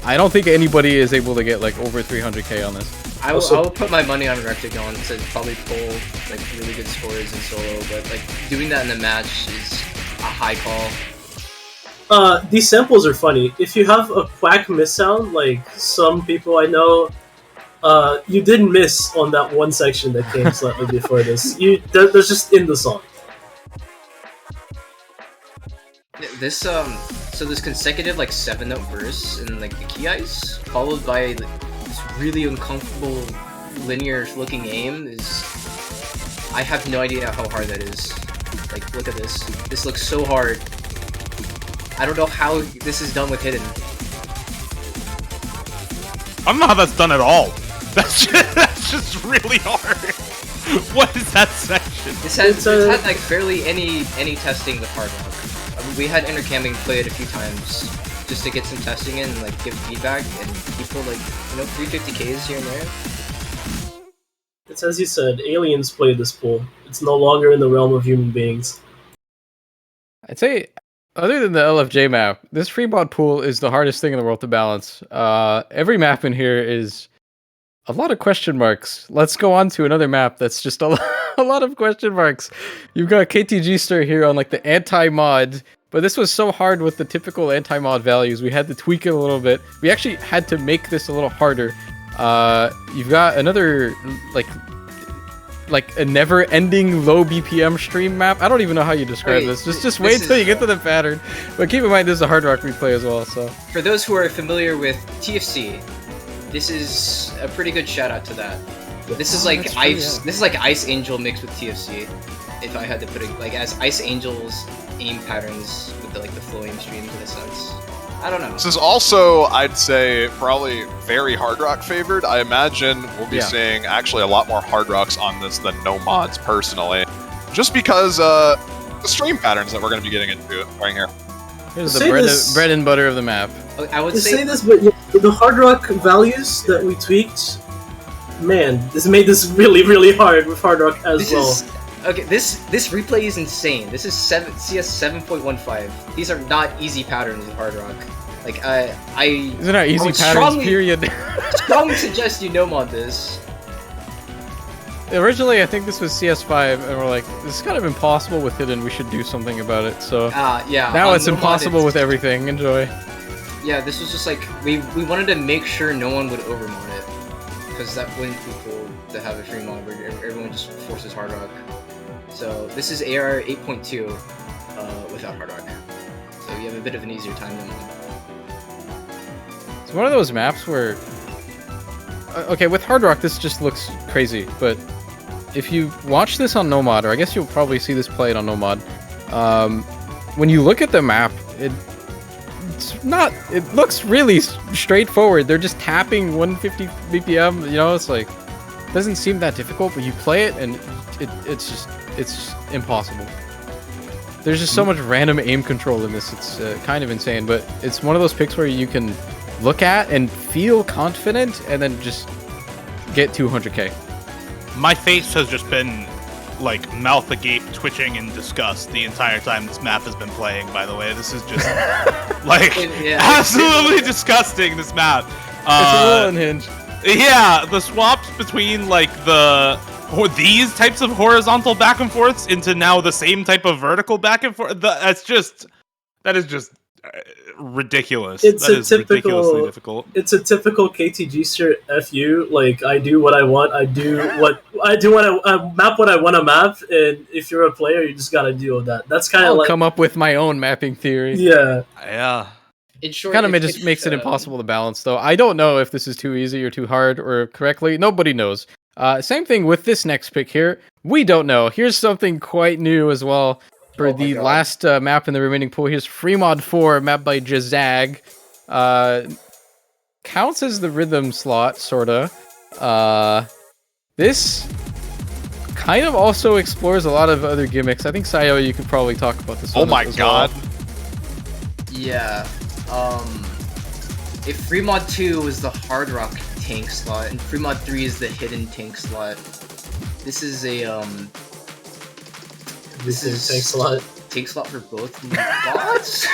I don't think anybody is able to get like over 300k on this. I will put my money on Rectagon to probably pull like really good scores in solo, but like doing that in the match is a high call. These samples are funny. If you have a quack miss sound, like some people I know, you didn't miss on that one section that came slightly before this. That's just in the song. This so this consecutive like 7-note verse and like the key ice followed by this really uncomfortable linear looking aim is. I have no idea how hard that is. Like, look at this. This looks so hard. I don't know how this is done with hidden. I don't know how that's done at all. That's just really hard. What is that section? This has had like barely any testing with hard rock. I mean, we had intercamming play it a few times just to get some testing in and like give feedback, and people like 350Ks here and there. It's as you said, aliens play this pool. It's no longer in the realm of human beings. I'd say, other than the LFJ map, this free mod pool is the hardest thing in the world to balance. Every map in here is a lot of question marks. Let's go on to another map that's just a lot of question marks. You've got KTG Stir here on like the anti-mod, but this was so hard with the typical anti-mod values. We had to tweak it a little bit. We actually had to make this a little harder. You've got another like a never-ending low BPM stream map. I don't even know how you describe this. Just wait till you get to the pattern. But keep in mind, this is a hard rock replay as well. So for those who are familiar with TFC, this is a pretty good shout out to that. This is like ice. Yeah. This is like Ice Angel mixed with TFC. If I had to put it like as Ice Angel's aim patterns with the flowing streams in a sense. I don't know. This is also, I'd say, probably very hard rock favored. I imagine we'll be seeing actually a lot more hard rocks on this than no mods personally, just because the stream patterns that we're going to be getting into right here. Here's the bread and butter of the map. I would say this, but the hard rock values that we tweaked, man, this made this really, really hard with hard rock as well. Okay, this replay is insane. This is CS 7.15. These are not easy patterns of hard rock. Like these are not easy patterns. Period. Strongly suggest you no-mod this. Originally, I think this was CS5, and we're like, this is kind of impossible with hidden. We should do something about it. So yeah. Now it's impossible with everything. Enjoy. Yeah, this was just like we wanted to make sure no one would overmod it, because that wouldn't be cool to have a free mod where everyone just forces hard rock. So this is AR 8.2 without hard rock. So you have a bit of an easier time than one. It's one of those maps where, okay, with hard rock this just looks crazy, but if you watch this on no mod, or I guess you'll probably see this played on no mod, when you look at the map, it looks really straightforward. They're just tapping 150 BPM, it's like, it doesn't seem that difficult, but you play it and it's just impossible. There's just so much random aim control in this. It's kind of insane, but it's one of those picks where you can look at and feel confident and then just get 200k. My face has just been like mouth agape, twitching in disgust the entire time this map has been playing. By the way, this is just like absolutely disgusting. This map. It's a little unhinged. Yeah, the swaps between like these types of horizontal back and forths into now the same type of vertical back and forth. That is just ridiculous. Ridiculously difficult. It's a typical KTG shirt. FU. Like I do what I want. I map what I want to map, and if you're a player, you just gotta deal with that. That's kind of like come up with my own mapping theory. Yeah. In short, kind of just makes it impossible to balance, though. I don't know if this is too easy or too hard or correctly. Nobody knows. Same thing with this next pick here. We don't know. Here's something quite new as well for the last map in the remaining pool. Here's Fremod 4, mapped by Jazag. Counts as the rhythm slot, sorta. This kind of also explores a lot of other gimmicks. I think, Sayo, you could probably talk about this one. Oh my god. Well. Yeah. If Fremod 2 was the hard rock tank slot, and Fremod 3 is the hidden tank slot, this is a tank slot for both bots?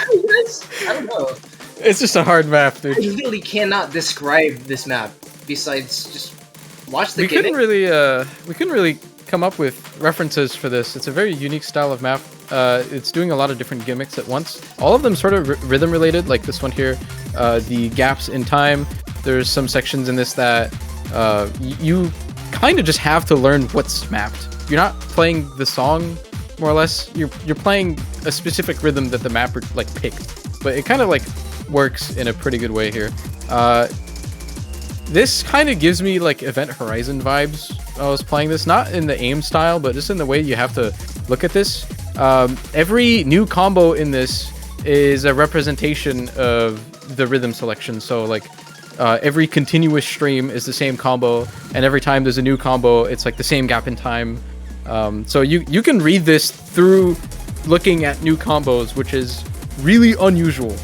I don't know. It's just a hard map, dude. I literally cannot describe this map besides just watch the we couldn't really come up with references for this. It's a very unique style of map. It's doing a lot of different gimmicks at once. All of them sort of rhythm related, like this one here. The gaps in time. There's some sections in this that you kind of just have to learn what's mapped. You're not playing the song, more or less. You're playing a specific rhythm that the mapper like picked. But it kind of like works in a pretty good way here. This kind of gives me like Event Horizon vibes. I was playing this, not in the aim style, but just in the way you have to look at this. Every new combo in this is a representation of the rhythm selection. So like every continuous stream is the same combo, and every time there's a new combo, it's like the same gap in time. So you can read this through looking at new combos, which is really unusual.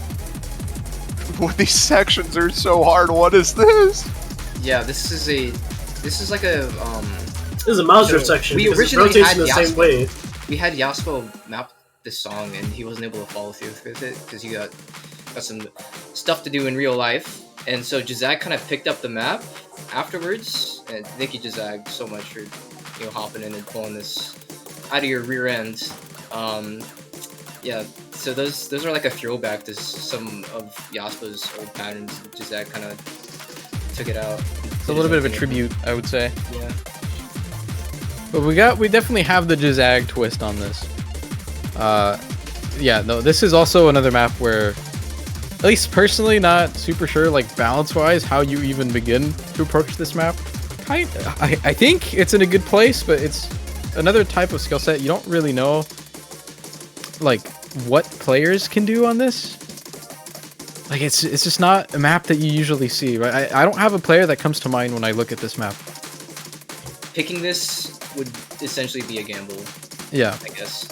These sections are so hard. What is this? Yeah, this is like a This is a Mauser section. We because originally it rotates had in the same way. We had Yasuo map this song, and he wasn't able to follow through with it because he got some stuff to do in real life. And so Jazag kind of picked up the map afterwards. And thank you, Jazag, so much for hopping in and pulling this out of your rear end. Yeah, so those are like a throwback to some of Yasuo's old patterns. Jazag kind of took it out. It's a little bit of a tribute, I would say. Yeah. But we definitely have the Jazag twist on this. Yeah, no, this is also another map where, at least personally, not super sure, like balance-wise, how you even begin to approach this map. I think it's in a good place, but it's another type of skill set. You don't really know, like, what players can do on this. Like, it's just not a map that you usually see, right? I don't have a player that comes to mind when I look at this map. Picking this would essentially be a gamble. Yeah. I guess.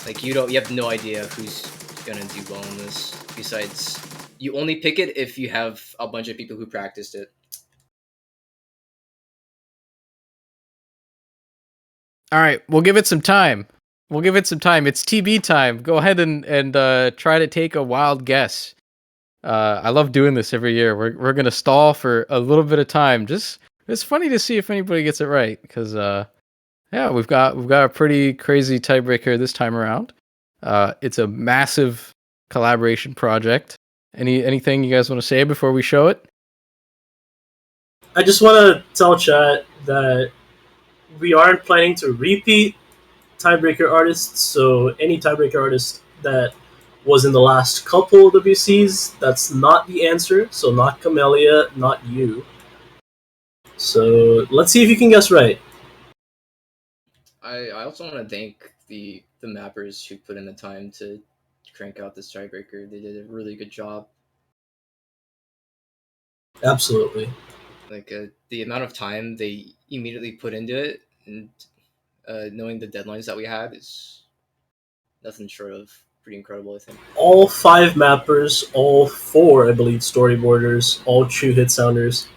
Like, you have no idea who's gonna do well in this. Besides, you only pick it if you have a bunch of people who practiced it. Alright, we'll give it some time. It's TB time. Go ahead and try to take a wild guess. I love doing this every year. We're gonna stall for a little bit of time. It's funny to see if anybody gets it right, because yeah, we've got a pretty crazy tiebreaker this time around. It's a massive collaboration project. Anything you guys want to say before we show it? I just want to tell chat that we aren't planning to repeat tiebreaker artists, so any tiebreaker artist that was in the last couple WCs, that's not the answer. So not Camellia, not you. So let's see if you can guess right. I also want to thank the mappers who put in the time to crank out this tiebreaker. They did a really good job. Absolutely. Like the amount of time they immediately put into it, and knowing the deadlines that we had is nothing short of pretty incredible, I think. All 5 mappers, all 4, I believe, storyboarders, all true hit sounders,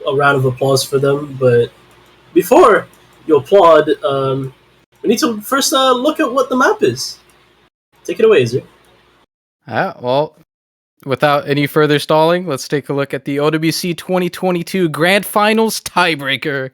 a round of applause for them. But before you applaud, we need to first look at what the map is. Take it away, Izzy. Well, without any further stalling, let's take a look at the OWC 2022 Grand Finals tiebreaker.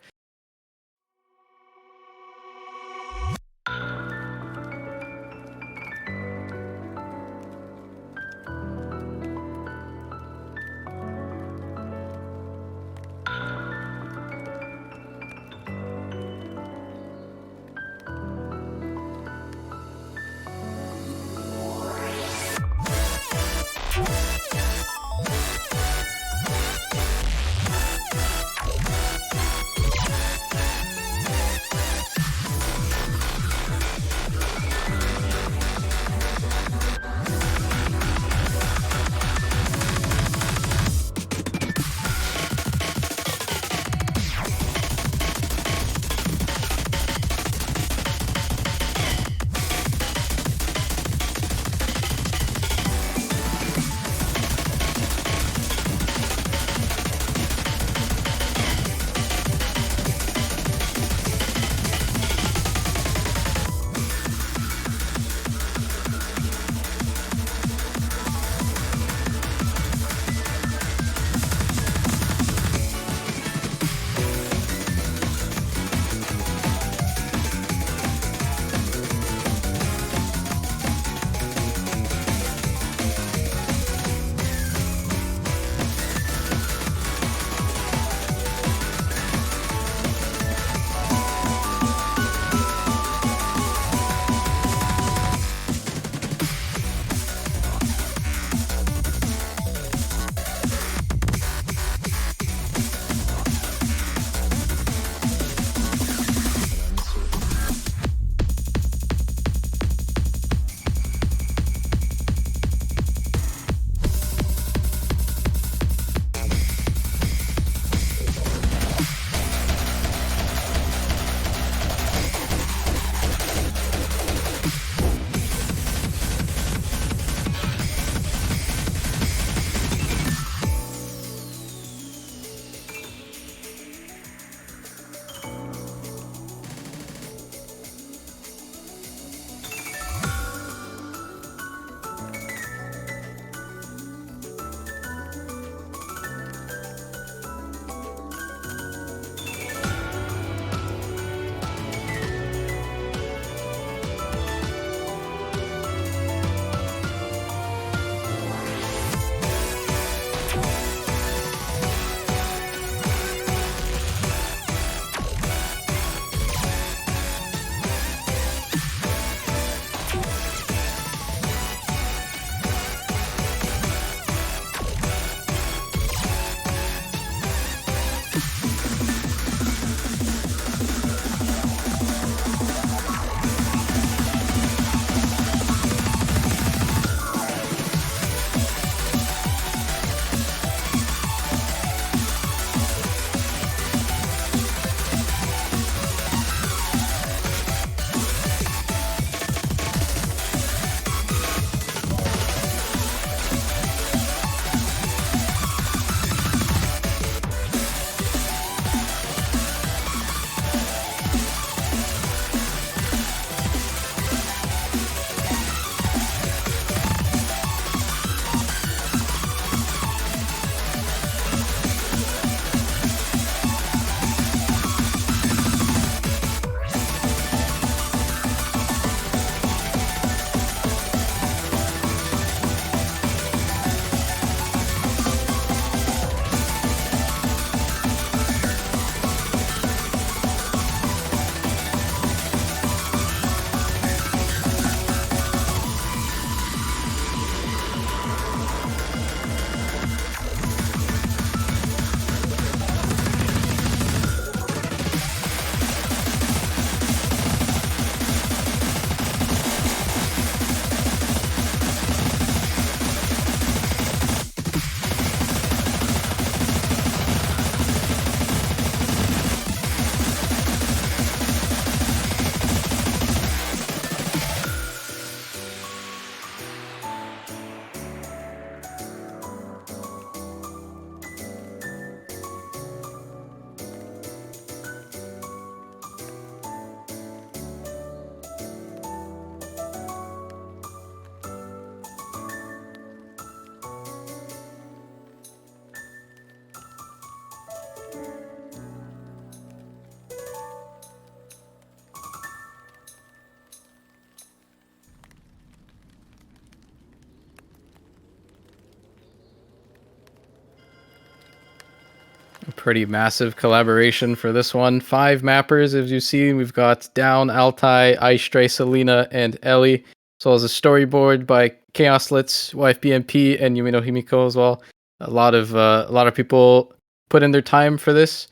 pretty massive collaboration for this one. 5 mappers, as you've seen. We've got Down, Altai, Ice Stray, Selena, and Ellie, as well as a storyboard by Chaos Litz, YFBMP, and Yumino Himiko as well. A lot of people put in their time for this.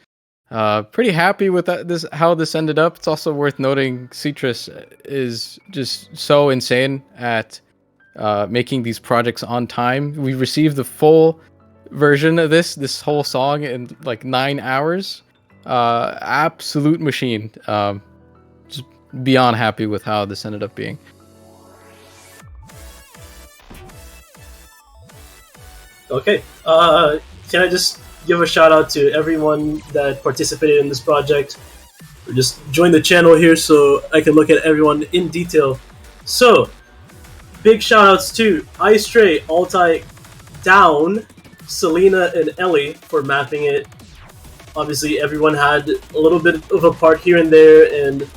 Pretty happy with how this ended up. It's also worth noting Citrus is just so insane at making these projects on time. We received the full version of this whole song in like 9 hours. Absolute machine. Just beyond happy with how this ended up being. Okay. Can I just give a shout out to everyone that participated in this project? Or just join the channel here so I can look at everyone in detail. So, big shout outs to Ice Stray, Altai, Down, Selena, and Ellie for mapping it. Obviously, everyone had a little bit of a part here and there, and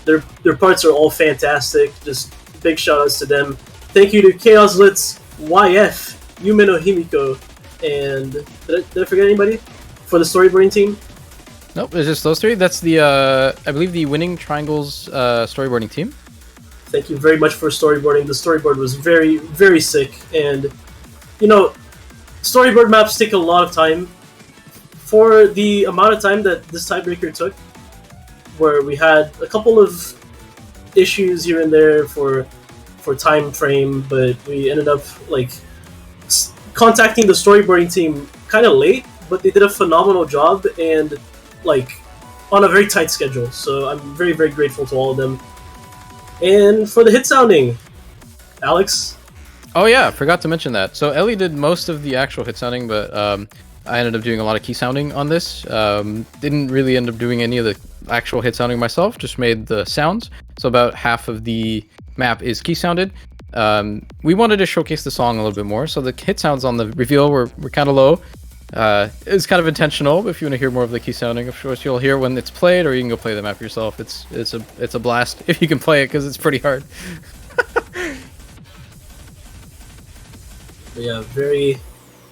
their parts are all fantastic. Just big shout outs to them. Thank you to Chaos Litz, YF, Yumino Himiko, and did I forget anybody for the storyboarding team? Nope, it's just those 3. That's the I believe the Winning Triangles storyboarding team. Thank you very much for storyboarding. The storyboard was very, very sick, and storyboard maps take a lot of time. For the amount of time that this tiebreaker took, where we had a couple of issues here and there for time frame, but we ended up contacting the storyboarding team kind of late, but they did a phenomenal job and on a very tight schedule. So I'm very, very grateful to all of them. And for the hit sounding, Alex. Oh yeah, forgot to mention that. So Ellie did most of the actual hit sounding, but I ended up doing a lot of key sounding on this. Didn't really end up doing any of the actual hit sounding myself, just made the sounds. So about half of the map is key sounded. We wanted to showcase the song a little bit more, so the hit sounds on the reveal were kind of low. It's kind of intentional, but if you want to hear more of the key sounding, of course you'll hear when it's played, or you can go play the map yourself. It's a blast if you can play it, because it's pretty hard. Yeah, very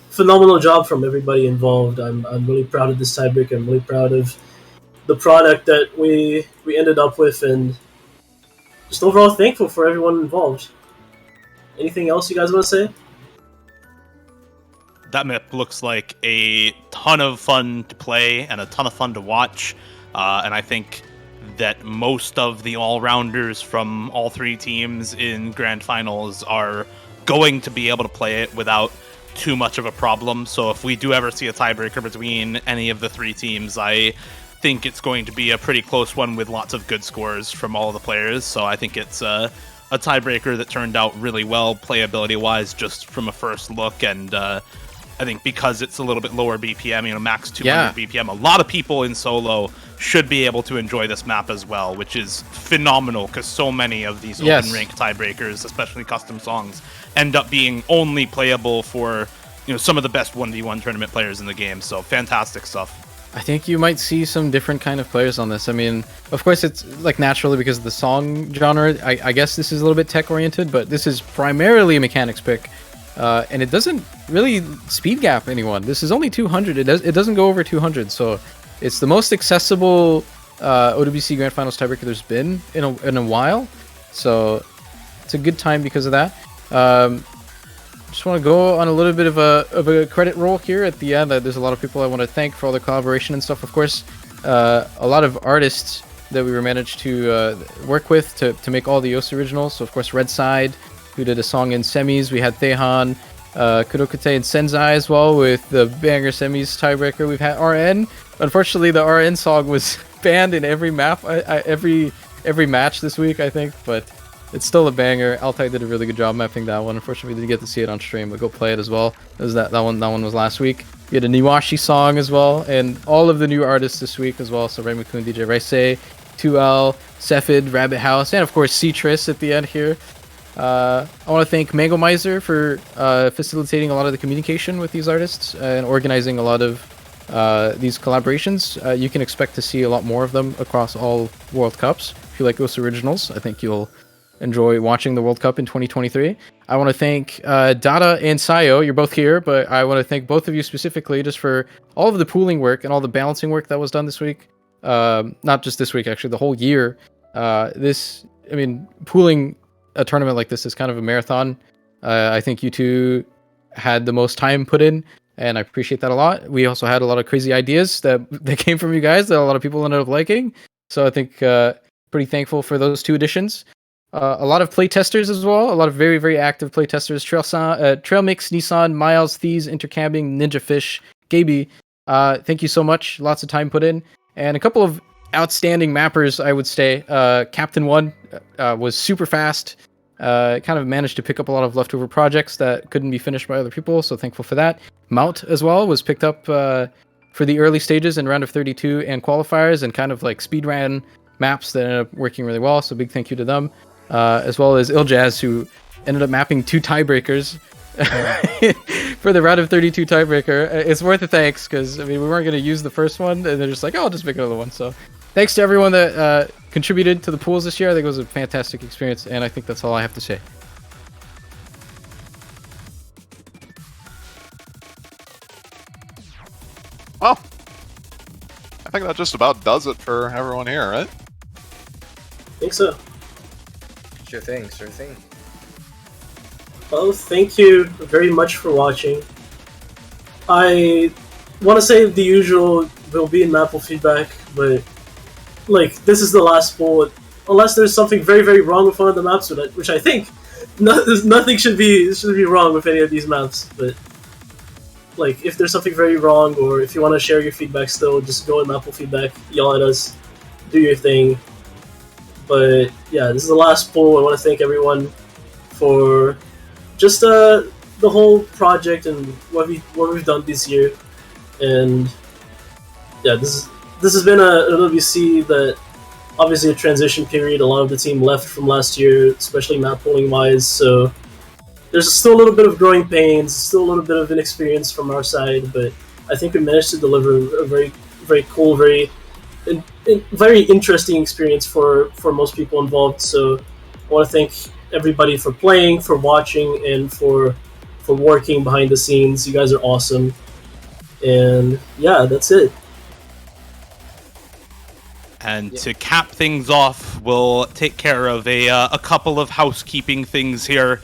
phenomenal job from everybody involved. I'm really proud of this tiebreak. I'm really proud of the product that we ended up with, and just overall thankful for everyone involved. Anything else you guys want to say? That map looks like a ton of fun to play and a ton of fun to watch. And I think that most of the all-rounders from all 3 teams in Grand Finals are going to be able to play it without too much of a problem. So if we do ever see a tiebreaker between any of the 3 teams, I think it's going to be a pretty close one with lots of good scores from all of the players. So I think it's a tiebreaker that turned out really well playability-wise just from a first look. And I think because it's a little bit lower BPM, max 200 BPM, a lot of people in solo should be able to enjoy this map as well, which is phenomenal because so many of these open rank tiebreakers, especially custom songs, end up being only playable for some of the best 1v1 tournament players in the game. So fantastic stuff. I think you might see some different kind of players on this. I mean, of course, it's naturally because of the song genre. I guess this is a little bit tech oriented, but this is primarily a mechanics pick. And it doesn't really speed gap anyone. This is only 200. It doesn't go over 200, so it's the most accessible OWC Grand Finals tiebreaker there's been in a while. So it's a good time because of that. Just want to go on a little bit of a credit roll here at the end. There's a lot of people I want to thank for all the collaboration and stuff. Of course, a lot of artists that we were managed to work with to make all the Yosu originals. So of course, Red Side, who did a song in semis. We had Tehan, Kurokute, and Senzai as well with the banger semis tiebreaker. We've had RN. Unfortunately, the RN song was banned in every map, every match this week, I think. But it's still a banger. Altai did a really good job mapping that one. Unfortunately, we didn't get to see it on stream, but go play it as well. It was that one was last week. We had a Niwashi song as well, and all of the new artists this week as well. So Raymond-kun, DJ Raise, 2L, Cephid, Rabbit House, and of course Citrus at the end here. I want to thank Mango Miser for facilitating a lot of the communication with these artists and organizing a lot of these collaborations. You can expect to see a lot more of them across all World Cups. If you like those originals, I think you'll enjoy watching the World Cup in 2023. I want to thank Dada and Sayo. You're both here, but I want to thank both of you specifically just for all of the pooling work and all the balancing work that was done this week. Not just this week, actually, the whole year. Pooling a tournament like this is kind of a marathon. I think you two had the most time put in, and I appreciate that a lot. We also had a lot of crazy ideas that came from you guys that a lot of people ended up liking. So I think pretty thankful for those two additions. A lot of playtesters as well. A lot of very, very active playtesters. Trail Mix, Nissan, Miles, Thieves, Intercabbing, Ninja Fish, Gaby. Thank you so much. Lots of time put in. And a couple of outstanding mappers, I would say. Captain One was super fast. Kind of managed to pick up a lot of leftover projects that couldn't be finished by other people, so thankful for that. Mount as well was picked up for the early stages in round of 32 and qualifiers, and kind of like speed ran maps that ended up working really well, so big thank you to them. As well as Iljaz, who ended up mapping 2 tiebreakers for the round of 32 tiebreaker. It's worth a thanks, because we weren't going to use the first one, and they're just like, oh, I'll just make another one. So thanks to everyone that contributed to the pools this year. I think it was a fantastic experience, and I think that's all I have to say. Well, I think that just about does it for everyone here, right? I think so. Sure thing, sure thing. Well, thank you very much for watching. I want to say the usual, there'll be in Apple feedback, but this is the last poll. Unless there's something very, very wrong with one of the maps, which I think nothing should be wrong with any of these maps. But if there's something very wrong, or if you want to share your feedback still, just go in Apple feedback, yell at us, do your thing. But yeah, this is the last poll. I want to thank everyone for just the whole project and what we've done this year. And yeah, this has been an LWC that obviously a transition period. A lot of the team left from last year, especially map polling wise. So there's still a little bit of growing pains, still a little bit of inexperience from our side. But I think we managed to deliver a very, very cool, very interesting experience for most people involved. So I want to thank everybody for playing, for watching, and for working behind the scenes. You guys are awesome. And yeah, that's it. And to cap things off, we'll take care of a couple of housekeeping things here.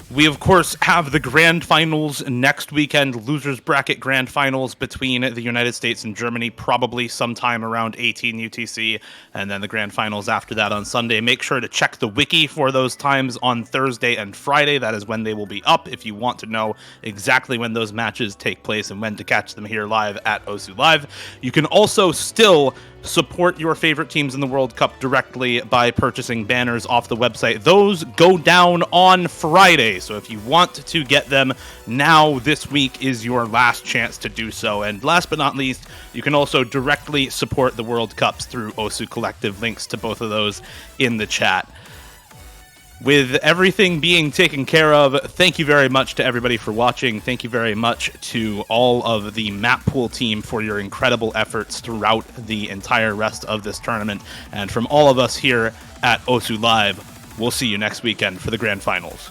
We, of course, have the Grand Finals next weekend, Losers Bracket Grand Finals between the United States and Germany, probably sometime around 18 UTC, and then the Grand Finals after that on Sunday. Make sure to check the wiki for those times on Thursday and Friday. That is when they will be up if you want to know exactly when those matches take place and when to catch them here live at OSU Live. You can also still support your favorite teams in the World Cup directly by purchasing banners off the website. Those go down on Friday, so if you want to get them now, this week is your last chance to do so. And last but not least, you can also directly support the World Cups through OSU Collective. Links to both of those in the chat. With everything being taken care of, thank you very much to everybody for watching. Thank you very much to all of the map pool team for your incredible efforts throughout the entire rest of this tournament. And from all of us here at OSU Live, we'll see you next weekend for the Grand Finals.